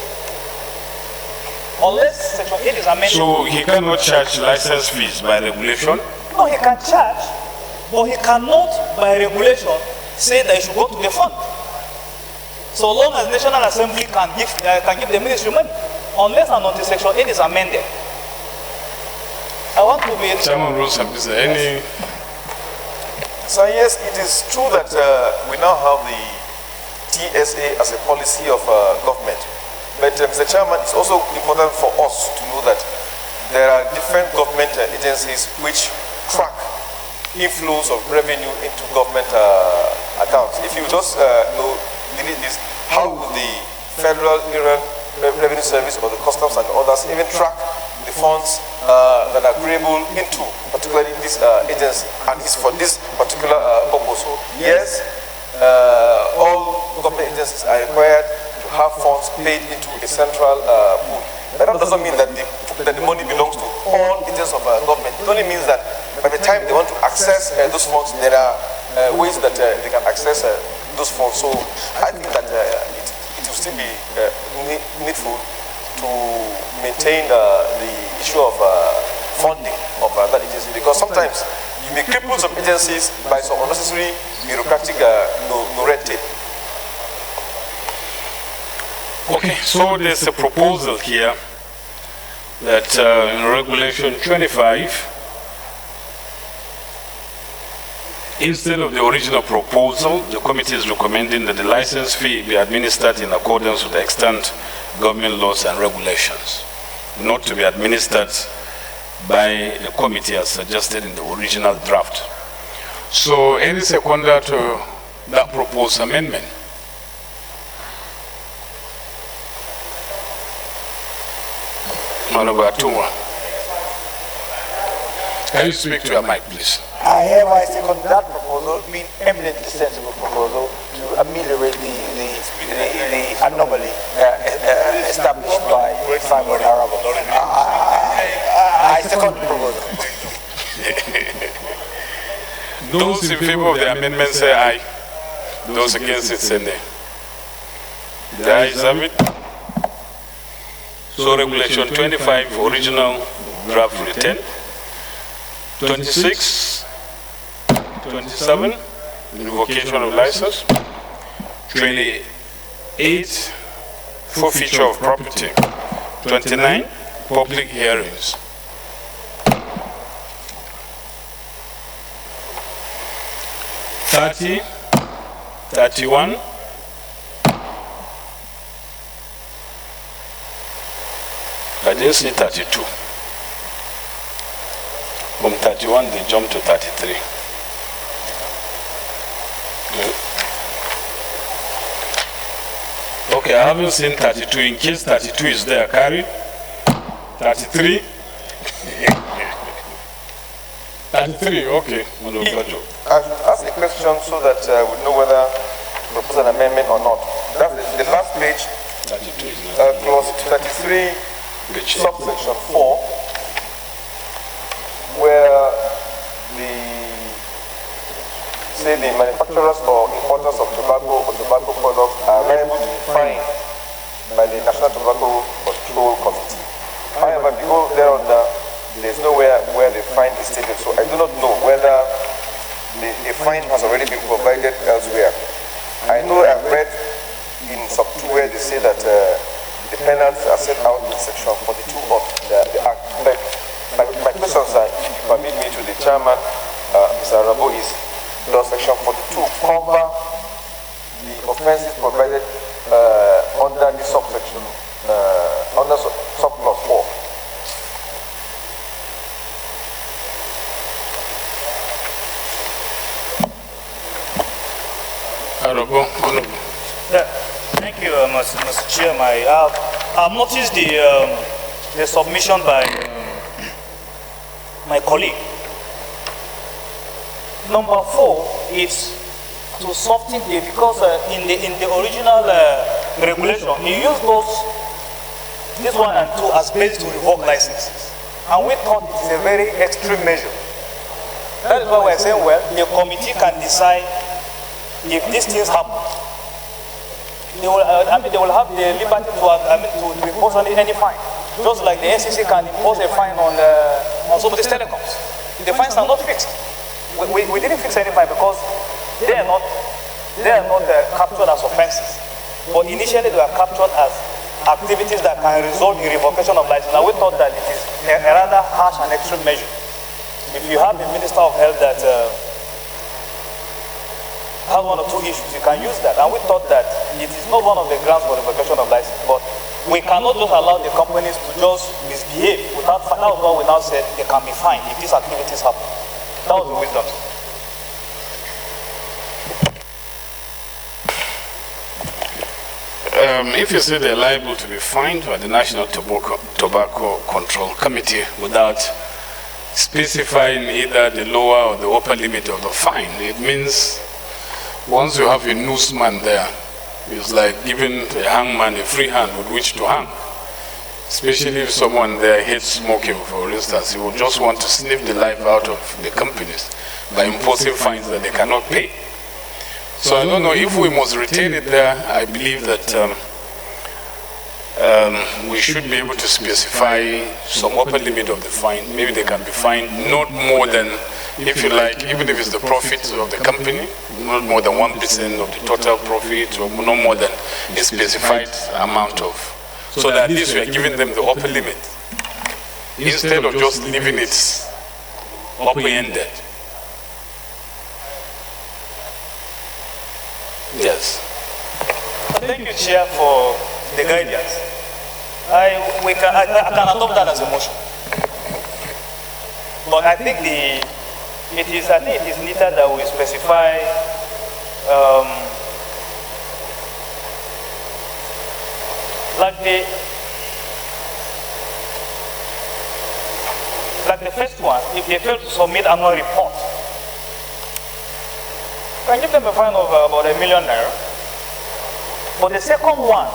Unless Section 8 is amended. So he cannot charge license fees by regulation? No, he can charge, but he cannot, by regulation, say that he should go to the fund. So long as the National Assembly can give the ministry money, unless and until Section 8 is amended. I want to be... Chairman Rules and Business, any... So yes, it is true that we now have the TSA as a policy of government. But Mr. Chairman, it's also important for us to know that there are different government agencies which track inflows of revenue into government accounts. If you just delete this, how will the Federal Revenue Service or the Customs and others even track the funds that are payable into, particularly this agency, and it's for this particular purpose? So yes, all government agencies are required to have funds paid into a central pool. But that doesn't mean that the money belongs to all agencies of government. It only means that by the time they want to access those funds, there are ways that they can access those funds. So I think that it will still be needful to maintain the issue of funding of that agency, because sometimes you may cripple some agencies by some unnecessary bureaucratic red tape. Okay, so there's a proposal here that in Regulation 25, instead of the original proposal, the committee is recommending that the license fee be administered in accordance with the extant government laws and regulations, not to be administered by the committee as suggested in the original draft. So any seconder to that proposed amendment? Honorable Atuma. Can you speak to your mic, please? I hereby second that proposal, being eminently sensible proposal to ameliorate the anomaly established by Simon Arabo. I second the proposal. Those in favor of the amendment say aye. Those against it say nay. The ayes have it. So Regulation 25, original draft written. 26, 27, revocation of license. 28, forfeiture of property. 29, public hearings. 30, 31. I didn't see 32. From 31, they jumped to 33. Okay, I haven't seen 32. In case 32 is there, carry. 33. 33, okay. I should ask a question so that we know whether to propose an amendment or not. That's the last page, clause 33, subsection 4, where the manufacturers or importers of tobacco or tobacco products are liable to be fined by the National Tobacco Control Committee. However, behold, thereunder, there's nowhere where the fine is stated, so I do not know whether the fine has already been provided elsewhere. I know I've read in some where they say that the penalties are set out in section 42 of the Act. But my questions are, if you permit me to the chairman, Mr. Arabo, is does section 42 cover the offences provided under the subsection, under subclause 4? Thank you, Mr. Chairman. I've noticed the submission by my colleague. Number 4 is to soften the, because in the original regulation, you use this 1 and 2 as basis to revoke licenses, and we thought it is a very extreme measure. That is why we are saying, well, the committee can decide if these things happen. They will, they will have the liberty to impose any fine, just like the NCC can impose a fine on some of these telecoms. The fines are not fixed. We didn't fix any fine because they are not captured as offenses. But initially they were captured as activities that can result in revocation of license. Now we thought that it is a rather harsh and extreme measure. If you have the Minister of Health that has 1 or 2 issues, you can use that. And we thought that it is not one of the grounds for revocation of license. But we cannot just allow the companies to just misbehave without. That was what we now said they can be fined if these activities happen. That was the wisdom. If you say they're liable to be fined by the National Tobacco Control Committee without specifying either the lower or the upper limit of the fine, it means once you have a noose man there, it's like giving a hangman a free hand with which to hang. Especially if someone there hates smoking, for instance, he will just want to sniff the life out of the companies by imposing fines that they cannot pay. So I don't know if we must retain it there. I believe that we should be able to specify some upper limit of the fine. Maybe they can be fined not more than, if you like, even if it's the profit of the company, not more than 1% of the total profit, or no more than a specified amount of. So that at least we are giving them the upper limit, instead of just leaving it upper-ended. Yes. Thank you, Chair, for the guidance. I can adopt that as a motion. But I think it is neater that we specify like the first one, if they fail to submit annual report, I give them a fine of about ₦1 million. But the second one,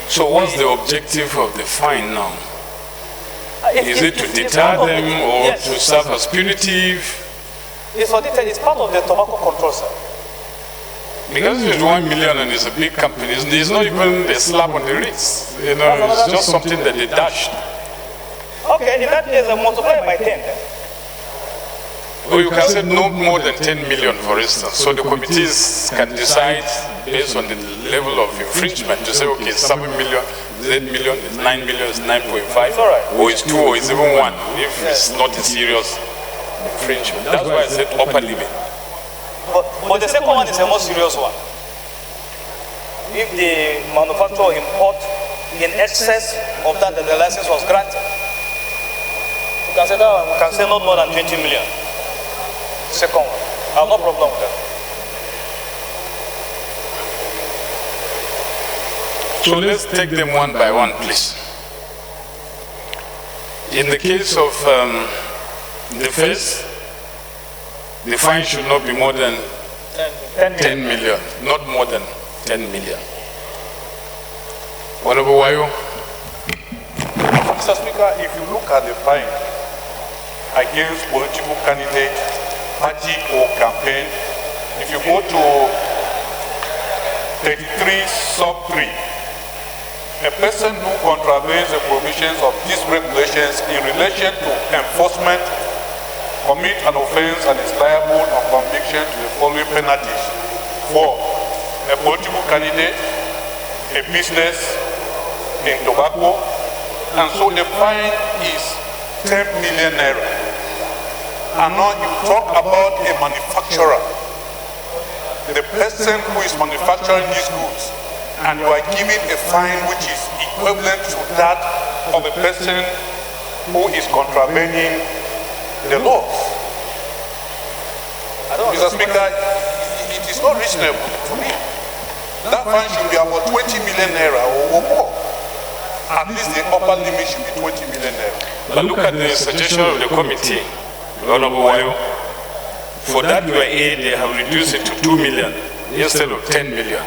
so what's the objective of the fine now? Is it to deter them or to serve as punitive? It's part of the tobacco control, sir. Because it's 1 million and it's a big company, it's not even a slap on the wrist. You know, it's just something that they dashed. Okay, in that case, multiply by 10. Or you can say no more than 10 million, for instance. So the committees can decide based on the level of infringement to say, okay, it's 7 million, it's 8 million, it's 9 million, it's 9.5, or it's 2, or it's even 1, if it's not a serious infringement. That's why I said upper limit. But the second one is a more serious one. If the manufacturer import in excess of that, the license was granted, you can say that one, we can say not more than 20 million. Second one, I have no problem with that. So let's take them one by one, please. In the case of the first, the fine should not be more than 10 million, not more than 10 million. Honorable Wayo. Mr. Speaker, if you look at the fine against political candidate, party or campaign, if you go to 33 sub 3, a person who contravenes the provisions of these regulations in relation to enforcement commit an offense and is liable on conviction to the following penalties. 4, a political candidate, a business in tobacco, and so the fine is 10 million naira. And now you talk about a manufacturer, the person who is manufacturing these goods, and you are giving a fine which is equivalent to that of a person who is contravening the laws. Mr. Speaker, it is not reasonable to me. That fine should be about 20 million naira or more. At least the upper limit should be 20 million naira. But look at the suggestion of the committee, Honorable Wayo. For that UAA, they have reduced it to 2 million instead of 10 million.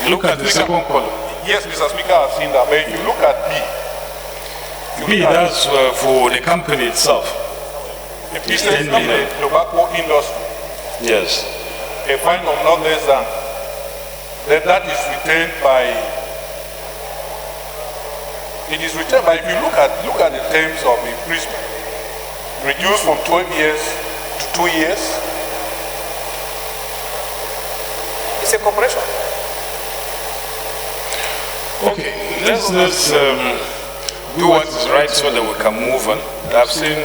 Look at the second column. Yes, Mr. Speaker, I've seen that. But if you look at B, that's for the company itself. The business of the tobacco industry. Yes. A fine of not less than, then that is retained by, it is retained by, if you look at the terms of imprisonment, reduced from 12 years to 2 years. It's a corporation. Okay, let's do what is right so that we can move on. I've seen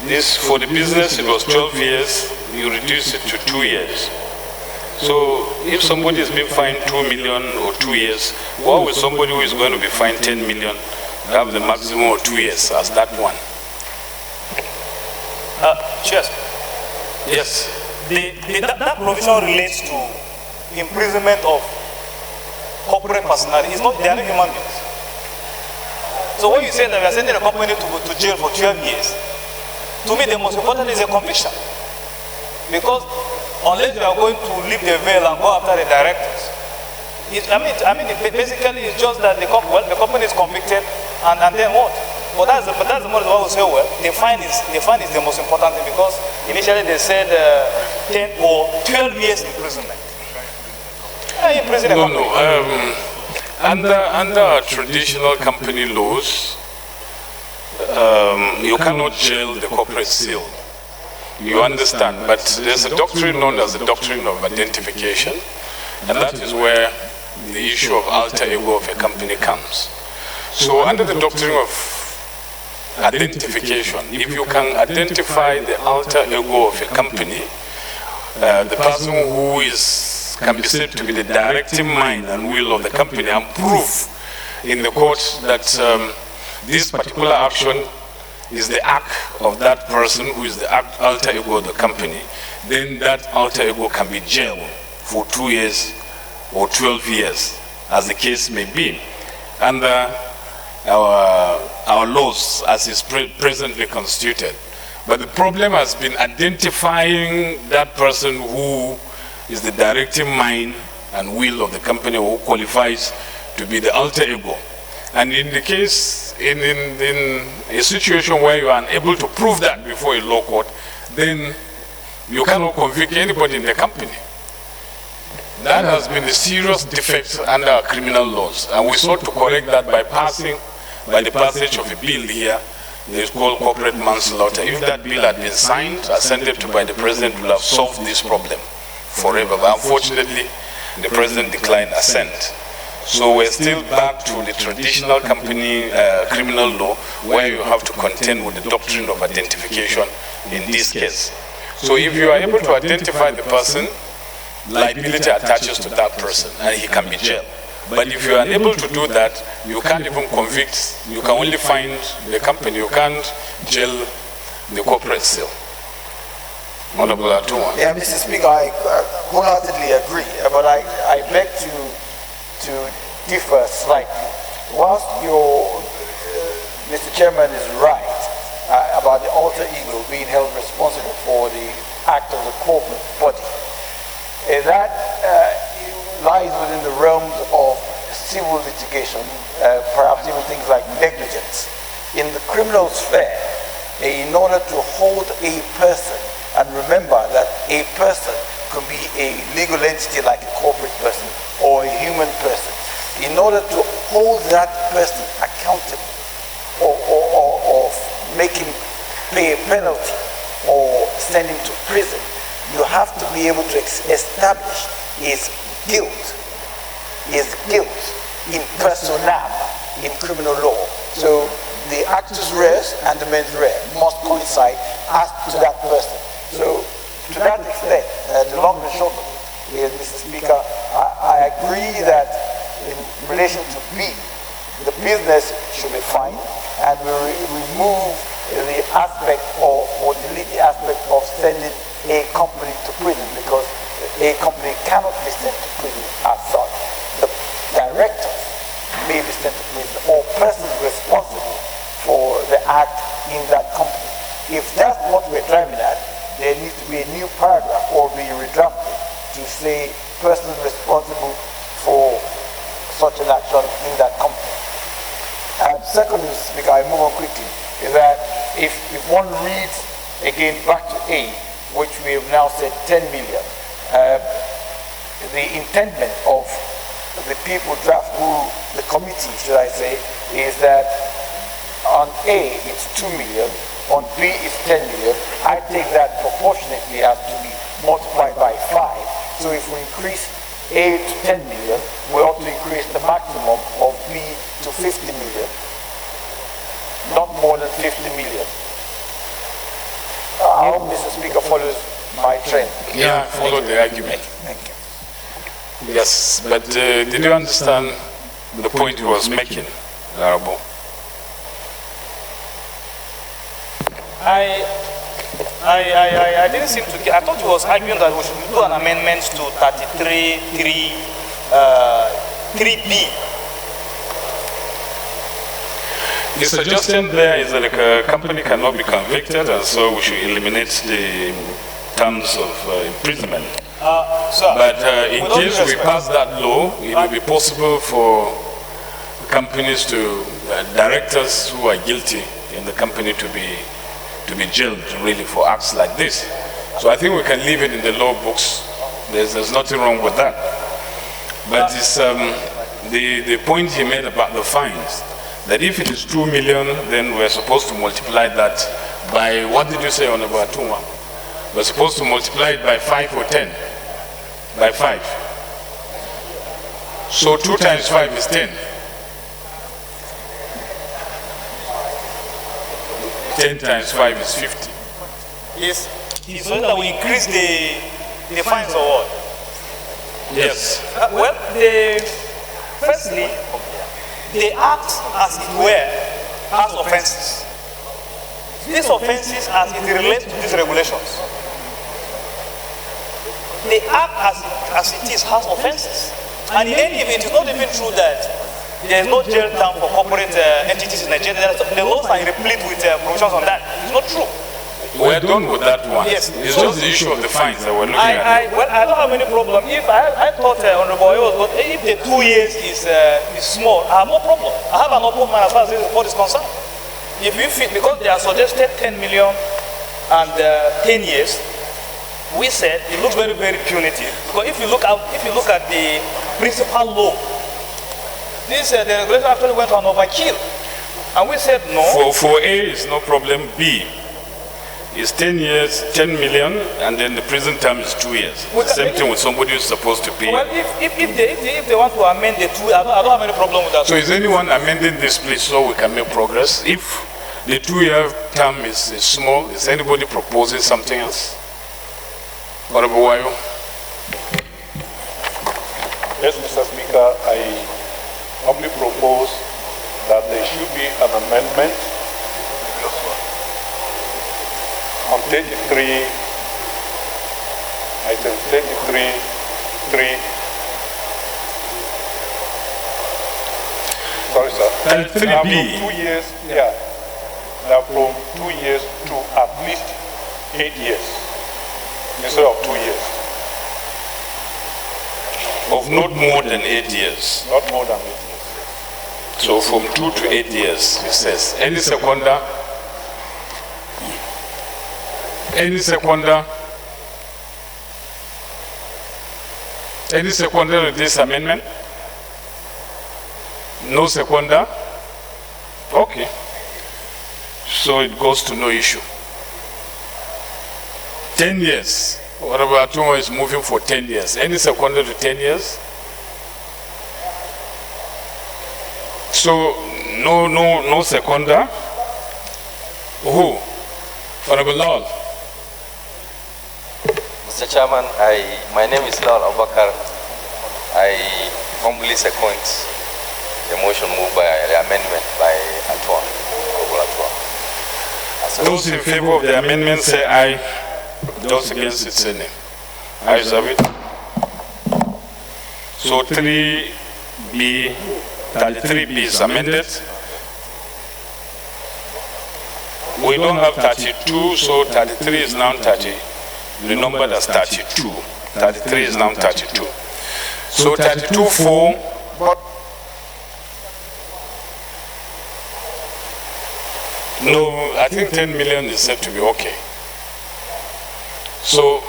this for the business, it was 12 years, you reduce it to 2 years. So if somebody is being fined 2 million or 2 years, why would somebody who is going to be fined 10 million have the maximum of 2 years as that one? Cheers. Yes. That provision relates to imprisonment of corporate personnel. It's not, they are not human beings. So when you say that we are sending a company to jail for 12 years, to me the most important is a conviction. Because unless you are going to lift the veil and go after the directors, basically it's just that the company is convicted and then what? But that's the most what we say, well, the fine is the most important thing, because initially they said 10 or 12 years imprisonment. Under traditional company laws, you cannot jail the corporate seal. You understand, but there's a doctrine known as the doctrine of identification, and that is where the issue of alter ego of a company comes. So under the doctrine of identification, if you can identify the alter ego of a company, the person who can be said to be the directing mind and will of the company, and prove in the court that this particular action is the act of that person who is the alter ego of the company, then that alter ego can be jailed for 2 years or 12 years, as the case may be, under our laws as is presently constituted. But the problem has been identifying that person who is the directing mind and will of the company, who qualifies to be the alter ego. And in the case, in a situation where you are unable to prove that before a law court, then you cannot convict anybody in the company. That has been a serious defect under our criminal laws, and we sought to correct that by the passage of a bill here. It is called corporate manslaughter. If that bill had been signed, assented to by the president, we would have solved this problem forever. But unfortunately, the president declined assent. So we're still back to the traditional company criminal law, where you have to contend with the doctrine of identification in this case. So if you are able to identify the person, liability attaches to that person and he can be jailed. But if you are unable to do that, you can't even convict, you can only fine the company, you can't jail the corporate still. Honorable Atuma. Yeah, Mr. Speaker, I wholeheartedly agree, but I beg to differ slightly. Whilst Mr. Chairman is right about the alter ego being held responsible for the act of the corporate body, that lies within the realms of civil litigation, perhaps even things like negligence. In the criminal sphere, in order to hold a person, and remember that a person can be a legal entity like a corporate person or a human person, in order to hold that person accountable or make him pay a penalty or send him to prison, you have to be able to establish his guilt in personam in criminal law. So the actus reus and the mens rea must coincide as to that person. So to that extent, the long and short of it is, Mr. Speaker, I agree that in relation to B, the business should be fine, and we remove the aspect or delete the aspect of sending a company to prison, because a company cannot be sent to prison as such. The director may be sent to prison, or persons responsible for the act in that company. If that's what we're driving at, there needs to be a new paragraph or be redrafted to say persons responsible for such an action in that company. And secondly, Mr. Speaker, I move on quickly, is that if one reads again back to A, which we have now said 10 million, the intendment of the people draft who, the committee, should I say, is that on A it's 2 million, on B it's 10 million. I take that proportionately as to be multiplied by 5. So if we increase A to 10 million, we ought to increase the maximum of B to 50 million. Not more than 50 million. I hope Mr. Speaker follows my trend. Yeah, I follow the argument. Thank you. Yes, but did you understand the point he was making, Honorable? I didn't seem to get, I thought he was arguing that we should do an amendment to 3B. The suggestion there is that a company cannot be convicted, and so we should eliminate the terms of imprisonment. But in case we pass that law, it will be possible for companies to, directors who are guilty in the company to be jailed really for acts like this. So I think we can leave it in the law books. There's nothing wrong with that. But it's the point he made about the fines, that if it is 2 million, then we're supposed to multiply that by, what did you say on about 2? We're supposed to multiply it by 5 or 10. By 5. So 2 times 5 is 10. 10 times 5 is 50. Yes. It's when that we increase the fines or what? Yes. Well, firstly, they act as it were as offenses. These offenses, as it relates to these regulations, they act as it is as offenses. And in any event, it's not even true that there is no jail term for corporate entities in Nigeria. The laws are replete with provisions on that. It's not true. We're done with that one. Yes. It's just the issue of the fines that we're looking at. Well, I don't have any problem. If I thought Honorable Oyo, but if the 2 years is small, I have no problem. I have an open mind as far as this report is concerned. If you feel, because they are suggested 10 million and 10 years, we said it looks very, very punitive. Because if you look at the principal law, this the regulation actually went on overkill, and we said no. For A is no problem. B, is 10 years, 10 million, and then the prison term is 2 years. Same thing with somebody who's supposed to pay. Well, if they want to amend the two, I don't have any problem with that. So is anyone amending this, please, so we can make progress? If the 2-year term is small, is anybody proposing something else? Honorable Wayo? Yes, Mr. Speaker, I humbly propose that there should be an amendment on 33, item 33.3. Sorry, sir. 33B. From 2 years, yeah. Now from 2 years to at least 8 years instead of 2 years. Of not more than 8 years. Not more than 8 years. So from 2 to 8 years, it says. Any seconder? Any seconder? Any seconder with this amendment? No seconder? Okay. So it goes to no issue. 10 years. Whatever Atumo is moving for 10 years. Any seconder to 10 years? So no seconder. Who? Honorable Lord. Mr. Chairman, my name is Lal Abakar. I humbly second the motion moved by the amendment by Atuan. Those in favor of the amendment say aye. Those against it say nay. Ayes have it. So 3B, 33B is amended. We don't have 32, so 33 is now 30. The number that's 32. 33 is now 32. So 32-4. No, I think 10 million is said to be okay. So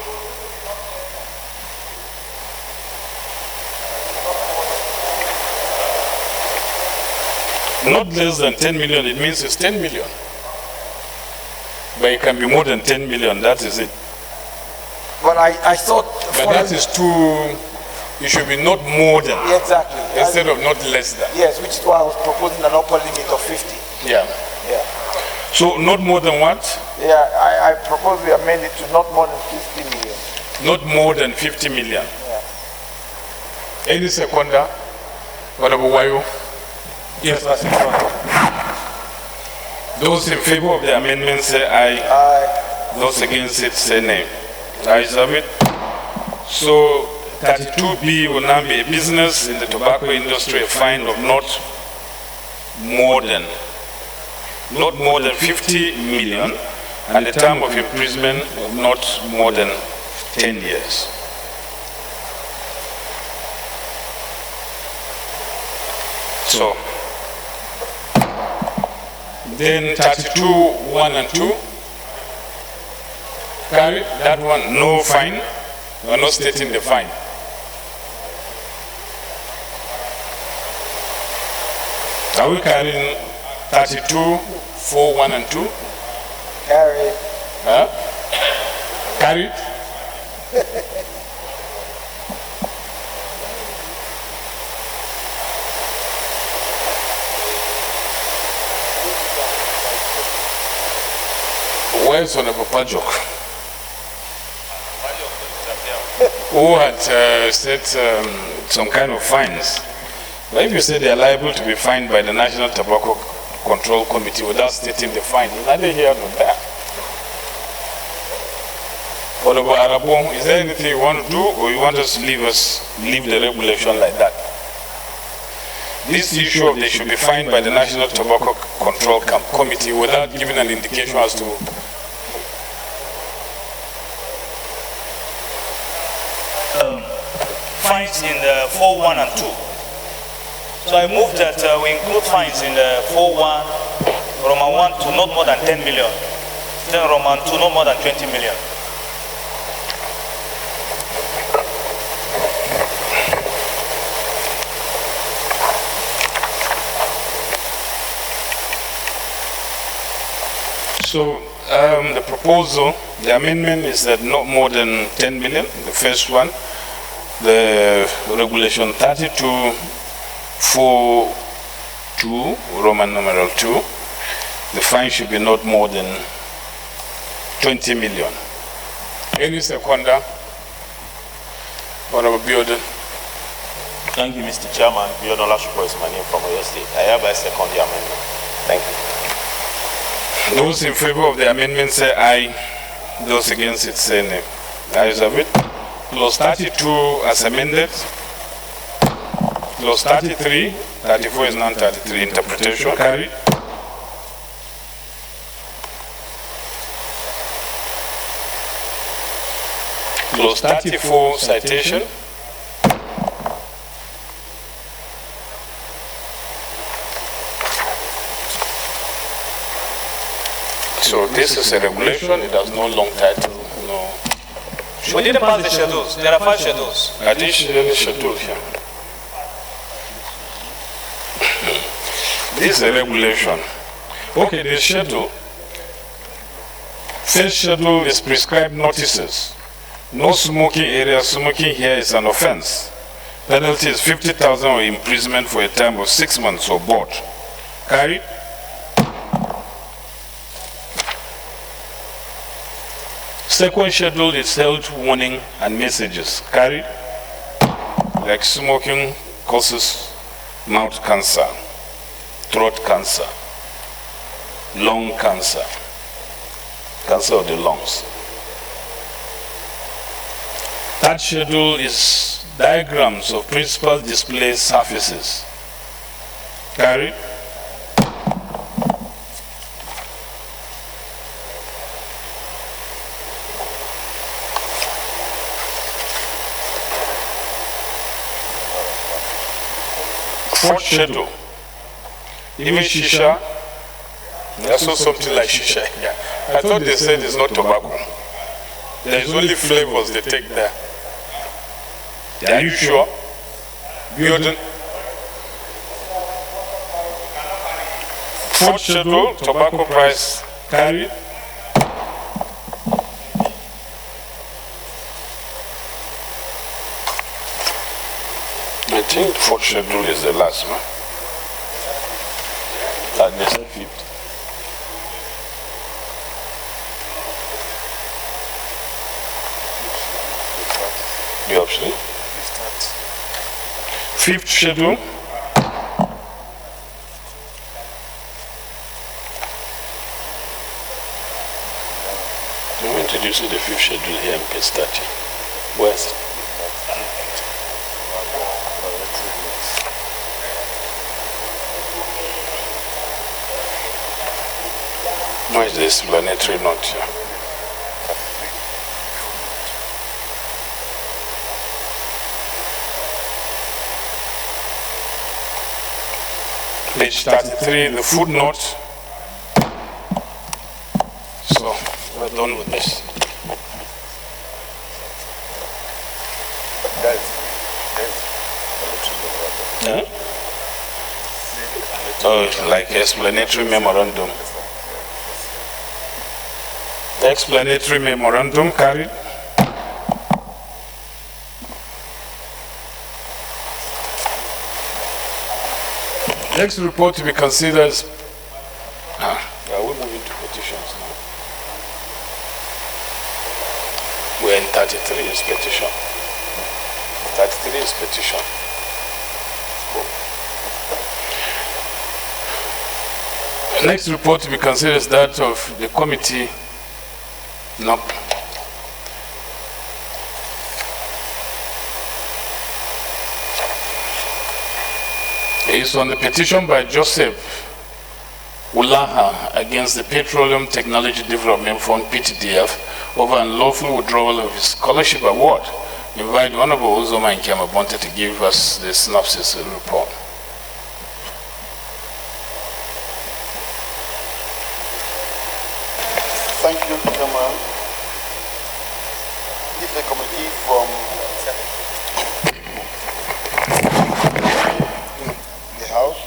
not less than 10 million, it means it's 10 million. But it can be more than 10 million, that is it. But I thought... But that is too... It should be not more than. Yeah, exactly. Instead of not less than. Yes, which is why I was proposing an upper limit of 50. Yeah. Yeah. So not more than what? Yeah, I propose we amend it to not more than 50 million. Not more than 50 million. Yeah. Any seconder? Honorable Wayo? Yes, Mr. Speaker. Those in favor of the amendment say aye. Aye. Those against it say nay. Ayes have it. So 32B will now be a business in the tobacco industry, a fine of not more than 50 million, and the term of imprisonment of not more than 10 years. So, then 32(1) and 2, carried. That one, no fine. We are not stating the fine. Are we carrying 32(4), 1 and 2? Carried. Huh? Carried? Where's Honorable Pajok? Who had set some kind of fines. But if you say they are liable to be fined by the National Tobacco Control Committee without stating the fine, is neither here nor there. Honorable Arabo, is there anything you want to do, or you want us to leave the regulation like that? This issue of they should be fined by the National Tobacco Control Committee without giving an indication as to fines in the 4.1 and 2. So I move that we include fines in the 4.1, Roman 1 to not more than 10 million, then Roman 2 not more than 20 million. so The proposal, the amendment is that not more than 10 million, the first one. The regulation 3242, Roman numeral 2, the fine should be not more than 20 million. Any seconder? Honorable Biodun. Thank you, Mr. Chairman. Biodun Olashupo is my name from Oyo State. I hereby second the amendment. Thank you. Those in favor of the amendment say aye. Those against it say nay. Ayes have it. Clause 32 as amended. Clause 33, 34 is non-33 interpretation. Carried. Clause 34 citation. So this is a regulation, it has no long title, no. We didn't pass the schedules. There are 5 schedules. Additional schedule here. This is a regulation. Okay, the schedule. First schedule is prescribed notices. No smoking area, smoking here is an offense. Penalty is 50,000 or imprisonment for a term of 6 months or both. Carried. Second schedule is health warning and messages. Carried. Like smoking causes mouth cancer, throat cancer, lung cancer, cancer of the lungs. Third schedule is diagrams of principal display surfaces. Carried. Fourth schedule. Even shisha, I saw something like shisha here. I thought they said it's not tobacco. There is only flavors they take there. Are you sure? Biodun. Fourth schedule, tobacco price carried. I think fourth schedule is the last one. And this is fifth. The option. Fifth schedule. We introduce the fifth schedule here in page 30. West. Where is the explanatory note here? Page 33, the footnote. So, we're done with this. Huh? Oh, like explanatory memorandum. Explanatory memorandum carried. Next report to be considered. Are we moving to petitions now? We're in 33 is petition. 33 is petition. Next report to be considered is that of the committee. Nope. It's on the petition by Joseph Ulaha against the Petroleum Technology Development Fund (PTDF) over unlawful withdrawal of his scholarship award. We invite Honorable Uzoma Nkiama-Bonte to give us the synopsis of the report. Thank you, Chairman. This is a committee from the House.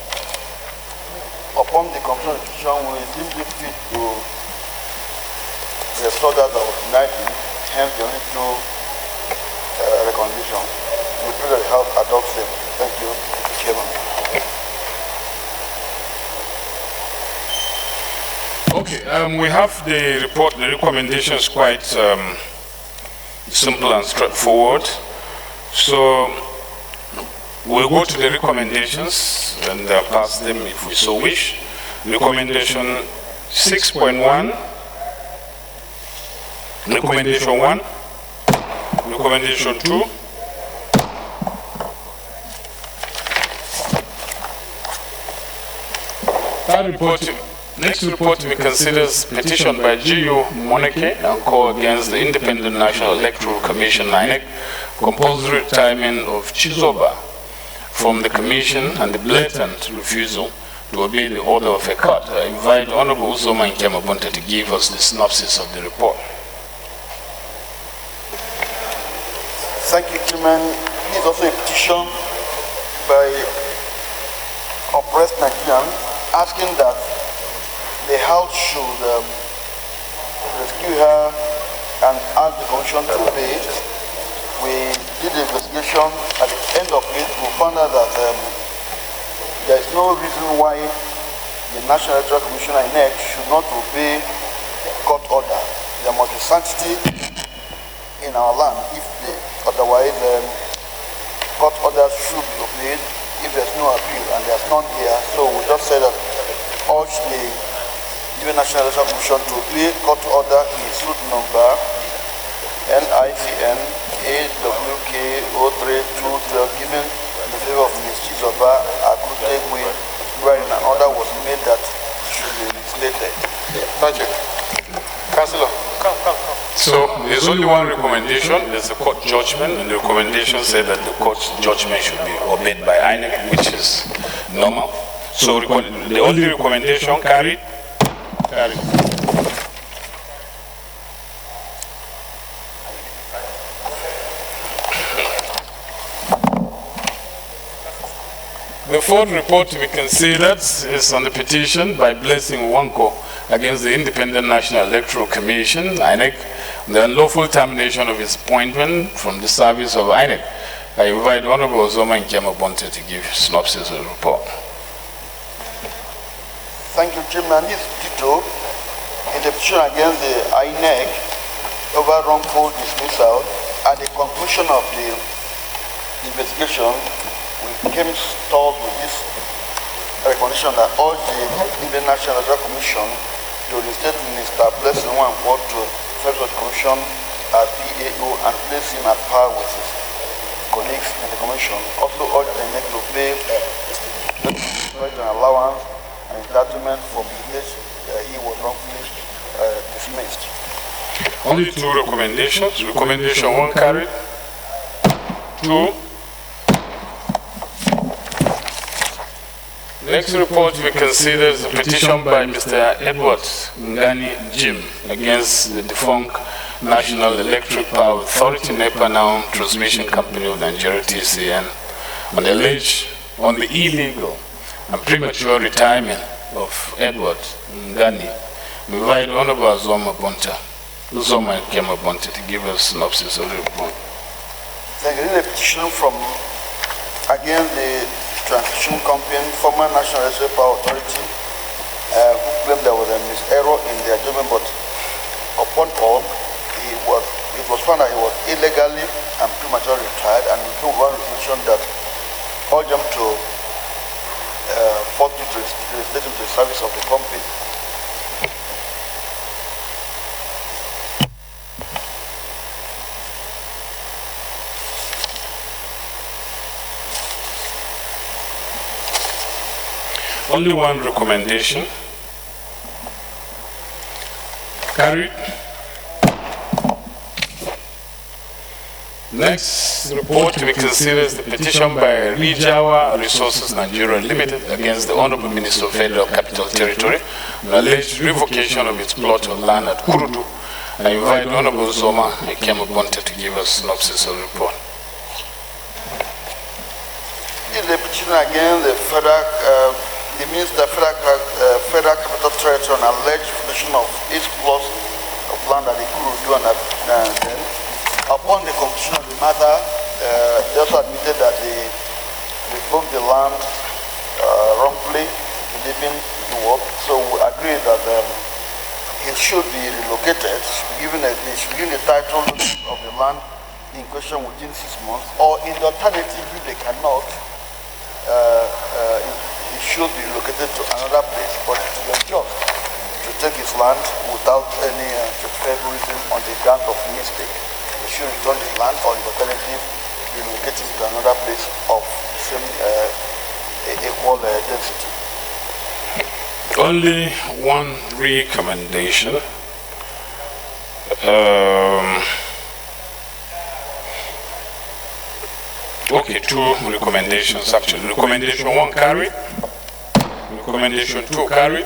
Upon the constitution, we deemed it fit to they saw that I was denied it, hence the only two recommendations. We pray that the House adopts them. Thank you, Mr. Chairman. Okay, we have the report, the recommendations quite simple and straightforward. So we'll go to the recommendations and pass them if we so wish. Recommendation 6.1, recommendation 1, recommendation 2, next report we consider petition by G.U. Moneke and Co. against the Independent National Electoral Commission (INEC) compulsory retirement of Chizoba from the Commission and the blatant refusal to obey the order of a court. I invite Honorable Uzoma Nkemabonte to give us the synopsis of the report. Thank you, Chairman. This is also a petition by oppressed Nigerians asking that the House should rescue her and ask the Commission to pay. We did the investigation. At the end of it, we found out that there is no reason why the National Electoral Commission (INEC) should not obey court order. There must be sanctity in our land. If otherwise, court orders should be obeyed if there's no appeal, and there's none here. So we just said that urge the National Electoral Commission to obey court order in suit number NICN AWK 03212 given in the favor of Ms. Chizoba Akutegwe, wherein an order was made that should be reinstated. Thank you. Councillor. So there's only one recommendation. There's a court judgment, and the recommendation said that the court's judgment should be obeyed by INEC, which is normal. So the only recommendation carried. The fourth report to be considered is on the petition by Blessing Wanko against the Independent National Electoral Commission, INEC, the unlawful termination of his appointment from the service of INEC. I invite Honorable Uzoma Nkemabonte to give synopsis of the report. Thank you, Chairman. This Tito in the petition against the INEC over wrongful dismissal and the conclusion of the investigation, we came stalled with this recognition that all the National Electoral Commission to reinstate Minister Blessing Wanko to Federal Commission as PAO and place him at par with his colleagues in the Commission. Also urged the INEC to pay an allowance and entitlement for which he was wrongfully dismissed. Only two recommendations. Recommendation 1 carried. 2. Next report we consider is a petition by Mr. Edward Ngani Jim against the defunct National Electric Power Authority, NEPA now Transmission Company of Nigeria, TCN, on the illegal and premature retirement of Edward Ngani. We invite Honorable Uzoma Nkemabonte to give us synopsis of the report. There is a petition from against the Transmission Company, former National Electric Power Authority, who claimed there was a error in their judgment, but upon all, it was found that he was illegally and prematurely retired, and we took one resolution that urged them to forfeit to the service of the company. Only one recommendation. Carried. Next report to be considered is the petition by Rijawa Resources Nigeria Limited against the Honorable Minister of Federal Capital Territory on alleged revocation of its plot of land at Kurudu. I invite Honorable Uzoma Nkemabonte to give us synopsis of the report. This is a petition against the the Minister of Federal Capital Territory on alleged violation of its clause of land at the Kurudu and then upon the conclusion of the matter, they also admitted that they booked the land wrongfully, believing to work. So we agree that it should be relocated, they should give the title of the land in question within 6 months, or in the alternative, if they cannot, it should be relocated to another place, but to be just to take his land without any favorism on the ground of mistake. They should return his land, or in the alternative, relocate it to another place of the same equal density. Only one recommendation. Okay, two recommendations actually. Recommendation 1 carried. Recommendation 2 carried.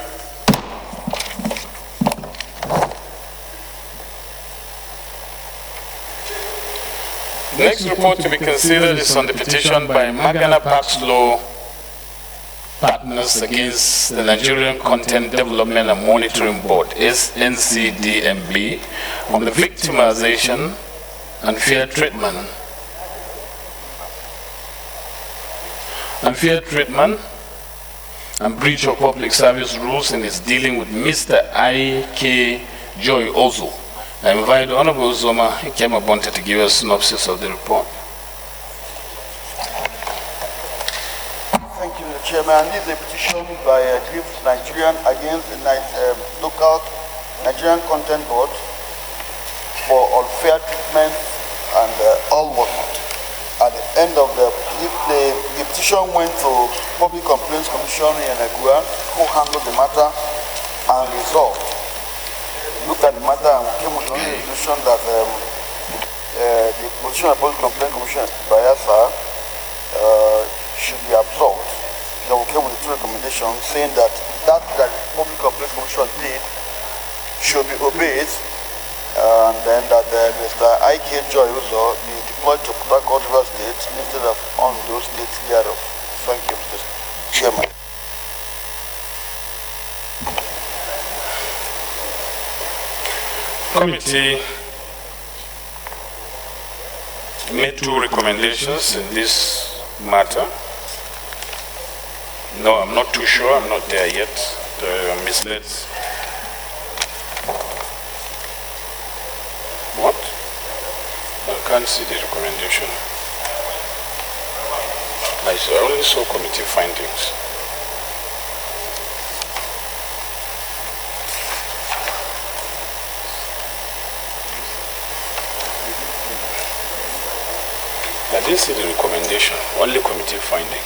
Next report to be considered is on the petition by Magana Parks Law Partners against the Nigerian Content Development and Monitoring Board, NCDMB, on the victimization, unfair treatment, and breach of public service rules in its dealing with Mr. I.K. Joy Ozo. I invite Honorable Zoma Ikemabonte to give us a synopsis of the report. Thank you, Mr. Chairman. This is a petition by Grieved Nigerian against the local Nigerian Content Board for unfair treatment and all whatnot. At the end of the petition went to Public Complaints Commission in Agua, who handled the matter and resolved. Looked at the matter and came with only a resolution that the position of Public Complaints Commission by ASA should be absolved. Then we came with 2 recommendations saying that the Public Complaints Commission did should be obeyed, and then that Mr. I.K. Joy also be deployed to Port Harcourt River State instead of on those states thereof. Thank you, Mr. Chairman. Committee made 2 recommendations in this matter. No, I'm not too sure. I'm not there yet. I'm misled. What? I can't see the recommendation. I only saw committee findings. I didn't see the recommendation, only committee finding.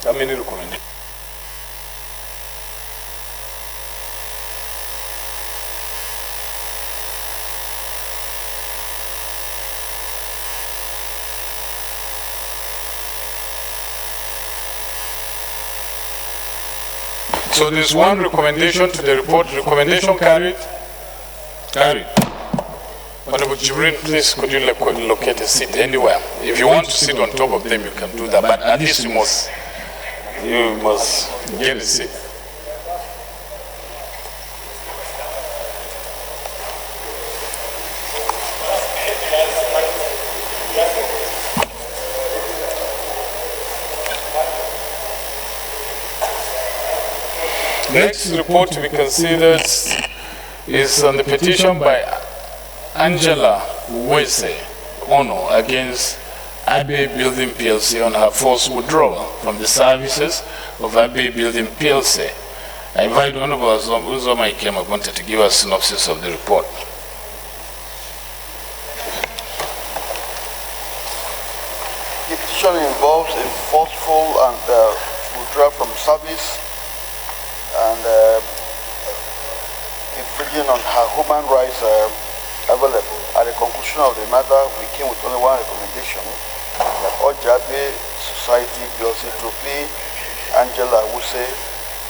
How many recommendations? So there's 1 recommendation to the report. Recommendation carried? Carried. Honorable Jibril, please could you locate a seat anywhere? If you want to sit on top of them, you can do that, but at least you must get a seat. Next report to be considered is on the petition by Angela Wese Ono against Abbey Building PLC on her forced withdrawal from the services of Abbey Building PLC. I invite Honorable Uzoma Ikemabonte to give us a synopsis of the report. The petition involves a forceful and withdrawal from service and infringing on her human rights available. At the conclusion of the matter, we came with only 1 recommendation that urge Abbey Society PLC to pay Angela Wuse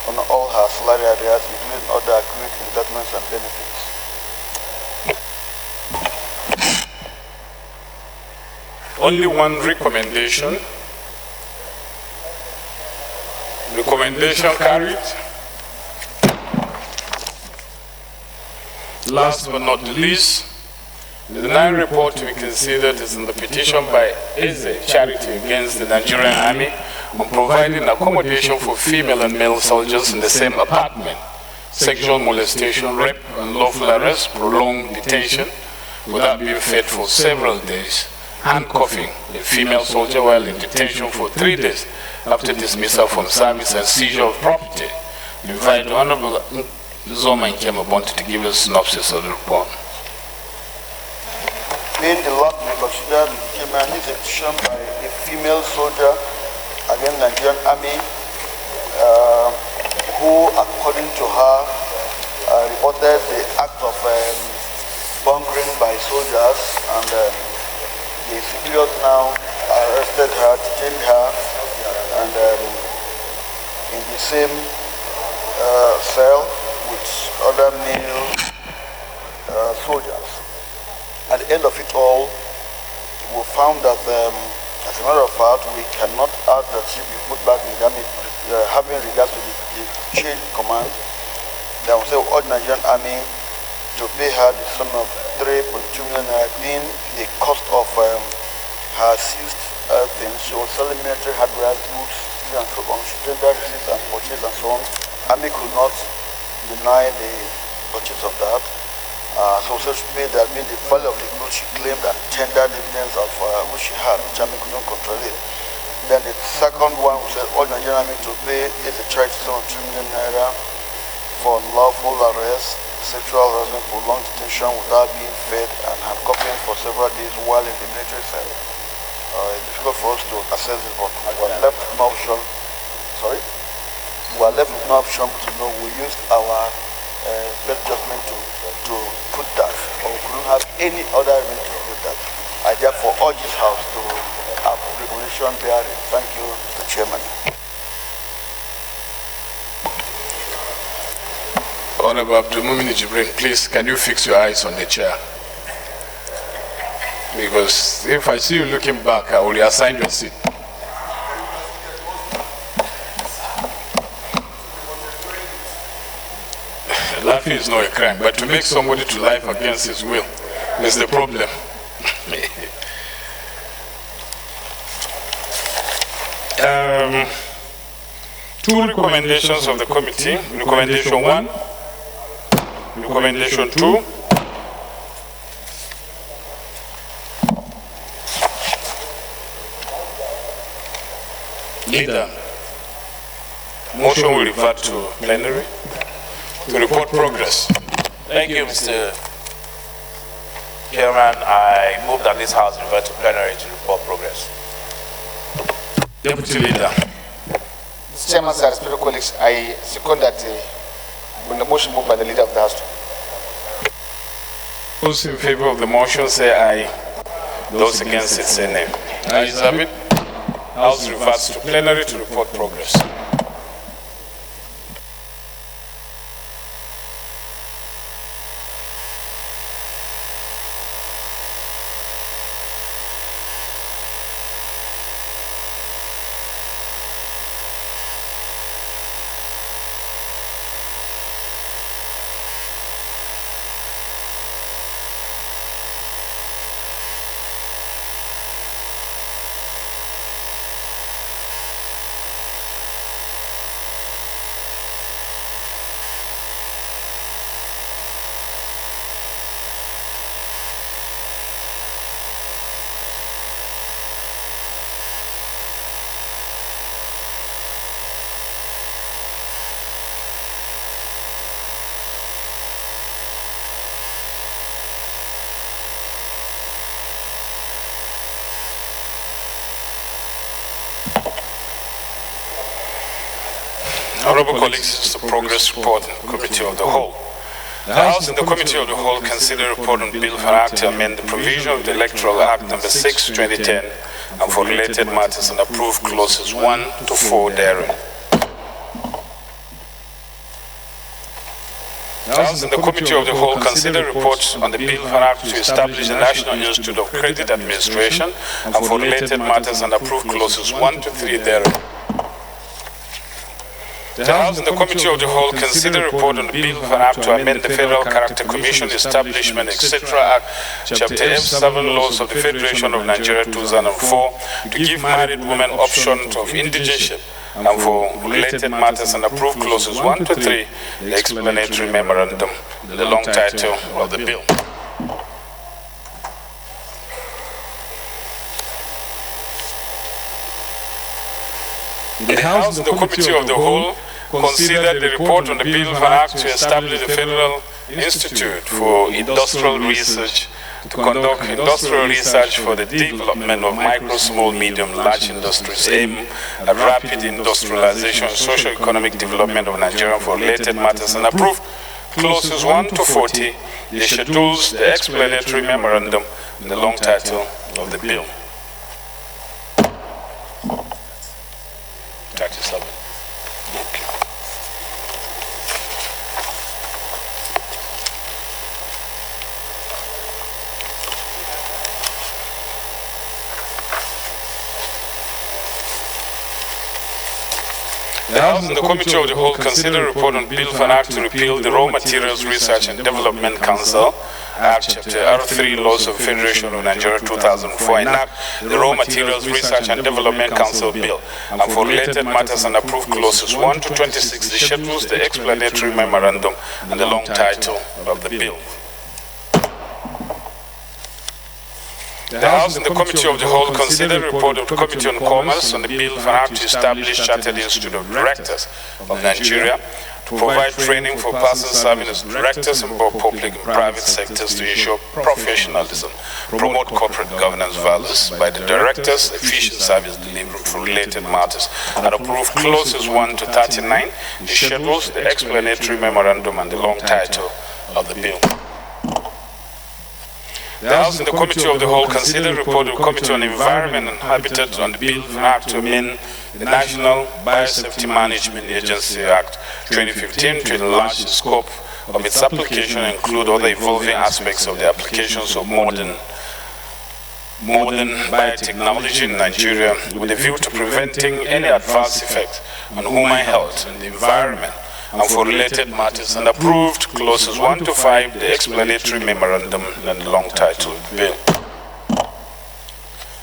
on all her salary arrears, including other accrued entitlements and benefits. Only 1 recommendation. Recommendation carried. Last but not the least, the denial report to be considered is in the petition by Eze Charity against the Nigerian Army on providing accommodation for female and male soldiers in the same apartment, sexual molestation, rape, unlawful arrest, prolonged detention without being fed for several days, handcuffing a female soldier while in detention for 3 days after dismissal from service and seizure of property. We invite the Honorable Zoma Nkemabonte to give us a synopsis of the report. Being the last we considered Chairman is a petition by a female soldier against the Nigerian Army who, according to her, reported the act of bunkering by soldiers, and the civilians now arrested her, detained her, and in the same cell with other male soldiers. At the end of it all, we found that, as a matter of fact, we cannot ask that she be put back in the army, having regards to the chain command. Then we say, urge Nigerian Army to pay her the sum of 3.2 million naira, being the cost of her seized things. She was selling military hardware, goods, and so on. She tendered receipts and purchase and so on. Army could not deny the purchase of that. So she paid that, mean the value of the goods she claimed and tendered evidence of which she had, which Army could not control it. Then the second one, we said, all Nigerian Army to pay is a charge of 2 million naira for unlawful arrest, sexual harassment, prolonged detention without being fed, and handcuffing for several days while in the military cell. It's difficult for us to assess this, but we are left with no option. Sorry? We are left with no option to know. We used our best judgment to put that, but we couldn't have any other reason to put that. I therefore urge this House to have regulation bearing. Thank you, Mr. Chairman. Honorable Abdulmumin Jibrin, please, can you fix your eyes on the chair? Because if I see you looking back, I will reassign your seat. Laughing is not a crime, but to make somebody to life against his will is the problem. Two recommendations of the committee. Recommendation 1, recommendation 2. Leader, motion will revert to plenary to report progress. Thank you, Mr. Chairman. I move that this House revert to plenary to report progress. Deputy Leader. Mr. Chairman, sir, respected colleagues, I second that when the motion moved by the Leader of the House. Those in favor of the motion say aye. Those against it say nay. Ayes have it. House reverts to plenary to report progress. Honorable colleagues, it's the progress report in the Committee of the Whole. The House and the Committee of the Whole consider a report on Bill for Act to amend the provision of the Electoral Act No. 6, 2010 and for related matters and approve clauses 1 to 4 therein. The House and the Committee of the Whole consider reports on the Bill for Act to establish the National Institute of Credit Administration and for related matters and approve clauses 1 to 3 therein. The House and the Committee of the Whole consider report on the Bill for an Act to amend the Federal Character Commission Establishment, etc. Act, Chapter F7, Laws of the Federation of Nigeria 2004, to give married women option of indigenship and for related matters, and approve clauses 1 to 3, the explanatory memorandum, the long title of the bill. The House and the Committee of the Whole considered the report on the Bill for an Act to establish the Federal Institute for Industrial Research to conduct industrial research for the development of micro, small, medium, large industries, aim at rapid industrialization, socio-economic development of Nigeria for related matters, and approve clauses 1 to 40, the schedules, the explanatory memorandum, and the long title of the bill. 37. The House and the Committee of the Whole consider a report on Bill for an Act to repeal the Raw Materials Research and Development Council Act, Chapter R3, Laws of Federation of Nigeria 2004, enact the Raw Materials Research and Development Council Bill, and for related matters, and approve clauses 1 to 26, the schedules, the explanatory memorandum, and the long title of the bill. The House and the Committee of the Whole consider the report of the Committee on Commerce on the Bill for an Act to establish Chartered Institute of Directors of Nigeria to provide training for persons serving as directors in both public and private sectors to ensure professionalism, promote corporate governance values by the directors, efficient service delivery for related matters, and approve clauses 1 to 39, the schedules, the explanatory memorandum, and the long title of the bill. The House and the Committee of the Whole consider the report of the Committee on Environment and Habitat on the Bill for an Act to amend the National Biosafety Management Agency Act 2015 to enlarge the scope of its application and include other evolving aspects of the applications of modern biotechnology in Nigeria with a view to preventing any adverse effects on human health and the environment, and for related matters, and approved clauses 1 to 5, the explanatory memorandum, and the long title of the bill.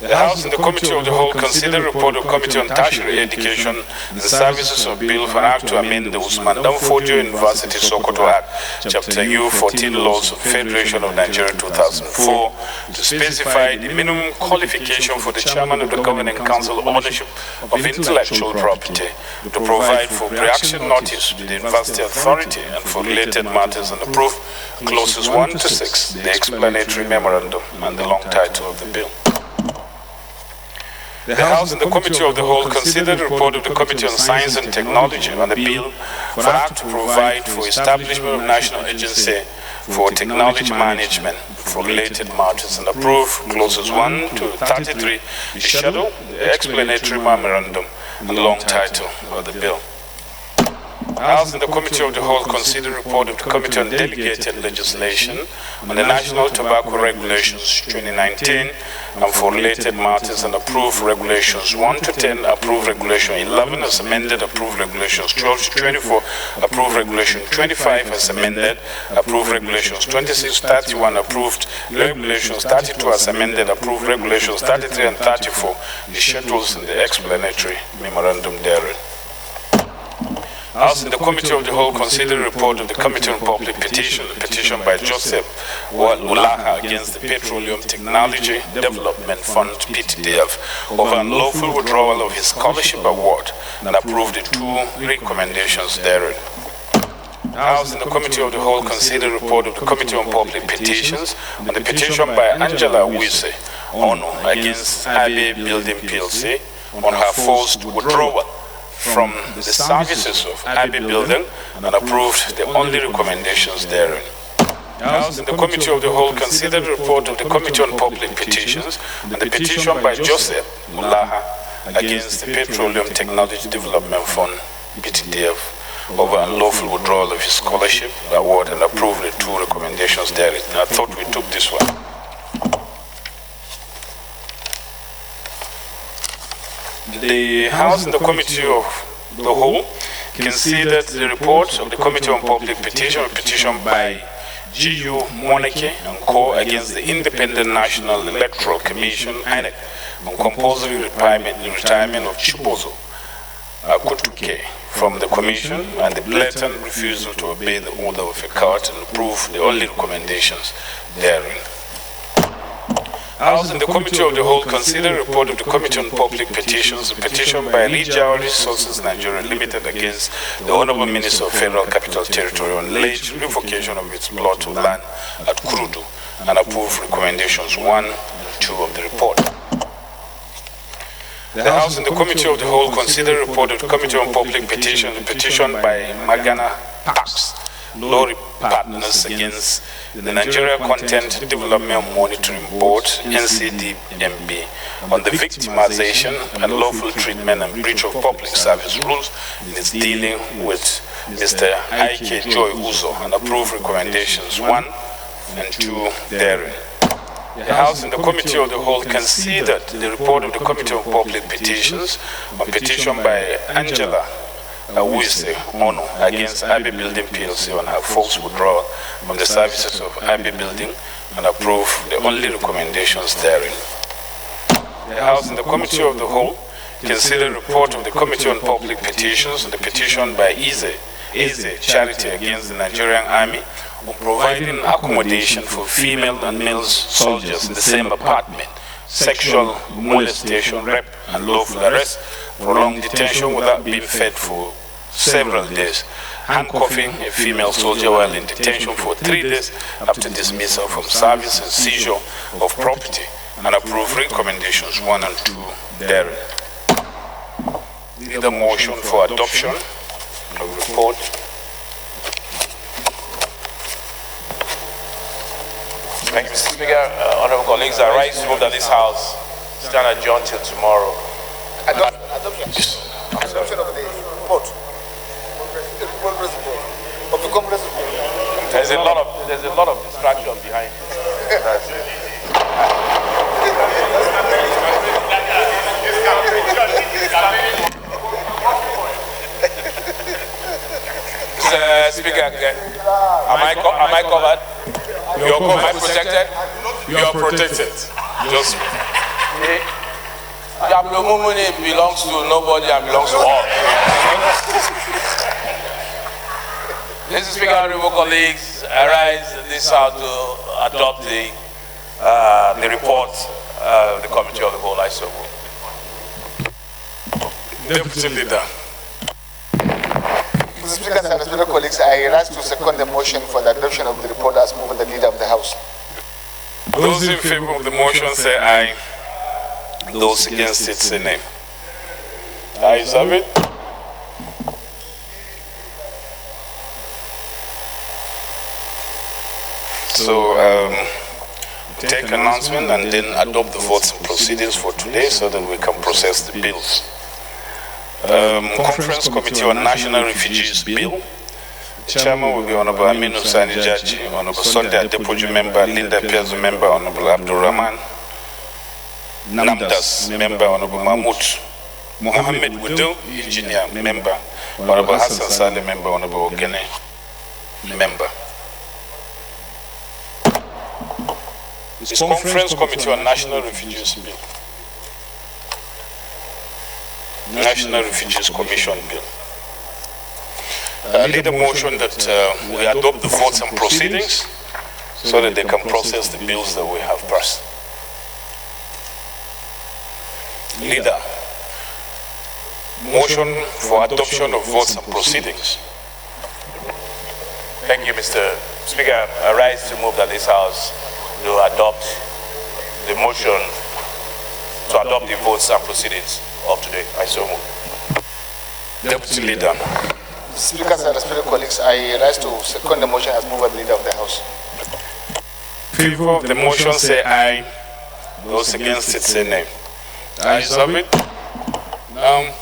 The House and the Committee of the Whole consider the report of the Committee on Tertiary Education and Services of Bill for an Act to amend the Usman Danfodio University Sokoto Act, Chapter U 14, Laws of Federation of Nigeria 2004, to specify the minimum qualification for the chairman of the Governing Council ownership of intellectual property, to provide for pre-action notice to the University Authority and for related matters, and approve clauses 1 to 6, the explanatory memorandum, and the long title of the bill. The House and the Committee of the Whole consider the report of the Committee on Science and Technology on the Bill for an Act to provide for establishment of National Agency for Technology Management for related matters, and approve clauses 1 to 33, the schedule, the explanatory memorandum, and the long title of the bill. The House and the Committee of the Whole consider the report of the Committee on Delegated Legislation on the National Tobacco Regulations 2019 and for related matters, and approve regulations 1 to 10, approve regulation 11 as amended, approve regulations 12 to 24, approve regulation 25 as amended, approve regulations 26 to 31, approved regulations 32 as amended, approve regulations 33 and 34, the schedules and the explanatory memorandum therein. House and the Committee of the Whole consider the report of the Committee on Public Petition, the petition by Joseph Ulaha against the Petroleum Technology Development Fund, PTDF, over unlawful withdrawal of his scholarship award, and approved the 2 recommendations therein. House and the Committee of the Whole consider the report of the Committee on Public Petitions on the petition by Angela Wise Ono against Abbey Building PLC on her forced withdrawal from the services of Abbey Building, and approved the only recommendations therein. The House and the Committee of the Whole consider the report of the Committee on Public Petitions and the petition by Joseph Ulaha against the Petroleum Technology Development Fund, PTDF, over unlawful withdrawal of his scholarship award, and approved the 2 recommendations therein. I thought we took this one. The House and the Committee of the Whole considered the report of the Committee on Public Petition, a petition by G.U. Moneke and Co. against the Independent National Electoral Commission, INEC, on compulsory retirement of Chibozo Kutuke from the Commission and the blatant refusal to obey the order of a court and approve the only recommendations therein. House and the Committee of the Whole consider a report of the Committee on Public Petitions, a petition by Rijal Resources Nigeria Limited against the Honorable Minister of Federal Capital Territory on late revocation of its plot of land at Kurudu and approve recommendations 1 and 2 of the report. The House and the Committee of the Whole consider a report of the Committee on Public Petitions, a petition by Magana Pax Lorry Partners against the Nigeria Content Development Monitoring Board, NCDMB, on the victimization and lawful treatment and breach of public service rules in its dealing with Mr. Ike Joy Uzo and approve recommendations 1 and 2 therein. The House and the Committee of the Whole considered the report of the Committee on Public Petitions on petition by Angela Awise Ono against Abbey Building PLC on her forced withdrawal from the services of Abbey Building and approve the only recommendations therein. The House and the Committee of the Whole consider the report of the Committee on Public Petitions on the petition by Eze Charity against the Nigerian Army on providing accommodation for female and male soldiers in the same apartment, sexual molestation, rape, and lawful arrest, prolonged detention without being fed for several days, handcuffing a female soldier while in detention for 3 days after dismissal from service and seizure of property, and approve recommendations 1 and 2 therein. The motion for adoption of the report. Thank you, Mr. Speaker. Honorable colleagues, I rise to move that this House stand adjourned till tomorrow. Adoption of the report. Of the Congress report. There's a lot of distraction behind it. Mr. Speaker, am I covered? You're covered. Am I protected? You're protected. Just Yablomumuni belongs to nobody and belongs to all. Mr. Speaker, honorable colleagues, I rise this House to adopt the report of the Committee of the Whole. I so move. Deputy Leader. Mr. Speaker and respected colleagues, I rise to second the motion for the adoption of the report as moved by the Leader of the House. Those in favor of the motion say aye. Those against it say nay. Ayes have it. So, take announcement and then adopt the votes and proceedings for today so that we can process the bills. Conference Committee on National Refugees Bill. The chairman will be Honorable Aminu Sani Jaji, Honorable Sunday Adepoju member, Linda Piazzo member, Honorable Abdul Rahman Namdas member, Honorable Mahmoud Mohammed Wudu, engineer member, Honorable Hassan Saleh member, Honorable Ogene member. This Conference Committee on National Refugees Bill. National Refugees Commission Bill. I lead a motion that we adopt the votes and proceedings so that they can process the bills that we have passed. Leader, motion for adoption of votes and proceedings. Thank you, Mr. Speaker. I rise to move that this House to adopt the motion to adopt the votes and proceedings of today. I so move. Deputy Leader. Speakers and respected colleagues, I rise to second the motion as moved by the Leader of the House. Favor of the motion say aye. Those against it say nay. Ayes have it. Now,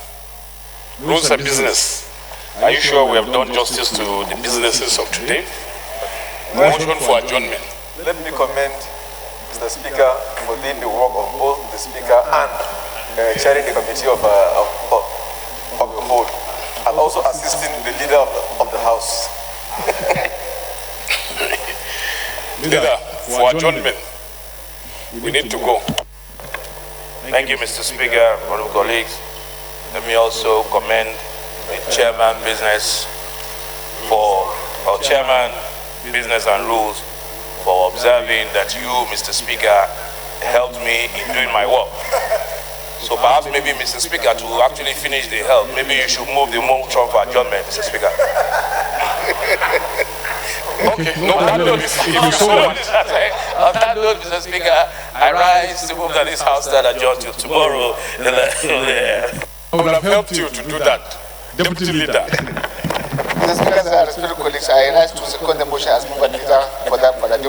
rules of business. Are you sure we have done justice to the businesses of today? Motion for adjournment. Let me commend Mr. Speaker for doing the work of both the Speaker and chairing the Committee of the Whole, and also assist assisting the leader of the House. Leader, for adjournment, we need to go. Thank you, Mr. Speaker, honorable colleagues. Let me also commend the chairman business business and rules for observing that you, Mr. Speaker, helped me in doing my work. So perhaps maybe, Mr. Speaker, to actually finish the help, maybe you should move the motion for adjournment, Mr. Speaker. Okay, no, on that note, Mr. Speaker, I rise to move that this House stand adjourned till tomorrow. I would have helped you to do that, Deputy Leader. Mr. Speaker, respected colleagues, I rise to second the motion as moved by leader for that